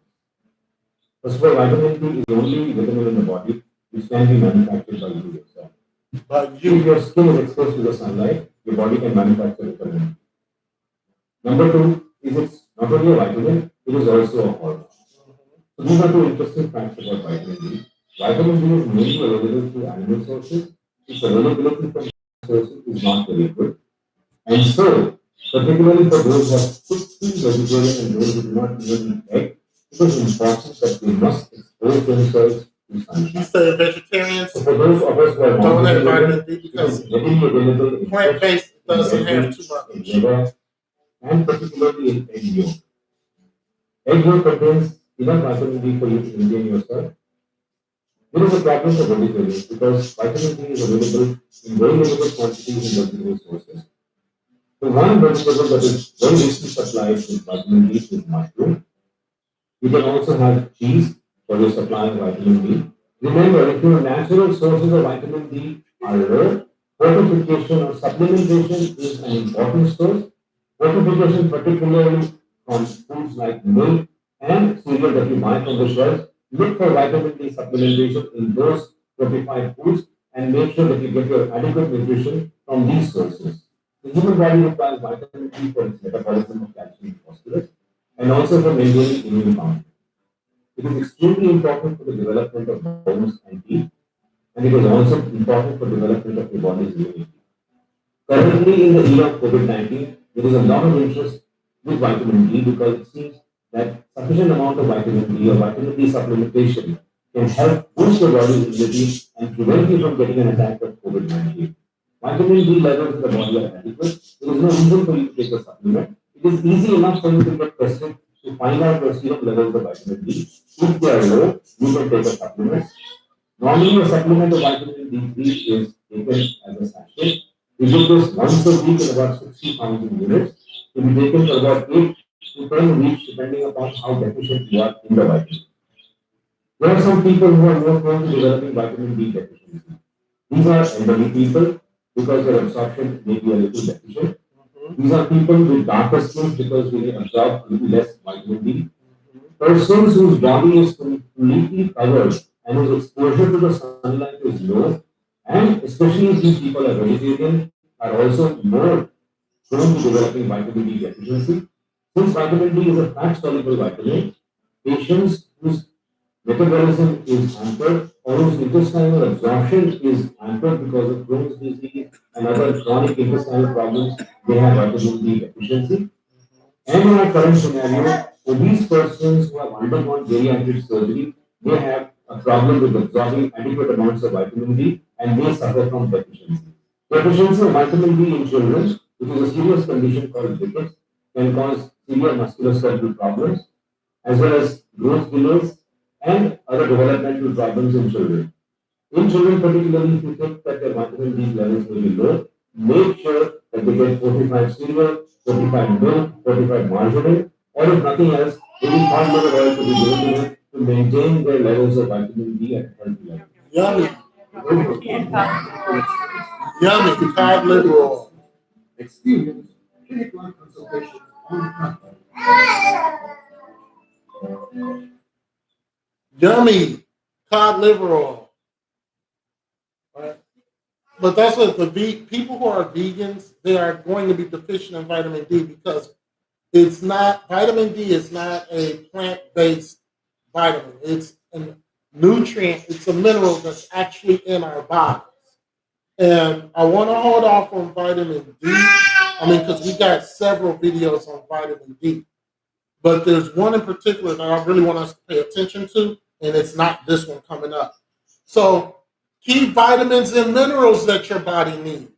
First of all, vitamin D is the only vitamin in the body which can be manufactured by you yourself. But If your skin is exposed to the sunlight, your body can manufacture vitamin D. Number two is it's not only a vitamin, it is also a hormone. So these are two interesting facts about vitamin D. Vitamin D is mainly available through animal sources. Its availability from sources is not very good. And so, particularly for those who are strictly vegetarian and those who do not even eat egg, it is important that they must expose themselves to you sunshine. say vegetarians So for those of us who are don't have non-vegetarian, vitamin D it because is readily available in plant-based fish, doesn't have in too much. liver, and particularly in egg yolk. Egg yolk contains enough vitamin D for you to maintain yourself. There is a problem for vegetarians because vitamin D is available in very limited quantities in vegetable sources. So one vegetable that is very richly supplied with vitamin D is mushroom. You can also have cheese for your supply of vitamin D. Remember, if your natural sources of vitamin D are rare, fortification or supplementation is an important source. Fortification, particularly from foods like milk and cereal that you buy from the shelves, look for vitamin D supplementation in those fortified foods and make sure that you get your adequate nutrition from these sources. The human body requires vitamin D for its metabolism of calcium and phosphorus and also for maintaining immune function. It is extremely important for the development of bones and teeth, and it is also important for development of your body's immunity. Currently, in the era of COVID-19, there is a lot of interest with vitamin D because it seems that sufficient amount of vitamin D or vitamin D supplementation can help boost your body's immunity and prevent you from getting an attack of COVID-19. Vitamin D levels in the body are adequate. There is no reason for you to take a supplement. It is easy enough for you to get tested to find out your serum levels of vitamin D. If they are low, you can take a supplement. Normally, a supplement of vitamin D3 is taken as a sachet. We do this once a week in about 60,000 units. It will be taken for about 8 to 10 weeks, depending upon how deficient you are in the vitamin. There are some people who are more prone to developing vitamin D deficiency. These are elderly people because their absorption may be a little deficient. These are people with darker skin because they absorb a little less vitamin D. Persons whose body is completely covered and his exposure to the sunlight is low, and especially if these people are vegetarian, are also more prone to developing vitamin D deficiency. Since vitamin D is a fat-soluble vitamin, patients whose metabolism is hampered or whose intestinal absorption is hampered because of Crohn's disease and other chronic intestinal problems, they have vitamin D deficiency. And in our current scenario, obese persons who have undergone bariatric surgery, they have a problem with absorbing adequate amounts of vitamin D and they suffer from deficiency. Deficiency of vitamin D in children, which is a serious condition called rickets, can cause severe musculoskeletal problems as well as growth delays and other developmental problems in children. In children, particularly, if you think that their vitamin D levels may be low, make sure that they get fortified cereal, fortified milk, fortified margarine, or if nothing else, maybe palm oil to be given to them to maintain their levels of vitamin D at a healthy level. Yummy. Yummy. Cod liver oil. Experience clinical consultations on Yummy. Cod liver oil. Right? But that's what people who are vegans, they are going to be deficient in vitamin D because vitamin D is not a plant-based vitamin. It's a nutrient, it's a mineral that's actually in our bodies. And I want to hold off on vitamin D. Because we got several videos on vitamin D. But there's one in particular that I really want us to pay attention to, and it's not this one coming up. So, key vitamins and minerals that your body needs.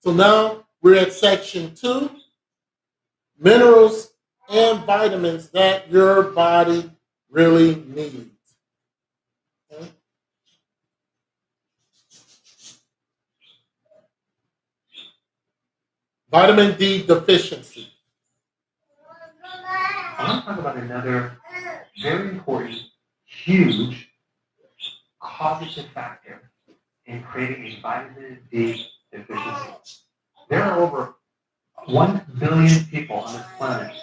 So now we're at section 2, minerals and vitamins that your body really needs. Okay? Vitamin D deficiency. I want to talk about another very important, huge causative factor in creating a vitamin D deficiency. There are over 1 billion people on this planet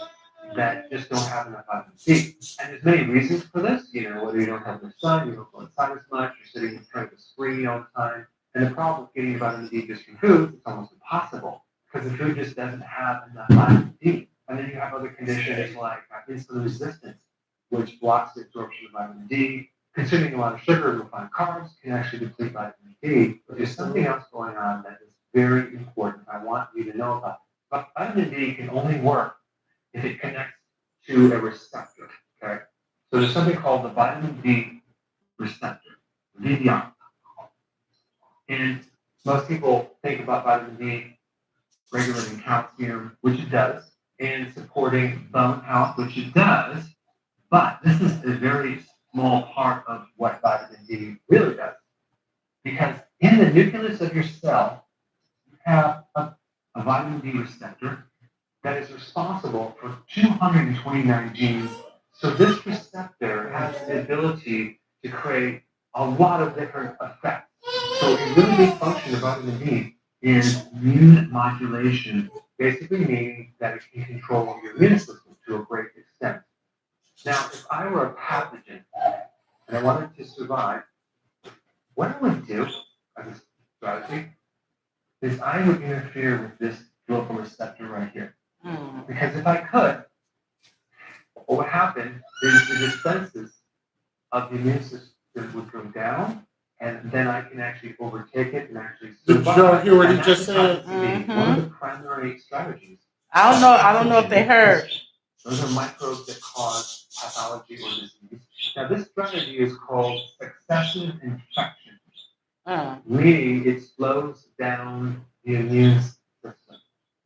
that just don't have enough vitamin D. And there's many reasons for this, whether you don't have the sun, you don't go outside as much, you're sitting in front of a screen all the time. And the problem with getting vitamin D just from food is almost impossible because the food just doesn't have enough vitamin D. And then you have other conditions like insulin resistance, which blocks the absorption of vitamin D. Consuming a lot of sugar and refined carbs can actually deplete vitamin D. But there's something else going on that is very important. I want you to know about. But vitamin D can only work if it connects to a receptor. Okay, so there's something called the vitamin D receptor, VDR. And most people think about vitamin D regulating calcium, which it does, and supporting bone health, which it does. But this is a very small part of what vitamin D really does. Because in the nucleus of your cell, you have a vitamin D receptor that is responsible for 229 genes. So this receptor has the ability to create a lot of different effects. So a really big function of vitamin D is immune modulation, basically meaning that it can control your immune system to a great extent. Now, if I were a pathogen and I wanted to survive, what I would do as a strategy is I would interfere with this local receptor right here. Because if I could, what would happen is the defenses of the immune system would go down, and then I can actually overtake it and actually survive. Did you hear what he just said? One of the primary strategies. I don't know if they heard. Those are microbes that cause pathology or disease. Now, this strategy is called successive infection, meaning it slows down the immune system.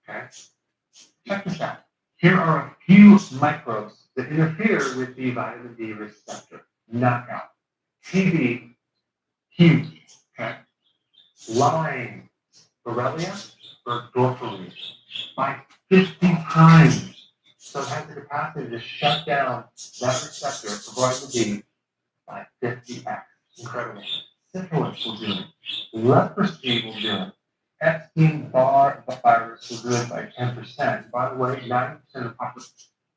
Okay? Check this out. Here are a few microbes that interfere with the vitamin D receptor. Knockout. TB, huge. Okay? Lyme, Borrelia, Burgdorferi, by 50 times. So it has the capacity to shut down that receptor for vitamin D by 50x. Incredible. Syphilis will do it. Leprosy will do it. Epstein-Barr virus will do it by 10%. By the way, 90% of the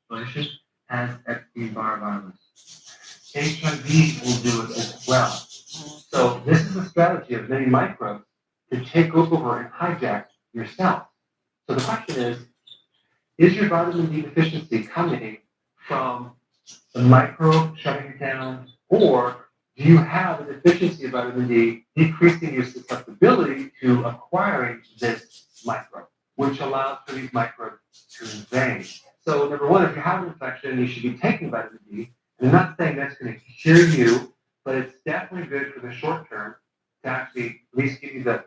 population has Epstein-Barr virus. HIV will do it as well. So this is a strategy of many microbes to take over and hijack your cells. So the question is your vitamin D deficiency coming from the microbe shutting it down, or do you have a deficiency of vitamin D decreasing your susceptibility to acquiring this microbe, which allows for these microbes to invade? So number one, if you have an infection, you should be taking vitamin D. And I'm not saying that's going to cure you, but it's definitely good for the short term to actually at least give you the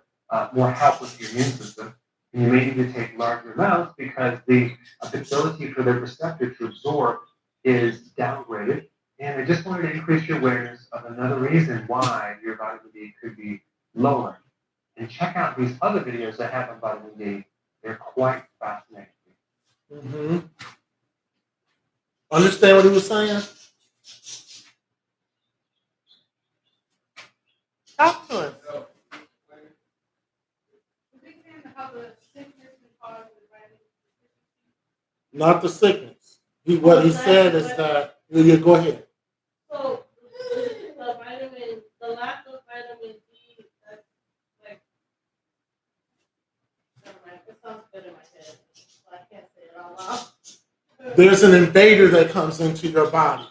more help with your immune system. And you may need to take larger amounts because the ability for the receptor to absorb is downgraded. And I just wanted to increase your awareness of another reason why your vitamin D could be lower. And check out these other videos I have on vitamin D. They're quite fascinating. Mm-hmm. Understand what he was saying? Talk to us. Not the sickness. What he said is that, you go ahead. So the lack of vitamin D, that's like, never mind, it sounds good in my head, so I can't say it out loud. There's an invader that comes into your body.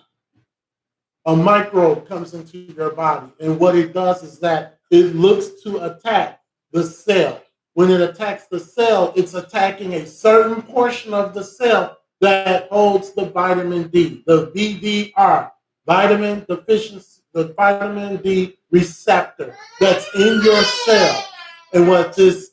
A microbe comes into your body. And what it does is that it looks to attack the cell. When it attacks the cell, it's attacking a certain portion of the cell that holds the vitamin D, the VDR, vitamin deficiency, the vitamin D receptor that's in your cell. And what this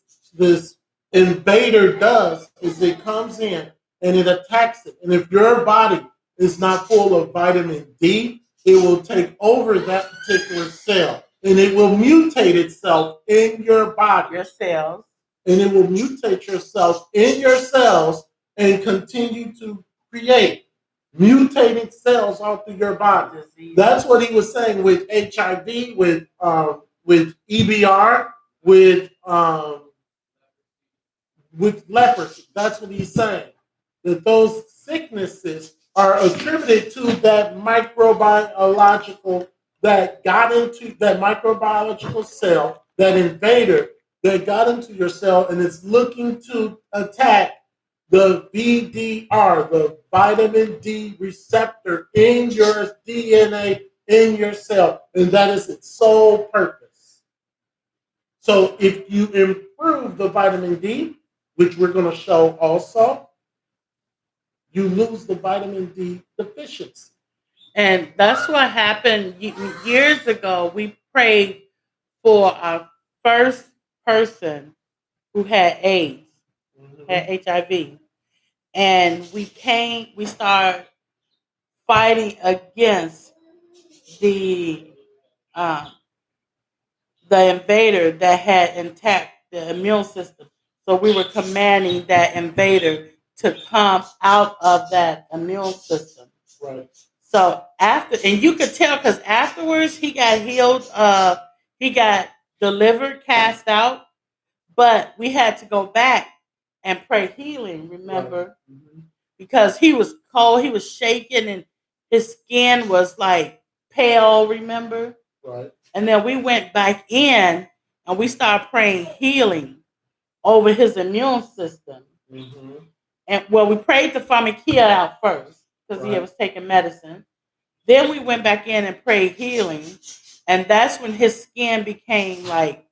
invader does is it comes in and it attacks it. And if your body is not full of vitamin D, it will take over that particular cell. And it will mutate itself in your body. Your cells. And it will mutate yourself in your cells and continue to create mutated cells all through your body. That's what he was saying with HIV, with EBR, with leprosy. That's what he's saying. That those sicknesses are attributed to that microbiological cell, that invader that got into your cell, and it's looking to attack the VDR, the vitamin D receptor in your DNA, in your cell, and that is its sole purpose. So if you improve the vitamin D, which we're going to show also, you lose the vitamin D deficiency. And that's what happened years ago. We prayed for our first person who had AIDS, had HIV. And we started fighting against the invader that had attacked the immune system. So we were commanding that invader to come out of that immune system. Right. So and you could tell because afterwards he got healed, he got delivered, cast out, but we had to go back and pray healing, remember? Right. Mm-hmm. Because he was cold, he was shaking, and his skin was like pale, remember? Right. And then we went back in and we started praying healing over his immune system. Mm-hmm. And we prayed the pharmakia out first because he was taking medicine. Then we went back in and prayed healing. And that's when his skin became like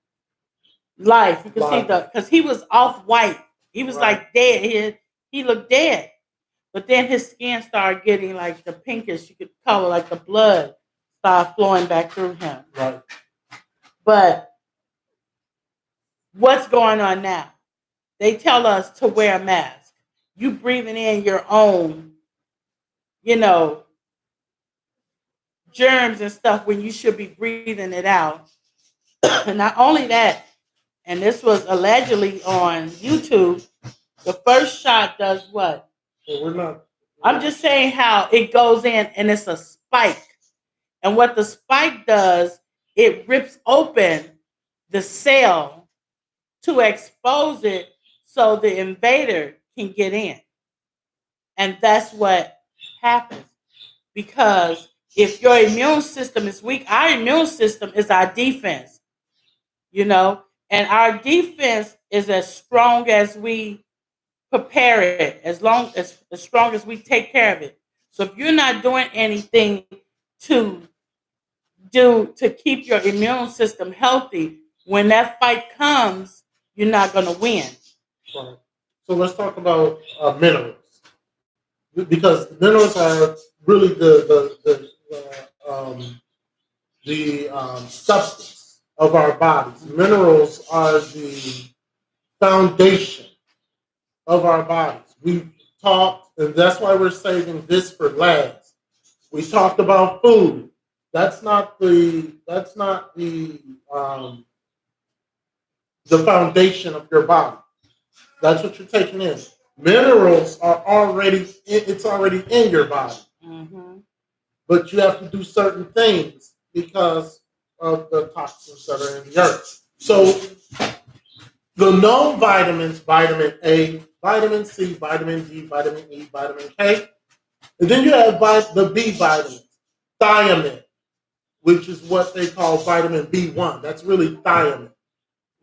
life. You can see because he was off white. He was like dead. He looked dead. But then his skin started getting like the pinkish, you could color, like the blood started flowing back through him. Right. But what's going on now? They tell us to wear a mask. You breathing in your own, germs and stuff when you should be breathing it out. And not only that, and this was allegedly on YouTube, the first shot does what? Well, I'm just saying how it goes in and it's a spike. And what the spike does, it rips open the cell to expose it so the invader can get in. And that's what happens. Because if your immune system is weak, our immune system is our defense, you know, and our defense is as strong as we prepare it, as strong as we take care of it. So if you're not doing anything to keep your immune system healthy, when that fight comes, you're not going to win. Right. So let's talk about minerals, because minerals are really the substance of our bodies. Minerals are the foundation of our bodies. We've talked, and that's why we're saving this for last. We talked about food. That's not the foundation of your body. That's what you're taking in. Minerals are already in your body, but you have to do certain things because of the toxins that are in the earth. So the known vitamins: vitamin A, vitamin C, vitamin D, vitamin E, vitamin K, and then you have the B vitamins, thiamine, which is what they call vitamin B1. That's really thiamine.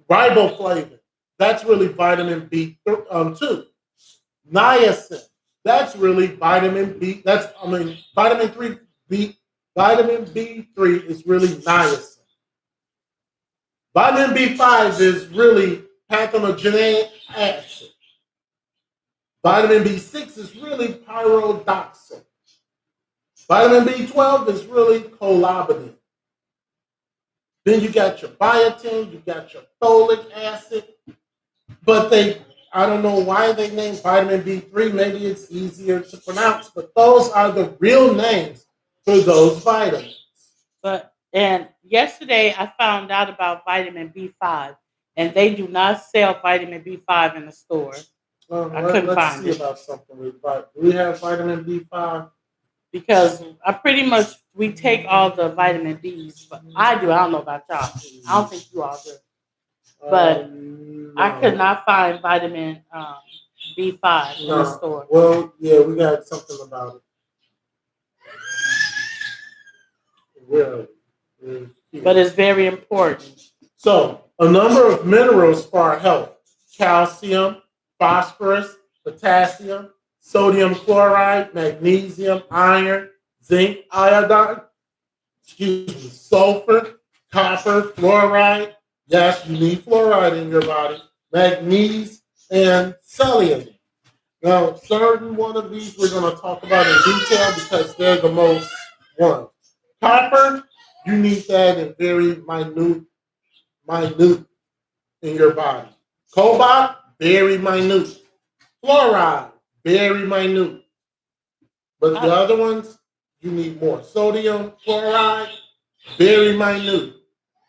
Riboflavin, that's really vitamin B2. Niacin, that's really vitamin B. Vitamin B3 is really niacin. Vitamin B5 is really panthenogenic acid. Vitamin B6 is really pyridoxal. Vitamin B12 is really collabinate. Then you got your biotin, you got your folic acid, but I don't know why they named vitamin B3. Maybe it's easier to pronounce, but those are the real names for those vitamins. And yesterday I found out about vitamin B5, and they do not sell vitamin B5 in the store. I couldn't find it. Let's see about something with vitamin. Do we have vitamin B5? Because we take all the vitamin Bs, but I do. I don't know about y'all. I don't think you all do. But no. I could not find vitamin B5 in the store. Well, yeah, we got something about it. But it's very important. So, a number of minerals for our health: calcium, phosphorus, potassium, sodium chloride, magnesium, iron, zinc, iodine, sulfur, copper, fluoride. Yes, you need fluoride in your body. Magnesium and selenium. Now, certain one of these we're going to talk about in detail because they're the most one. Copper, you need that in very minute in your body. Cobalt, very minute. Fluoride, very minute. But the other ones, you need more. Sodium chloride, very minute.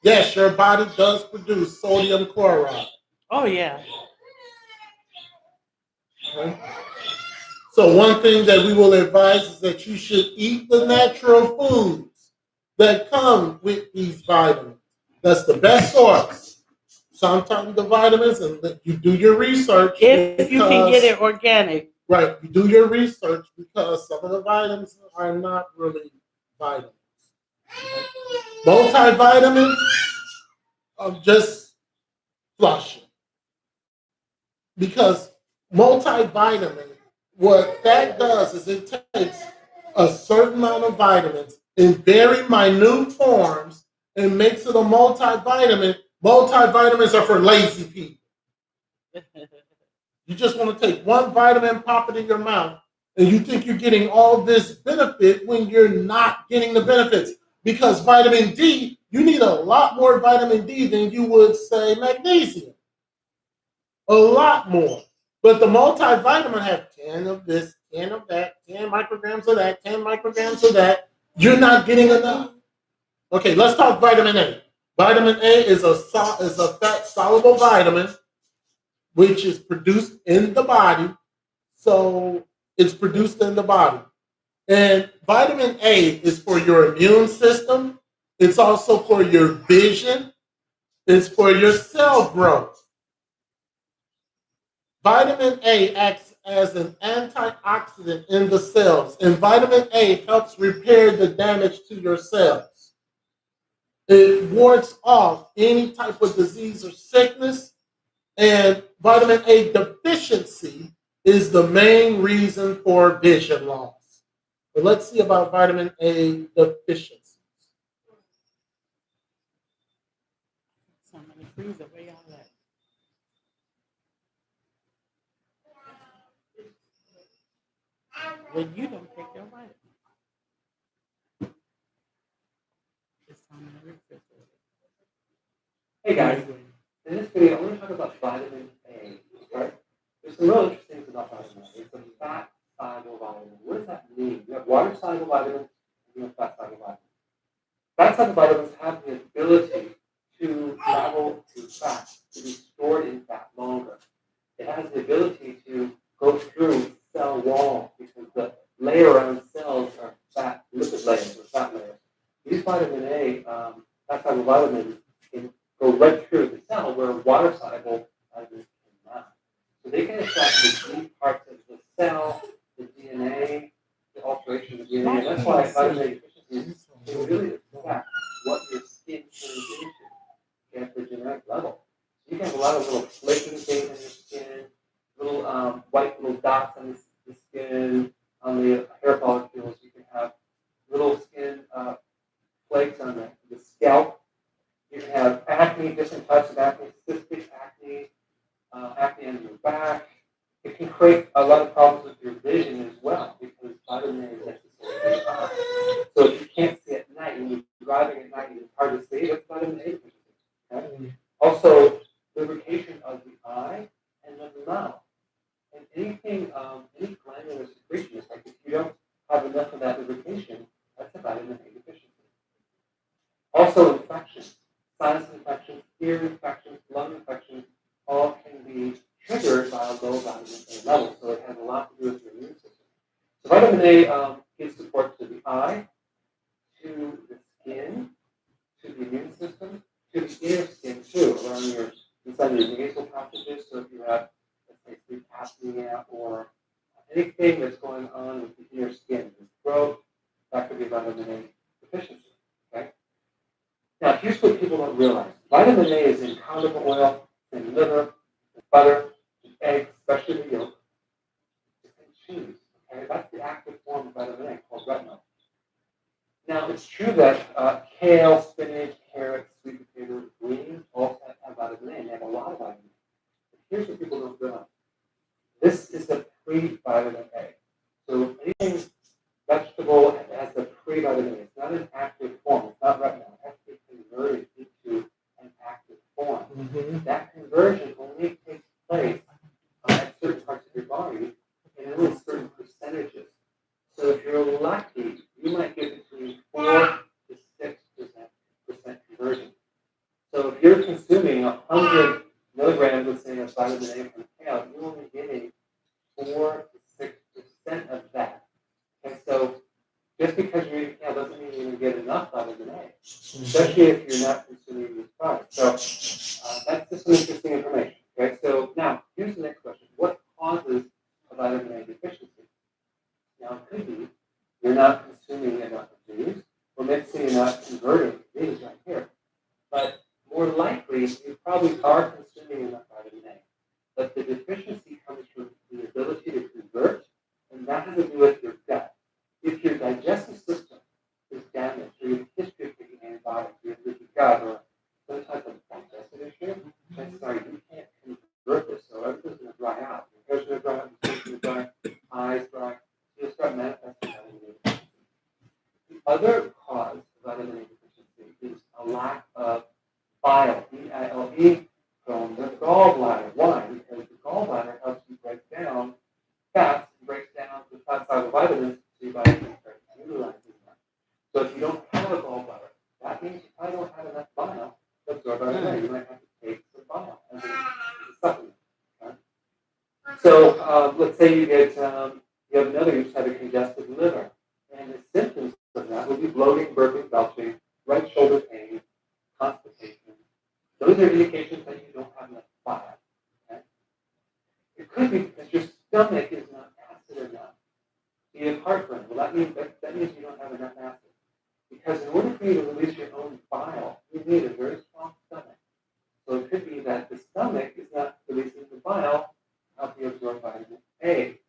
Yes, your body does produce sodium chloride. Oh, yeah. Okay. So one thing that we will advise is that you should eat the natural foods that come with these vitamins. That's the best source. Sometimes the vitamins, and you do your research. If you can get it organic. Right, you do your research because some of the vitamins are not really vitamins. Multivitamins are just flushing. Because multivitamin, what that does is it takes a certain amount of vitamins in very minute forms and makes it a multivitamin. Multivitamins are for lazy people. You just want to take one vitamin, pop it in your mouth, and you think you're getting all this benefit when you're not getting the benefits. Because vitamin D, you need a lot more vitamin D than you would say magnesium. A lot more. But the multivitamin have 10 of this, 10 of that, 10 micrograms of that, 10 micrograms of that. You're not getting enough. Okay, let's talk vitamin A. Vitamin A is a fat-soluble vitamin, which is produced in the body. So it's produced in the body. And vitamin A is for your immune system. It's also for your vision. It's for your cell growth. Vitamin A acts as an antioxidant in the cells, and vitamin A helps repair the damage to your cells. It wards off any type of disease or sickness, and vitamin A deficiency is the main reason for vision loss. But let's see about vitamin A deficiency. So I'm in the freezer. Where y'all at? Well, you don't take your vitamin. It's on the refrigerator. Hey guys, in this video, I want to talk about vitamin A. Right? There's some real interesting things about vitamin A. It's a fat soluble vitamin. What does that mean? You have water soluble vitamins and you have fat soluble vitamins. Fat soluble vitamins have the ability to travel through fat, to be stored in fat longer. It has the ability to go through cell walls because the layer around cells are fat lipid layers or fat layers. These vitamin A, fat soluble vitamins, can go right through the cell where water soluble vitamins cannot. So they can affect the deep parts of the cell, the DNA, the alteration of the DNA. And that's why vitamin A deficiencies can really affect what your skin turns into at the genetic level. You can have a lot of little flaking things on your skin, little white little dots on the skin, on the hair follicles. You can have little skin flakes on the scalp. You can have acne, different types of acne, cystic acne, acne on your back. It can create a lot of problems with your vision as well because vitamin A is necessary. So if you can't see at night, when you're driving at night, it's hard to see. That's vitamin A deficiency. Okay? Also, lubrication of the eye and of the mouth. And anything, any glandular secretion, it's like if you don't have enough of that lubrication, that's a vitamin A deficiency. Also, infections, sinus infections, ear infections, lung infections, all can be triggered by a low vitamin A level. So it has a lot to do with your immune system. So vitamin A gives support to the eye, to the skin, to the immune system, to the inner skin too, around your inside your nasal passages. So if you have, let's say, sleep apnea or anything that's going on with the inner skin, the throat, that could be vitamin A deficiency. Okay. Now, here's what people don't realize: vitamin A is in cod liver oil, in liver, in butter, in eggs, especially the yolk, it's in cheese. Okay, that's the active form of vitamin A called retinol. Now, it's true that kale, spinach, carrots, sweet potato, greens all have vitamin A, and they have a lot of vitamin A. But here's what people don't realize. This is the pre-vitamin A. So anything vegetable has the pre-vitamin A. It's not an active form. It's not retinol. It has to be converted into an active form. Mm-hmm. That conversion only takes place at certain parts of your body and only certain percentages. So if you're lucky, you might get between 4 to 6% conversion. So if you're consuming 100 milligrams, let's say, of vitamin A from kale, you're only getting 4 to 6% of that. And so just because you're eating kale doesn't mean you're going to get enough vitamin A, especially if you're not consuming these products. So that's just some interesting information. Okay, so now here's the next question: what causes a vitamin A deficiency? Now it could be you're not consuming enough of these, or maybe you're not converting these right here. But more likely, you probably are consuming enough vitamin A. But the deficiency comes from the ability to convert, and that has to do with your gut. If your digestive system is damaged, or you have a history of taking antibiotics, you have leaky gut, or some type of digestive issue, chances are you can't convert this, so everything's going to dry out. Your hair's going to dry out, your skin's going to dry, eyes dry. You'll start manifesting vitamin A deficiency. The other cause of vitamin A deficiency is a lack of bile, B-I-L-E, from the gallbladder. Why? Because the gallbladder helps you break down fats, breaks down the fat soluble vitamins, so your body can start utilizing them. So if you don't have a gallbladder, that means you probably don't have enough bile to absorb vitamin A. You might have to take some bile as a supplement. Okay? So let's say you get you have another, you just have a congested liver, and the symptoms of that would be bloating, burping, belching, right shoulder pain, constipation. Those are indications that you don't have enough bile. Okay? It could be because you're stomach is not acid enough. You have heartburn. Well, that means you don't have enough acid. Because in order for you to release your own bile, you need a very strong stomach. So it could be that the stomach is not releasing the bile to help you absorb vitamin A.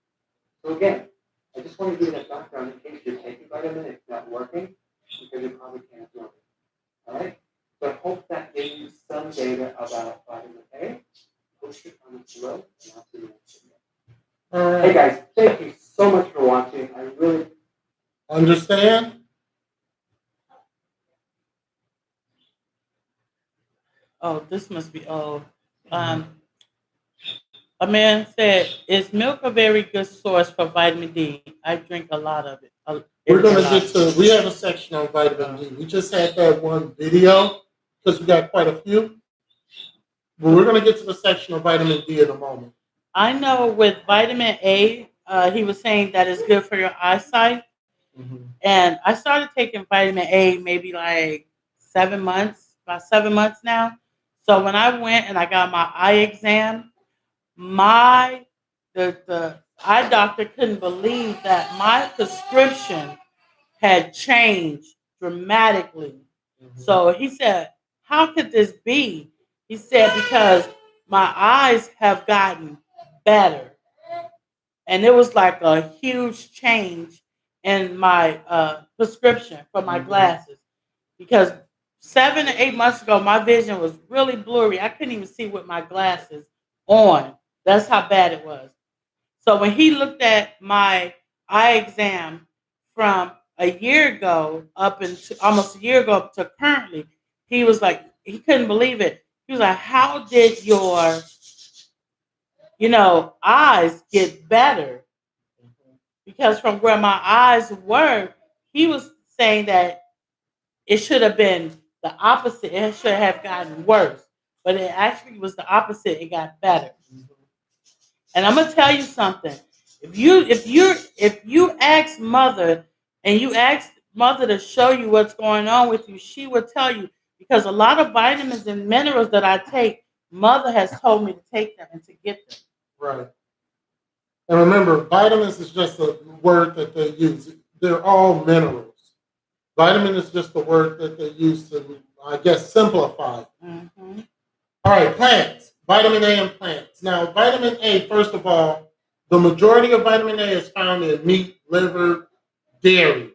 So again, I just want to give you that background in case you're taking vitamin A, it's not working, because you probably can't absorb it. All right? So I hope that gave you some data about vitamin A. Post your comments below, and I'll see you next video. All right. Hey guys, thank you so much for watching. I really understand. Oh, this must be old. A man said, "Is milk a very good source for vitamin D? I drink a lot of it." We're going to get to, we have a section on vitamin D. We just had that one video because we got quite a few. But we're going to get to the section of vitamin D in a moment. I know with vitamin A, he was saying that it's good for your eyesight. Mm-hmm. And I started taking vitamin A maybe like 7 months, about 7 months now. So when I went and I got my eye exam, the eye doctor couldn't believe that my prescription had changed dramatically. Mm-hmm. So he said, "How could this be?" He said, "Because my eyes have gotten better." And it was like a huge change in my prescription for my glasses. Because 7 to 8 months ago, my vision was really blurry. I couldn't even see with my glasses on. That's how bad it was. So when he looked at my eye exam from a year ago up into almost a year ago up to currently, he was like, he couldn't believe it. He was like, "How did your, eyes get better?" Because from where my eyes were, he was saying that it should have been the opposite. It should have gotten worse. But it actually was the opposite. It got better. And I'm gonna tell you something. If you ask mother and you ask mother to show you what's going on with you, she will tell you, because a lot of vitamins and minerals that I take, mother has told me to take them and to get them. Right. And remember, vitamins is just a word that they use. They're all minerals. Vitamin is just a word that they use to, I guess, simplify. Mm-hmm. All right, plants. Vitamin A in plants. Now, vitamin A, first of all, the majority of vitamin A is found in meat, liver, dairy,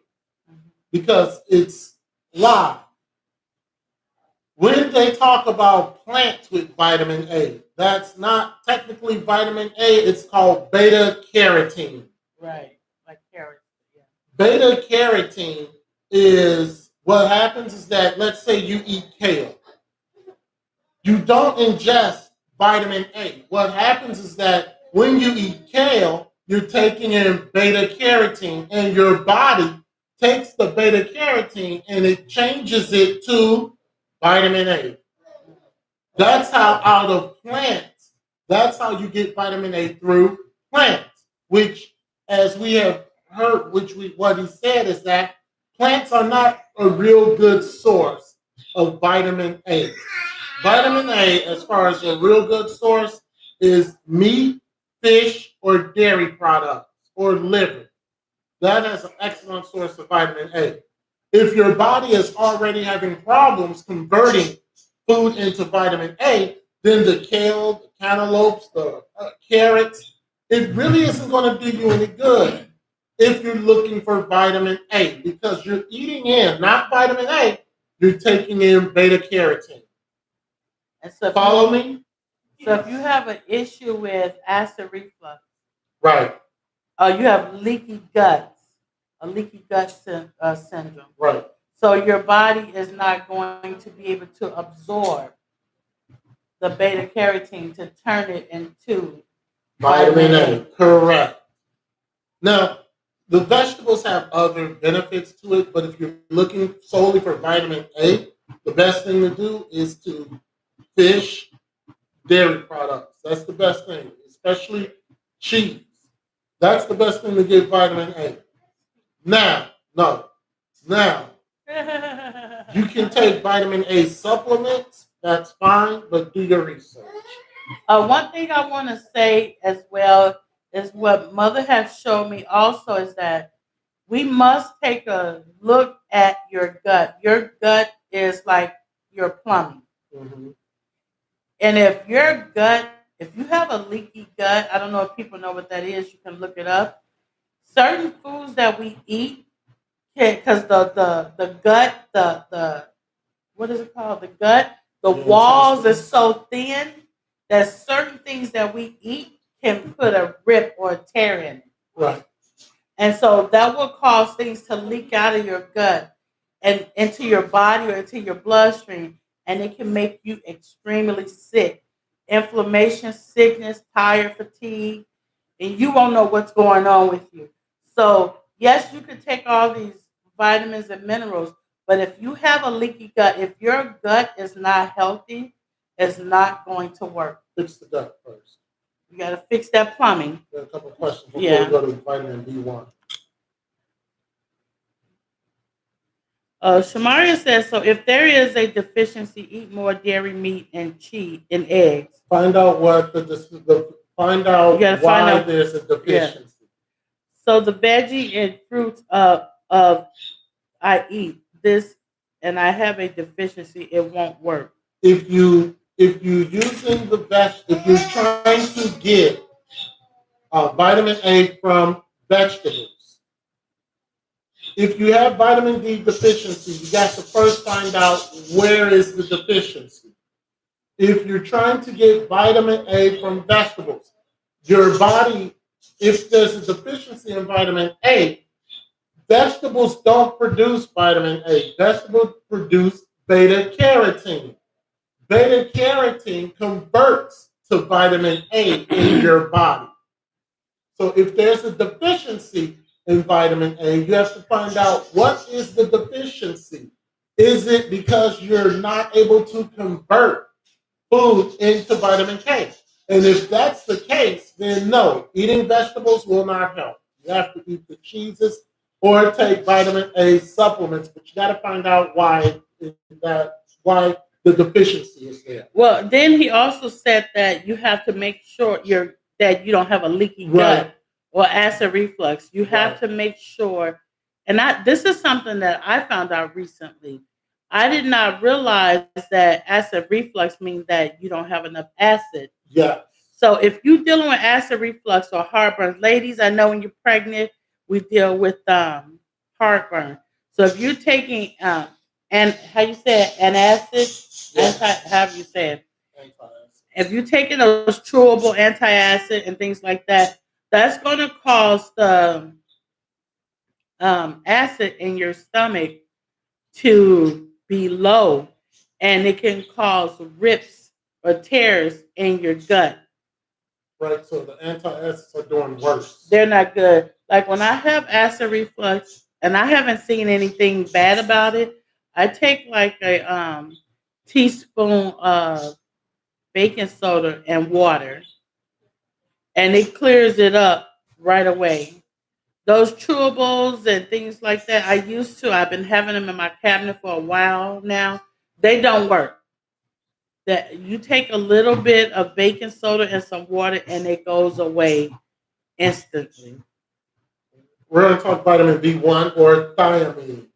because it's live. When they talk about plants with vitamin A, that's not technically vitamin A, it's called beta carotene. Right, like carrots. Yeah. Beta carotene is, what happens is that, let's say you eat kale. You don't ingest vitamin A. What happens is that when you eat kale, you're taking in beta carotene, and your body takes the beta carotene and it changes it to vitamin A. That's how out of plants, that's how you get vitamin A through plants, which, as we have heard, what he said is that plants are not a real good source of vitamin A. Vitamin A, as far as a real good source, is meat, fish, or dairy products, or liver. That is an excellent source of vitamin A. If your body is already having problems converting food into vitamin A, then the kale, the cantaloupes, the carrots, it really isn't going to do you any good if you're looking for vitamin A, because you're eating in, not vitamin A, you're taking in beta carotene. And so Follow me? So if you have an issue with acid reflux, right, you have leaky guts, a leaky gut syndrome. Right. So your body is not going to be able to absorb the beta carotene to turn it into Vitamin A. Correct. Now, the vegetables have other benefits to it, but if you're looking solely for vitamin A, the best thing to do is to fish, dairy products. That's the best thing, especially cheese. That's the best thing to get vitamin A. Now, you can take vitamin A supplements. That's fine, but do your research. One thing I want to say as well, is what Mother has shown me also is that we must take a look at your gut. Your gut is like your plumbing. Mm-hmm. And if your gut, if you have a leaky gut, I don't know if people know what that is, you can look it up. Certain foods that we eat, because the gut, the what is it called? The gut, the walls are so thin that certain things that we eat can put a rip or a tear in it. Right. And so that will cause things to leak out of your gut and into your body or into your bloodstream. And it can make you extremely sick. Inflammation, sickness, tired, fatigue, and you won't know what's going on with you. So, yes, you can take all these vitamins and minerals, but if you have a leaky gut, if your gut is not healthy, it's not going to work. Fix the gut first. You got to fix that plumbing. Got a couple of questions before Yeah. we go to vitamin B1. Shamaria says, so if there is a deficiency, eat more dairy, meat, and cheese and eggs. Find out what find out why there's a deficiency. Yeah. So the veggie and fruits of I eat this and I have a deficiency, it won't work. If you're using if you're trying to get vitamin A from vegetables, if you have vitamin D deficiency, you got to first find out where is the deficiency. If you're trying to get vitamin A from vegetables, your body, if there's a deficiency in vitamin A, vegetables don't produce vitamin A. Vegetables produce beta carotene. Beta carotene converts to vitamin A in your body. So if there's a deficiency in vitamin A, you have to find out what is the deficiency. Is it because you're not able to convert food into vitamin K? And if that's the case, then no, eating vegetables will not help. You have to eat the cheeses or take vitamin A supplements, but you got to find out why the deficiency is there. Well, then he also said that you have to make sure that you don't have a leaky gut or acid reflux. You have to make sure, and this is something that I found out recently. I did not realize that acid reflux means that you don't have enough acid. Yeah. So if you're dealing with acid reflux or heartburn, ladies, I know when you're pregnant, we deal with heartburn. So if you're taking and how you say it, antacid, how you say it? If you're taking those chewable antacid and things like that, that's going to cause the acid in your stomach to be low, and it can cause rips or tears in your gut. Right, so the antacids are doing worse. They're not good. Like when I have acid reflux, and I haven't seen anything bad about it, I take like a teaspoon of baking soda and water, and it clears it up right away. Those chewables and things like that, I've been having them in my cabinet for a while now. They don't work. That you take a little bit of baking soda and some water, and it goes away instantly. We're going to talk vitamin B1 or thiamine.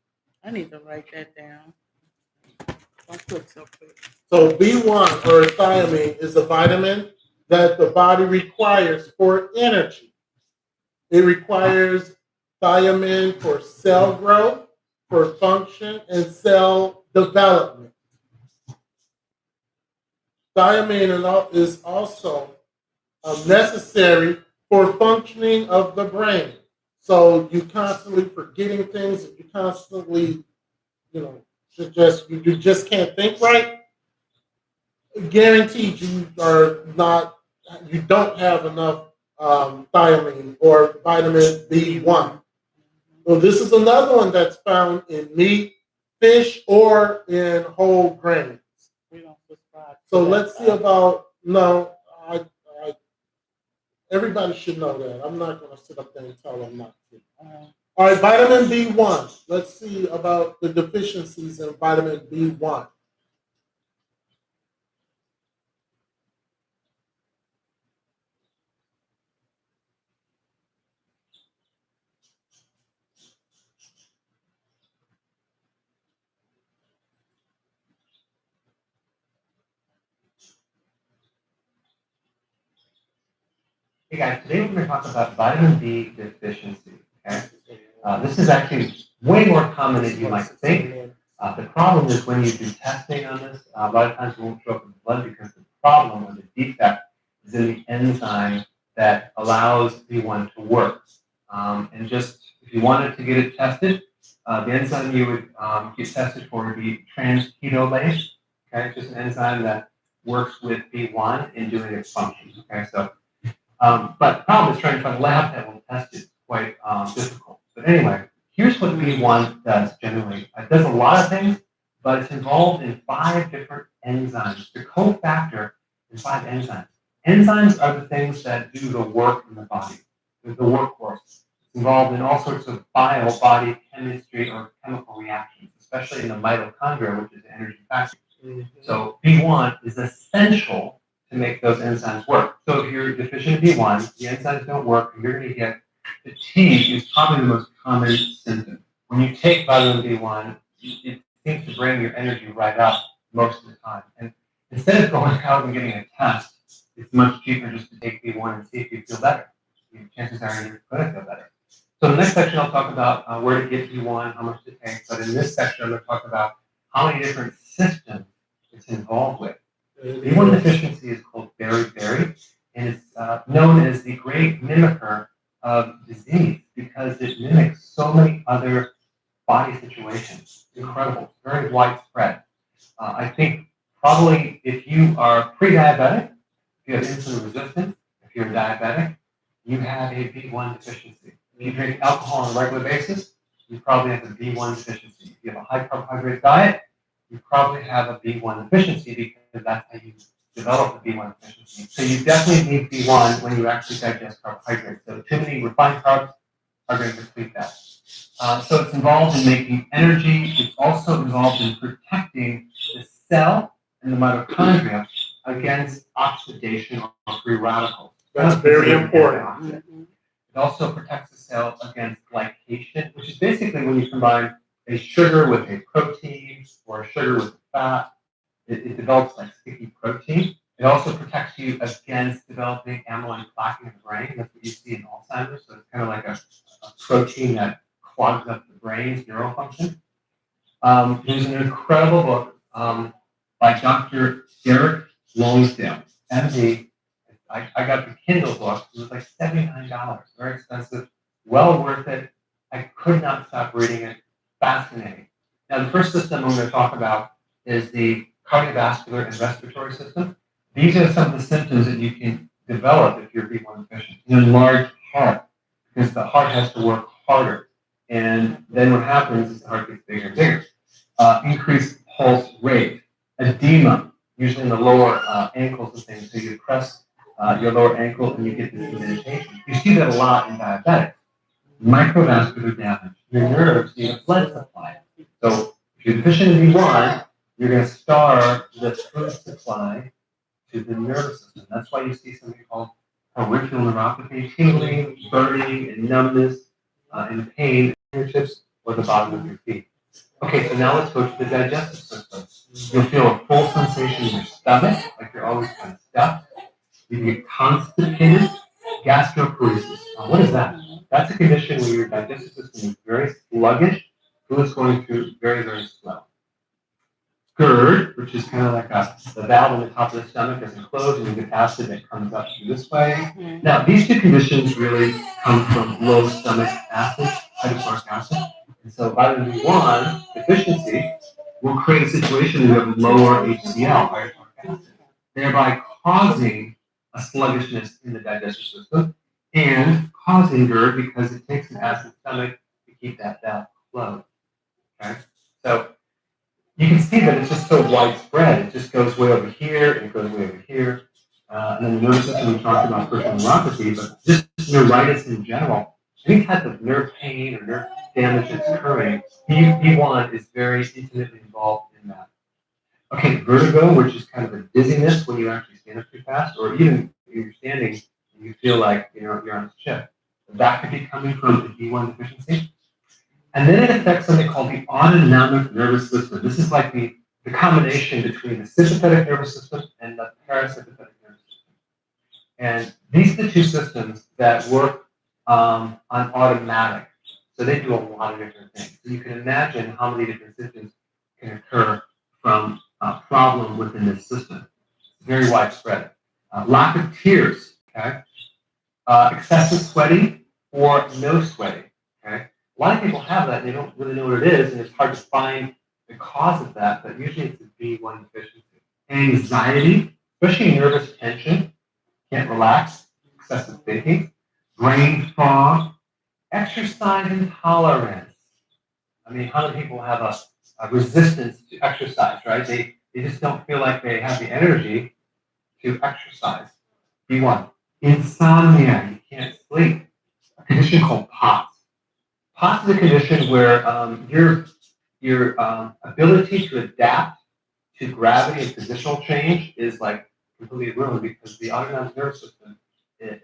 I need to write that down. Don't cook so quick. So B1 or thiamine is a vitamin that the body requires for energy. It requires thiamine for cell growth, for function, and cell development. Thiamine is also necessary for functioning of the brain. So you constantly forgetting things, you constantly, you just can't think right. Guaranteed you don't have enough thiamine or vitamin B1. Well, this is another one that's found in meat, fish, or in whole grains. So let's see about everybody should know that. I'm not going to sit up there and tell them not to. All right, vitamin B1. Let's see about the deficiencies in vitamin B1. Hey guys, today we're going to talk about vitamin D deficiency. Okay, this is actually way more common than you might think. The problem is when you do testing on this, a lot of times it won't show up in the blood because the problem or the defect is in the enzyme that allows B1 to work. And just if you wanted to get it tested, the enzyme you would get tested for would be transketolase. Okay, it's just an enzyme that works with B1 in doing its functions. Okay, so but the problem is trying to find a lab that will test it. It's quite difficult. But anyway, here's what B1 does generally. It does a lot of things, but it's involved in 5 different enzymes. The cofactor in 5 enzymes. Enzymes are the things that do the work in the body, the workhorse. It's involved in all sorts of body chemistry or chemical reactions, especially in the mitochondria, which is the energy factory. So B1 is essential to make those enzymes work. So if you're deficient in B1, the enzymes don't work, and you're going to get fatigue is probably the most common symptom. When you take vitamin B1, it seems to bring your energy right up most of the time. And instead of going out and getting a test, it's much cheaper just to take B1 and see if you feel better. Chances are you're going to feel better. So in the next section, I'll talk about where to get B1, how much to take. But in this section, I'm going to talk about how many different systems it's involved with. B1 deficiency is called beriberi, and it's known as the great mimicker of disease because it mimics so many other body situations. It's incredible. It's very widespread. I think probably if you are pre-diabetic, if you have insulin resistance, if you're diabetic, you have a B1 deficiency. If you drink alcohol on a regular basis, you probably have a B1 deficiency. If you have a high carbohydrate diet, you probably have a B1 deficiency because that's how you develop a B1 deficiency. So you definitely need B1 when you actually digest carbohydrates. So too many refined carbs are going to deplete that. So it's involved in making energy. It's also involved in protecting the cell and the mitochondria against oxidation or free radicals. That's very important. It also protects the cell against glycation, which is basically when you combine a sugar with a protein or a sugar with a fat, it develops like sticky protein. It also protects you against developing amyloid plaque in the brain. That's what you see in Alzheimer's. So it's kind of like a protein that clogs up the brain's neural function. There's an incredible book by Dr. Derek Longsdale, MD. I got the Kindle book. It was like $79, very expensive, well worth it. I could not stop reading it. Fascinating. Now, the first system I'm going to talk about is the cardiovascular and respiratory system. These are some of the symptoms that you can develop if you're B1 deficient. An enlarged heart, because the heart has to work harder. And then what happens is the heart gets bigger and bigger. Increased pulse rate, edema, usually in the lower ankles and things. So you press your lower ankle and you get this indentation. You see that a lot in diabetics. Microvascular damage. Your nerves need a blood supply. So if you're deficient in B1, you're going to starve the food supply to the nervous system. That's why you see something called peripheral neuropathy, tingling, burning, and numbness, and pain in your fingertips or the bottom of your feet. Okay, so now let's go to the digestive system. You'll feel a full sensation in your stomach, like you're always kind of stuffed. You get constipated, gastroparesis. What is that? That's a condition where your digestive system is very sluggish, food is going through very, very slow. GERD, which is kind of like the valve on the top of the stomach doesn't close, and you get acid that comes up through this way. Mm-hmm. Now, these two conditions really come from low stomach acid, hydrochloric acid. And so vitamin B1 deficiency will create a situation where you have lower HCl, hydrochloric acid, thereby causing a sluggishness in the digestive system and causing GERD because it takes an acid stomach to keep that valve closed. Okay? So you can see that it's just so widespread. It just goes way over here, and it goes way over here. And then the nervous system, we talked about peripheral neuropathy, but just neuritis in general, any type of nerve pain or nerve damage that's occurring, B1 is very intimately involved in that. Okay, vertigo, which is kind of a dizziness when you actually stand up too fast, or even when you're standing and you feel like you're on a ship. That could be coming from a B1 deficiency. And then it affects something called the autonomic nervous system. This is like the combination between the sympathetic nervous system and the parasympathetic nervous system. And these are the two systems that work on automatic. So they do a lot of different things. So you can imagine how many different systems can occur from a problem within this system. It's very widespread. Lack of tears, okay? Excessive sweating or no sweating, okay? A lot of people have that and they don't really know what it is, and it's hard to find the cause of that, but usually it's a B1 deficiency. Anxiety, especially nervous tension, can't relax, excessive thinking, brain fog, exercise intolerance. I mean, how many people have a resistance to exercise, right? They just don't feel like they have the energy to exercise. B1. Insomnia, you can't sleep. A condition called POTS. POTS is a condition where your ability to adapt to gravity and positional change is like completely ruined because the autonomic nervous system,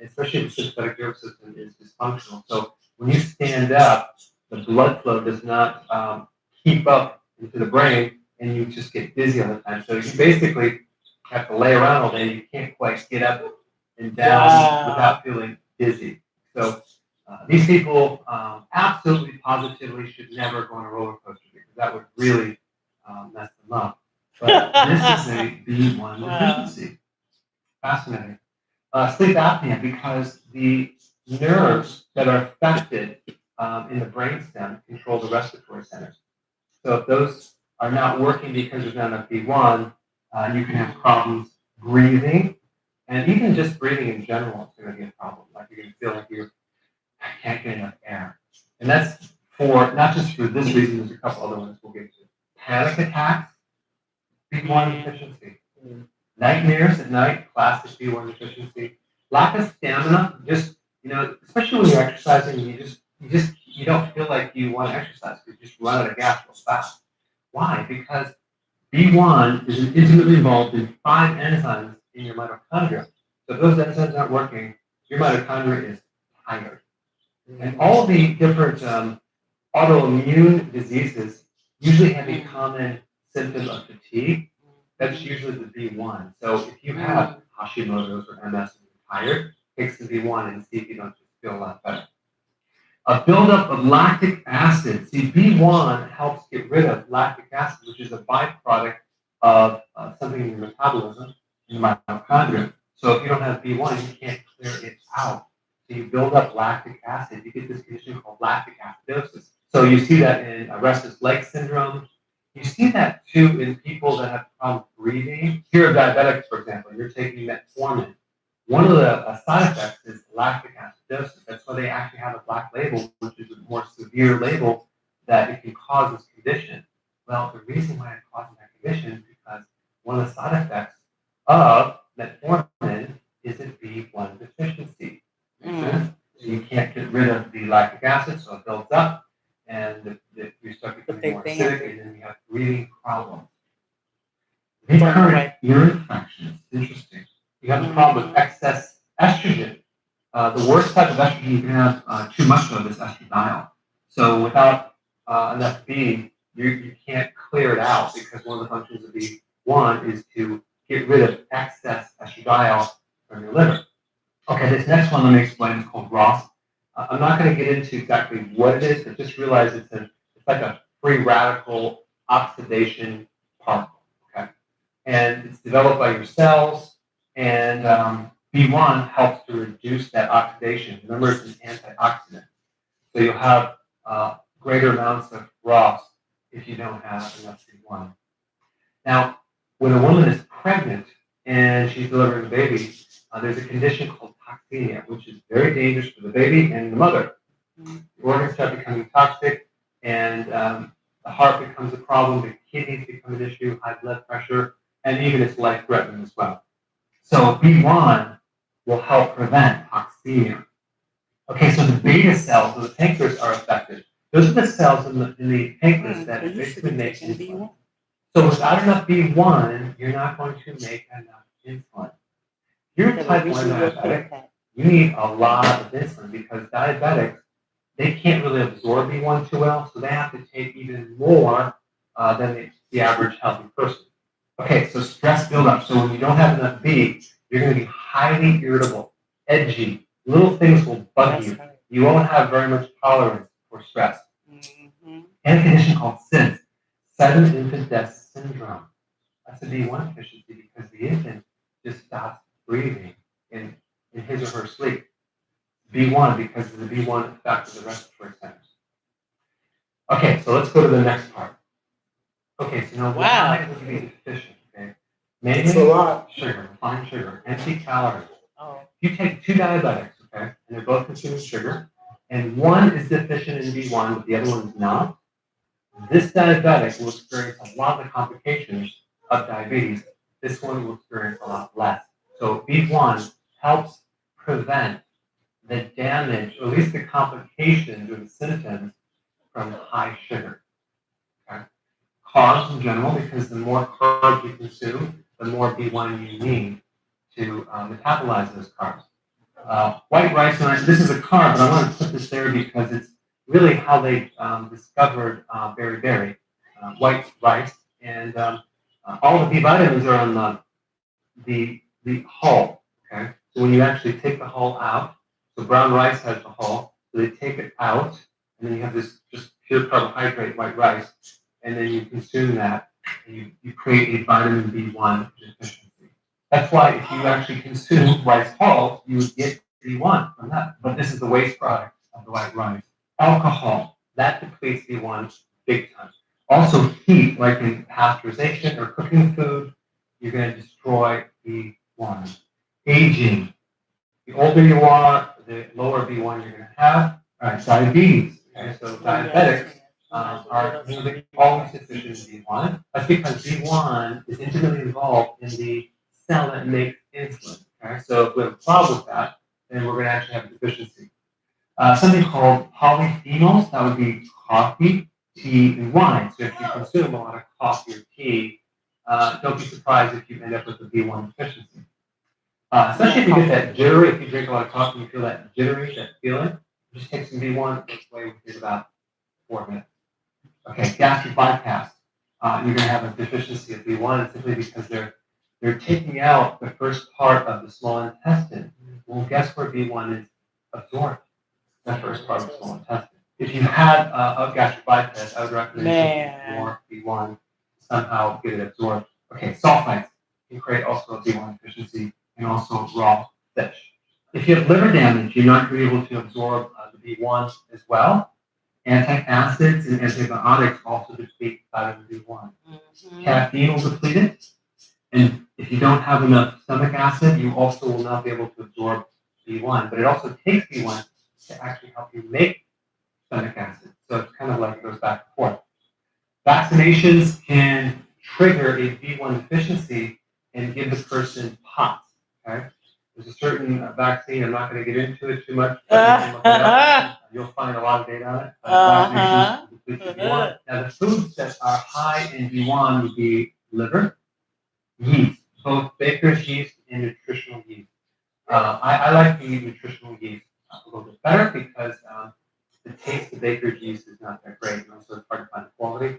especially the sympathetic nervous system, is dysfunctional. So when you stand up, the blood flow does not keep up into the brain, and you just get dizzy all the time. So you basically have to lay around all day. You can't quite get up and down without feeling dizzy. So these people absolutely, positively should never go on a roller coaster because that would really mess them up. But this is a B1 deficiency. Fascinating. Sleep apnea, because the nerves that are affected in the brainstem control the respiratory centers. So if those are not working because there's not enough B1, you can have problems breathing, and even just breathing in general is going to be a problem. Like you're going to feel like you can't get enough air. And that's for, not just for this reason, there's a couple other ones we'll get to. Panic attacks, B1 deficiency. Nightmares at night, classic B1 deficiency. Lack of stamina, just, especially when you're exercising, you don't feel like you want to exercise. You just run out of gas real fast. Why? Because B1 is intimately involved in 5 enzymes in your mitochondria. So if those enzymes aren't working, your mitochondria is tired. And all the different autoimmune diseases usually have a common symptom of fatigue. That's usually the B1. So if you have Hashimoto's or MS and you're tired, take some B1 and see if you don't just feel a lot better. A buildup of lactic acid. See, B1 helps get rid of lactic acid, which is a byproduct of something in your metabolism, in the mitochondria. So if you don't have B1, you can't clear it out. So you build up lactic acid. You get this condition called lactic acidosis. So you see that in restless leg syndrome. You see that too in people that have problems breathing. If you're diabetics, for example, you're taking metformin. One of the side effects is lactic acidosis. That's why they actually have a black label, which is a more severe label that it can cause this condition. Well, the reason why it causes that condition is because one of the side effects of metformin is a B1 deficiency. So you can't get rid of the lactic acid, so it builds up, and you start becoming more acidic, and then you have breathing problems. Recurrent ear infections. Interesting. You have a problem with excess estrogen. The worst type of estrogen you can have too much of is estradiol. So without enough B, you can't clear it out because one of the functions of B1 is to get rid of excess estradiol from your liver. Okay, this next one let me explain. It's called ROS. I'm not going to get into exactly what it is, but just realize it's like a free radical oxidation particle. Okay, and it's developed by your cells, and B1 helps to reduce that oxidation. Remember, it's an antioxidant, so you'll have greater amounts of ROS if you don't have enough B1. Now, when a woman is pregnant and she's delivering a baby, there's a condition called toxemia, which is very dangerous for the baby and the mother. The organs start becoming toxic, and the heart becomes a problem, the kidneys become an issue, high blood pressure, and even it's life-threatening as well. So B1 will help prevent toxemia. Okay, so the beta cells of the pancreas are affected. Those are the cells in the pancreas that basically make insulin. So without enough B1, you're not going to make enough insulin. If you're type 1 diabetic, you need a lot of insulin because diabetics, they can't really absorb B1 too well, so they have to take even more than the average healthy person. Okay, so stress buildup. So when you don't have enough B, You're going to be highly irritable, edgy. Little things will bug you. You won't have very much tolerance for stress. And a condition called SIDS, sudden infant death syndrome. That's a B1 deficiency because the infant just stops breathing in his or her sleep. B1 because of the B1 effect of the respiratory centers. Okay, so let's go to the next part. Okay, so now why would you be deficient? Okay, mainly It's a lot. sugar, refined sugar, empty calories. Oh. If you take two diabetics, okay, and they're both consuming sugar, and one is deficient in B1, but the other one is not, this diabetic will experience a lot of the complications of diabetes. This one will experience a lot less. So B1 helps prevent the damage, or at least the complications or the symptoms from high sugar. Okay? Carbs in general, because the more carbs you consume, the more B1 you need to metabolize those carbs. White rice, and this is a carb, but I want to put this there because it's really how they discovered beriberi, white rice, and all the B vitamins are on the hull. Okay, so when you actually take the hull out, so brown rice has the hull, so they take it out, and then you have this just pure carbohydrate white rice, and then you consume that, and you create a vitamin B1 deficiency. That's why if you actually consume rice hull, you would get B1 from that. But this is the waste product of the white rice. Alcohol, that depletes B1 big time. Also heat, like in pasteurization or cooking food, you're going to destroy B1. Aging, the older you are, the lower B1 you're going to have. All right, diabetes. Okay, so diabetics are nearly always deficient in B1. That's because B1 is intimately involved in the cell that makes insulin. Okay, so if we have a problem with that, then we're going to actually have a deficiency. Something called polyphenols, that would be coffee, tea, and wine. So if you consume a lot of coffee or tea, don't be surprised if you end up with a B1 deficiency. Especially if you get that jittery, if you drink a lot of coffee and you feel that jittery, that feeling, just take some B1, it goes away within about 4 minutes. Okay, gastric bypass. You're going to have a deficiency of B1 simply because they're taking out the first part of the small intestine. Well, guess where B1 is absorbed? The first part of the small intestine. If you had a gastric bypass, I would recommend taking more B1 to somehow get it absorbed. Okay, sulfites can create also a B1 deficiency, and also raw fish. If you have liver damage, you're not going to be able to absorb the B1 as well. Antacids and antibiotics also deplete vitamin B1. Caffeine will deplete it. And if you don't have enough stomach acid, you also will not be able to absorb B1. But it also takes B1 to actually help you make stomach acid. So it's kind of like it goes back and forth. Vaccinations can trigger a B1 deficiency and give the person POTS. Okay? There's a certain vaccine, I'm not going to get into it too much, but you can look it up. You'll find a lot of data on it. Vaccinations deplete B1. Now, the foods that are high in B1 would be liver, yeast, both baker's yeast and nutritional yeast. I like to eat nutritional yeast a little bit better because the taste of baker's yeast is not that great, and also it's hard to find the quality.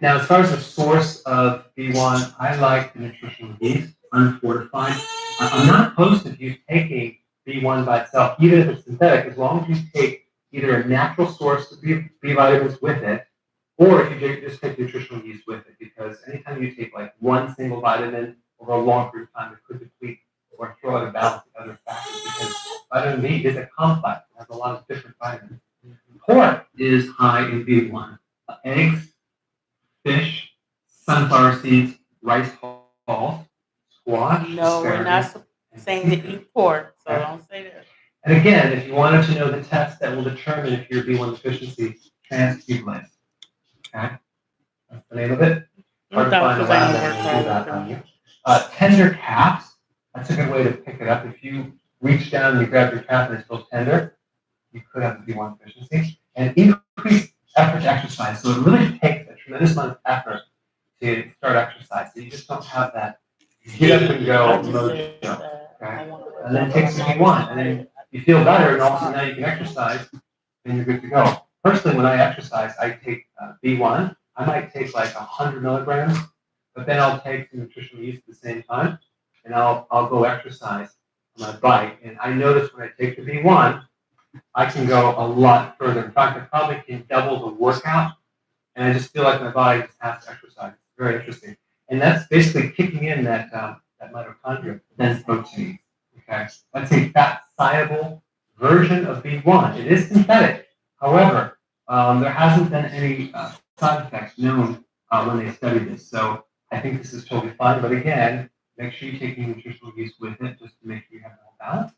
Now, as far as the source of B1, I like the nutritional yeast, unfortified. I'm not opposed to you taking B1 by itself, even if it's synthetic, as long as you take either a natural source of B vitamins with it, or if you just take nutritional yeast with it, because anytime you take like one single vitamin over a long period of time, it could deplete or throw out of balance the other factors, because vitamin B is a complex. It has a lot of different vitamins. Pork is high in B1. Eggs, fish, sunflower seeds, rice hulls, squash, No, we're not saying to eat pork, so don't say that. And again, if you wanted to know the test that will determine if you're B1 deficiency, transfusilase. Okay? That's the name of it. Hard to find a lab that will do that on you. Tender calves, that's a good way to pick it up. If you reach down and you grab your calf and it's still tender, you could have a B1 deficiency. And increased effort to exercise. So it really takes a tremendous amount of effort to start exercise. So you just don't have that get up and go mojo. Okay? And then take some B1, and then you feel better, and all of a sudden now you can exercise, and you're good to go. Personally, when I exercise, I take B1. I might take like 100 milligrams, but then I'll take some nutritional yeast at the same time. and I'll go exercise on my bike. And I notice when I take the B1, I can go a lot further. In fact, I probably can double the workout, and I just feel like my body just has to exercise. It's very interesting. And that's basically kicking in that mitochondria, dense protein. Okay, that's a fat-soluble version of B1. It is synthetic. However, there hasn't been any side effects known when they studied this. So I think this is totally fine. But again, make sure you take your nutritional use with it just to make sure you have the whole balance.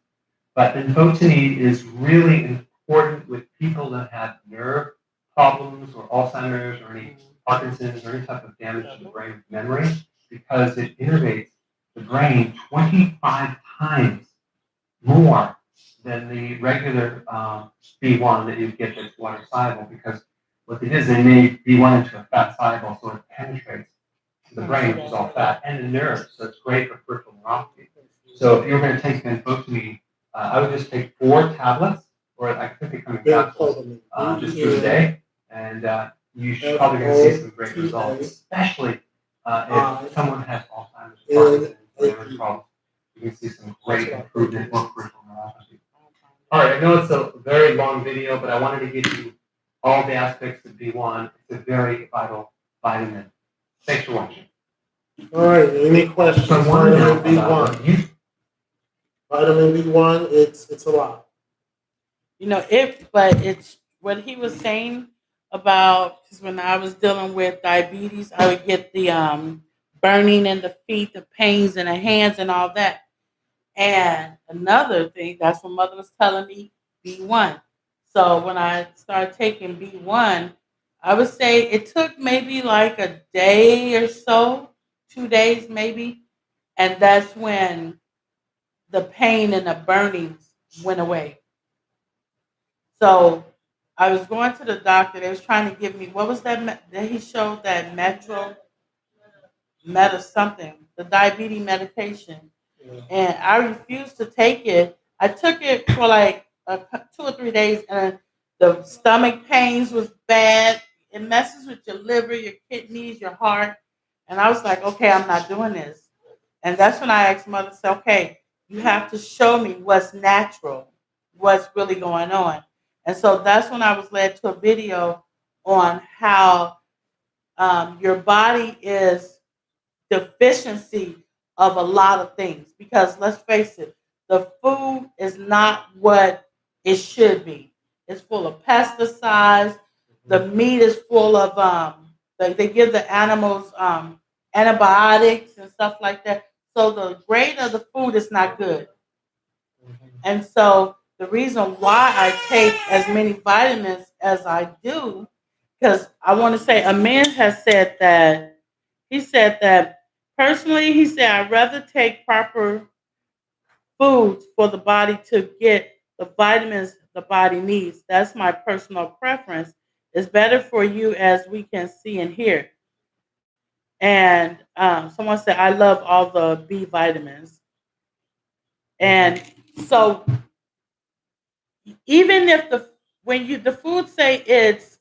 But benfotiamine is really important with people that have nerve problems or Alzheimer's or any Parkinson's or any type of damage to the brain memory, because it innervates the brain 25 times more than the regular B1 that you get that's water soluble, because what they did is they made B1 into a fat soluble, so it penetrates to the brain, which is all fat, and the nerves, so it's great for peripheral neuropathy. So if you're going to take benfotiamine, I would just take 4 tablets, or I think they come in capsules, just through the day, and you're probably going to see some great results, especially if someone has Alzheimer's or Parkinson's problems. You can see some great improvement for peripheral neuropathy. All right, I know it's a very long video, but I wanted to give you all the aspects of B1. It's a very vital vitamin. Thanks for watching. All right, any questions? Vitamin B1. Vitamin B1, it's a lot. You know, but it's what he was saying about, because when I was dealing with diabetes, I would get the burning in the feet, the pains in the hands, and all that. And another thing, that's what Mother was telling me, B1. So when I started taking B1, I would say it took maybe like a day or so, 2 days maybe, and that's when the pain and the burnings went away. So I was going to the doctor. They was trying to give me, what was that? He showed that Meta something, the diabetes medication. Yeah. And I refused to take it. I took it for like 2 or 3 days, and the stomach pains was bad. It messes with your liver, your kidneys, your heart. And I was like, okay, I'm not doing this. And that's when I asked Mother, say, okay, you have to show me what's natural, what's really going on. And so that's when I was led to a video on how your body is deficiency of a lot of things. Because let's face it, the food is not what it should be. It's full of pesticides. The meat is full of, they give the animals antibiotics and stuff like that. So the grade of the food is not good. And so the reason why I take as many vitamins as I do, because I want to say, Amin has said that, he said that personally, he said, I'd rather take proper foods for the body to get the vitamins the body needs. That's my personal preference. It's better for you, as we can see and hear. And someone said, I love all the B vitamins. And so even if the food say it's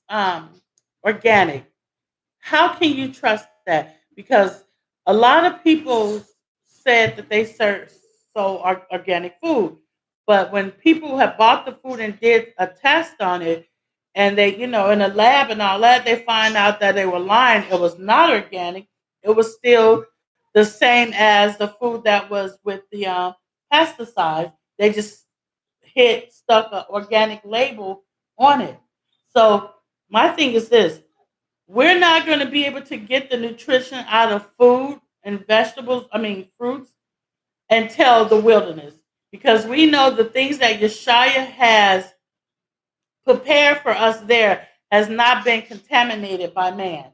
organic, how can you trust that? Because a lot of people said that they serve organic food, but when people have bought the food and did a test on it, and they, in a lab and all that, they find out that they were lying. It was not organic. It was still the same as the food that was with the pesticides. They just stuck an organic label on it. So my thing is this: we're not going to be able to get the nutrition out of food and fruits until the wilderness, because we know the things that Yeshua has prepared for us there has not been contaminated by man.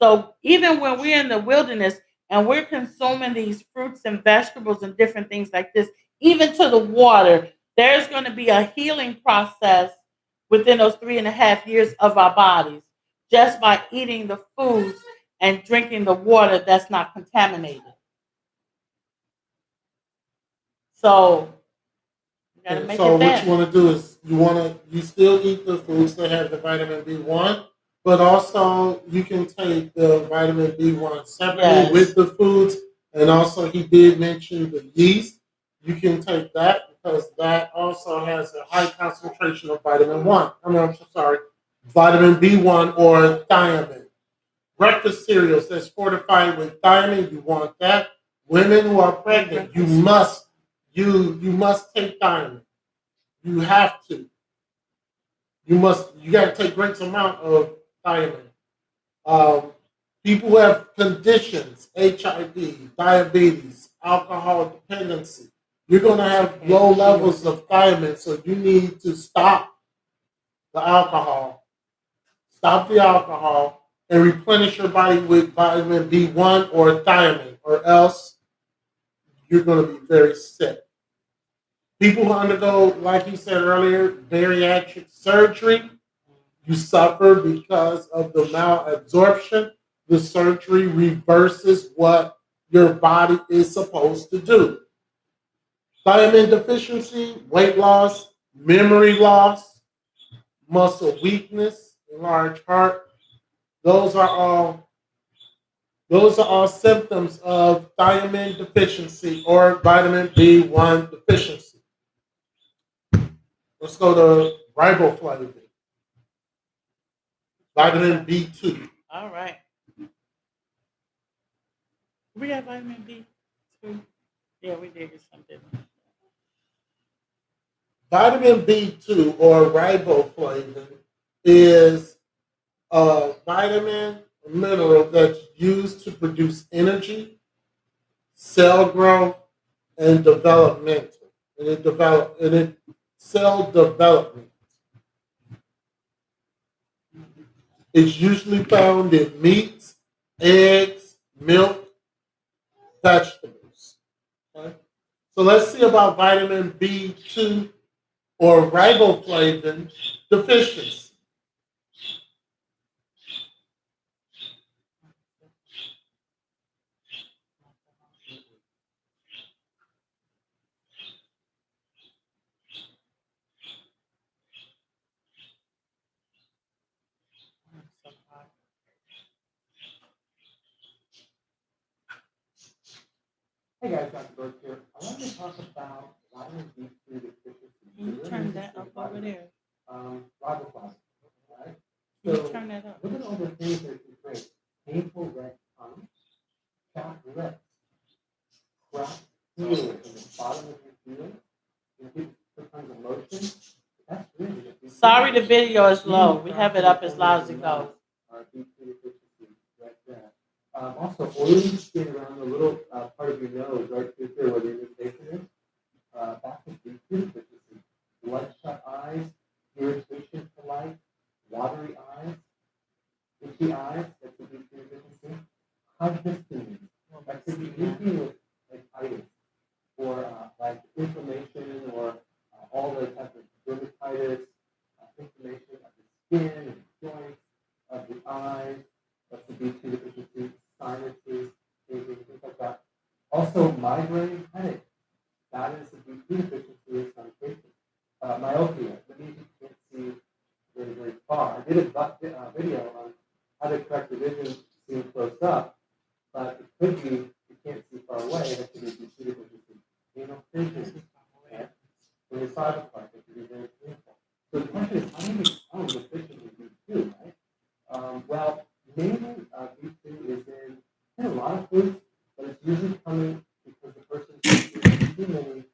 So even when we're in the wilderness and we're consuming these fruits and vegetables and different things like this, even to the water, there's going to be a healing process within those 3.5 years of our bodies, just by eating the foods and drinking the water that's not contaminated. So so what you want to do is you still eat the foods that have the vitamin B1, but also you can take the vitamin B1 separately with the foods And also, he did mention the yeast. You can take that because that also has a high concentration of vitamin 1. I'm so sorry, vitamin B1 or thiamine. Breakfast cereals that's fortified with thiamine, you want that. Women who are pregnant, you must take thiamine. You have to. You got to take great amount of thiamine. Um, People who have conditions, HIV, diabetes, alcohol dependency, you're going to have low levels of thiamine, so you need to stop the alcohol, and replenish your body with vitamin B1 or thiamine, or else you're going to be very sick. People who undergo, like you said earlier, bariatric surgery, you suffer because of the malabsorption. The surgery reverses what your body is supposed to do. Thiamine deficiency, weight loss, memory loss, muscle weakness, enlarged heart. Those are all symptoms of thiamine deficiency or vitamin B1 deficiency. Let's go to riboflavin, vitamin B2. All right. We got vitamin B2. Yeah, we did get something. Vitamin B2 or riboflavin is a vitamin mineral that's used to produce energy, cell growth, and developmental. Cell development. It's usually found in meats, eggs, milk, vegetables. Okay? So let's see about vitamin B2 or riboflavin deficiency. Hey guys, Dr. Burke here. I wanted to talk about vitamin B2 deficiency. You turn that up over there. Riboflavin. Right? You So turn that up. look at all the things that you drink. Painful red tongue, chapped lips, cracked heels in the bottom of your heel, and people sometimes emotion. That's really a Sorry, the video is low. We have it up as loud as it goes. B2 deficiency right there. Also, oily skin around the little part of your nose, right here where the irritation is. That's a B2 deficiency. Bloodshot eyes, irritation to light, watery eyes, itchy eyes, that's a B2 deficiency. Hyperthermia, that could be anything with like itis or like inflammation or all the types of dermatitis, inflammation of the skin and joints, of the eyes, that's the B2 deficiency, sinuses, things like that. Also, migraine headache, that is a B2 deficiency in some cases. Myopia, that means you can't see very, very far. I did a video on how to correct the vision seen close up, but it could be you can't see far away, that could be B2 deficiency. Anal fissures, okay? When you saw the part, it could be very painful. So the question is, how do you become deficient in B2, right? Well, mainly B2 is in a lot of foods, but it's usually coming because the person is eating too many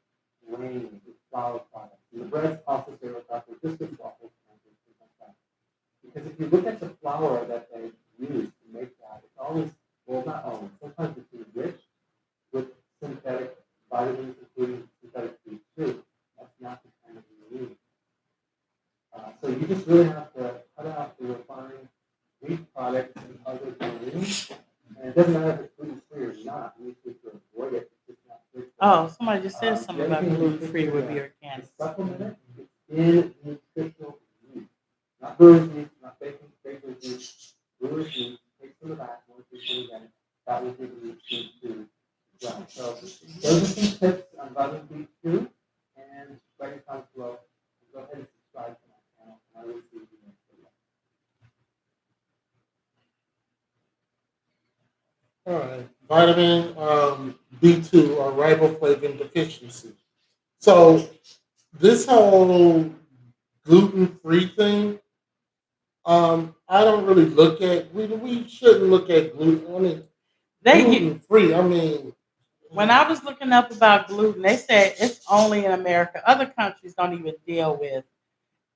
grains with flour products. And the breads also say like that, biscuits, waffles, things like that. Because if you look at the flour that they use to make that, it's always, well, not always, sometimes it's rich with synthetic vitamins, including synthetic B2. That's not the kind of ingredient. So you just really have to cut out the refined wheat products and other grains. And it doesn't matter if it's gluten free or not, you need to avoid it. It's just not good. Oh, somebody just said something about gluten-free would be organic. Supplement it, it's in nutritional meat. Not brewer's meat, not baker's meat, brewer's meat. Take some of that, 1 to 2 again. That will give you B2 as well. So those are some tips on vitamin B2. And right in time below, go ahead and subscribe to my channel, and I will see you next video. All right. Vitamin B2 or riboflavin deficiency. So this whole gluten-free thing, I don't really look at. We shouldn't look at gluten. I mean, gluten-free. I mean, when I was looking up about gluten, they said it's only in America. Other countries don't even deal with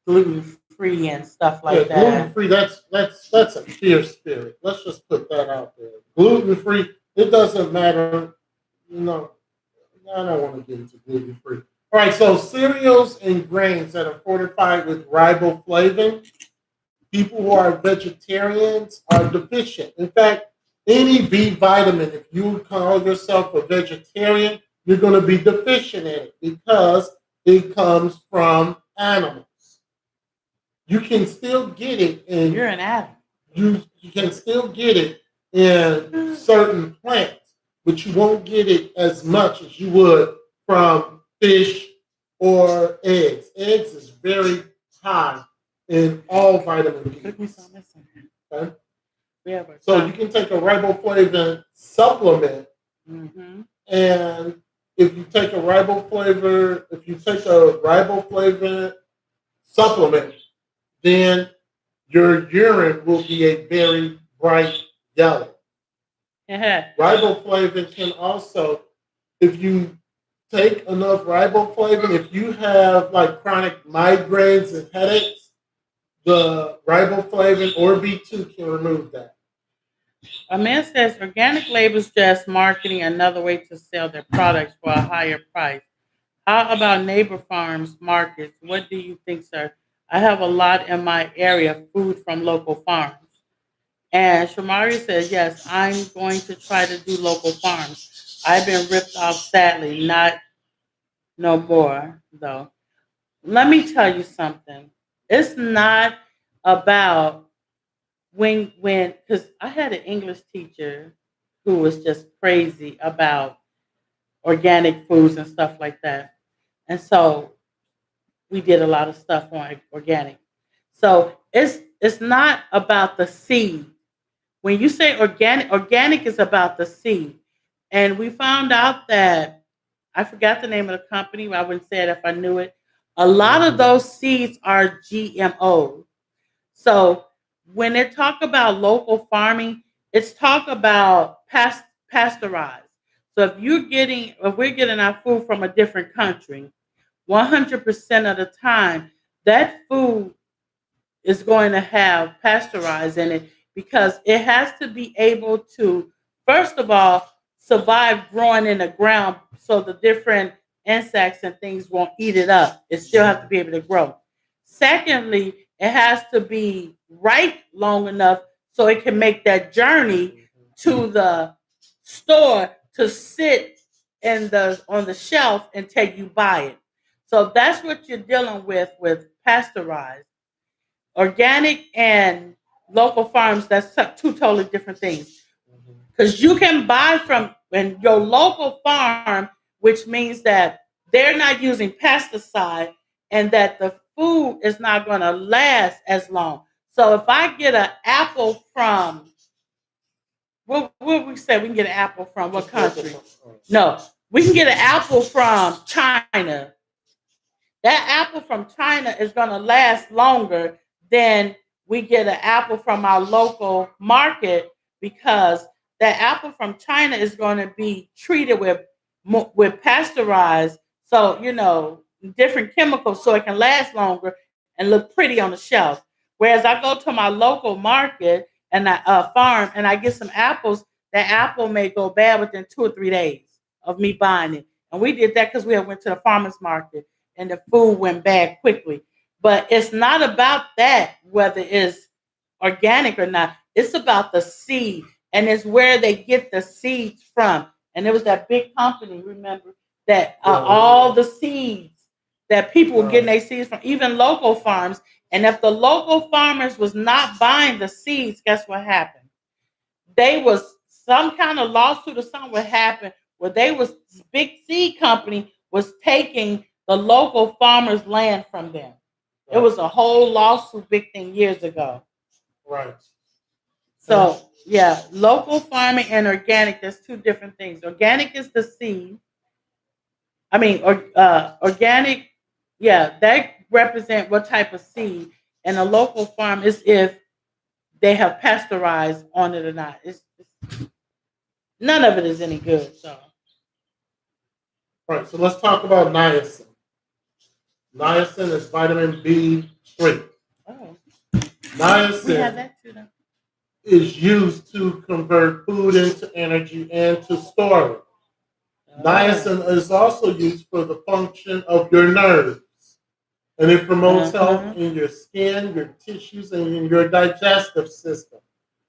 gluten-free and stuff like that. Gluten-free. That's a fear spirit. Let's just put that out there. Gluten-free. It doesn't matter. You know, I don't want to get into gluten-free. All right. So cereals and grains that are fortified with riboflavin. People who are vegetarians are deficient. In fact, any B vitamin, if you call yourself a vegetarian, you're going to be deficient in it because it comes from animals. You can still get it in. You're an addict. You can still get it in certain plants, but you won't get it as much as you would from fish or eggs. Eggs is very high in all vitamin B. Okay? So you can take a riboflavin supplement, and if you take a riboflavin supplement, then your urine will be a very bright yellow. Riboflavin can also, if you take enough riboflavin, if you have like chronic migraines and headaches, the riboflavin or B2 can remove that. A man says organic labels just marketing another way to sell their products for a higher price. How about neighbor farms markets? What do you think, sir? I have a lot in my area, food from local farms. And Shamari says, yes, I'm going to try to do local farms. I've been ripped off, sadly, not no more, though. Let me tell you something. It's not about because I had an English teacher who was just crazy about organic foods and stuff like that. And so we did a lot of stuff on organic. So it's not about the seed. When you say organic is about the seed. And we found out that, I forgot the name of the company, I wouldn't say it if I knew it. A lot of those seeds are GMO. So when they talk about local farming, it's talk about pasteurized. So if we're getting our food from a different country, 100% of the time, that food is going to have pasteurized in it because it has to be able to, first of all, survive growing in the ground so the different insects and things won't eat it up. It still has to be able to grow. Secondly, it has to be ripe long enough so it can make that journey to the store to sit on the shelf until you buy it. So that's what you're dealing with pasteurized. Organic and local farms, that's two totally different things. Because you can buy from your local farm, which means that they're not using pesticide and that the food is not going to last as long. So if I get an apple from, what we say we can get an apple from? What country? No, we can get an apple from China. That apple from China is going to last longer than we get an apple from our local market because that apple from China is going to be treated with pasteurized, so different chemicals, so it can last longer and look pretty on the shelf. Whereas I go to my local market and farm and I get some apples, that apple may go bad within 2 or 3 days of me buying it. And we did that because we went to the farmer's market and the food went bad quickly. But it's not about that, whether it's organic or not. It's about the seed, and it's where they get the seeds from. And there was that big company, remember, that all the seeds that people were getting their seeds from, even local farms. And if the local farmers was not buying the seeds, guess what happened? They was some kind of lawsuit or something would happen where this big seed company was taking the local farmers' land from them. It was a whole lawsuit, big thing years ago. Right. So yeah, local farming and organic, there's two different things. Organic is the seed. I mean, organic, yeah, that represent what type of seed. And a local farm is if they have pasteurized on it or not. It's none of it is any good. So All right, so let's talk about niacin. Niacin is vitamin B3. oh, Niacin we have that too. Though. is used to convert food into energy and to store it. Niacin is also used for the function of your nerves, and it promotes health in your skin, your tissues, and in your digestive system.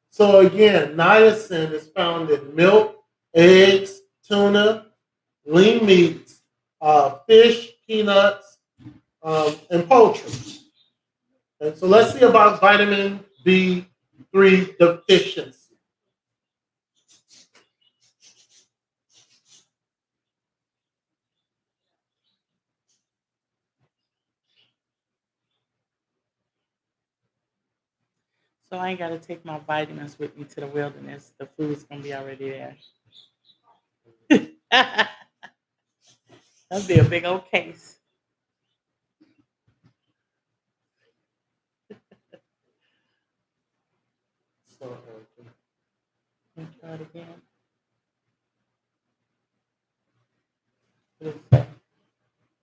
So again, niacin is found in milk, eggs, tuna, lean meats, fish, peanuts, and poultry. And so let's see about vitamin B3 deficiency. So I ain't got to take my vitamins with me to the wilderness. The food's gonna be already there. That'd be a big old case. So, Let me try it again. What is that?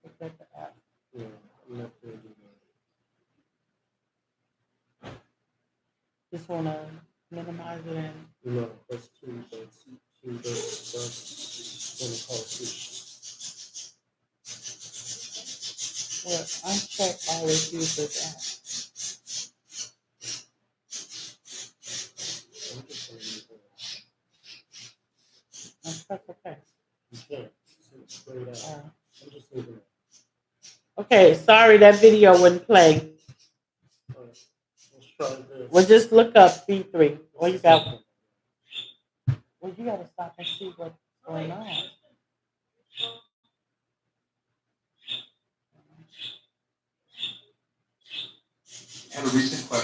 What's that the app? yeah, I'm not gonna do that. Just wanna minimize it and No, that's that's gonna cause issues. well, uncheck always use this app. I'm just gonna leave it. Uncheck, okay. You can't. It's straight out. I'm just leaving it. Okay, sorry that video wouldn't play. All right, let's try this. Well, just look up B3. Well, you got. Well, you gotta stop and see what's going on. I have a recent question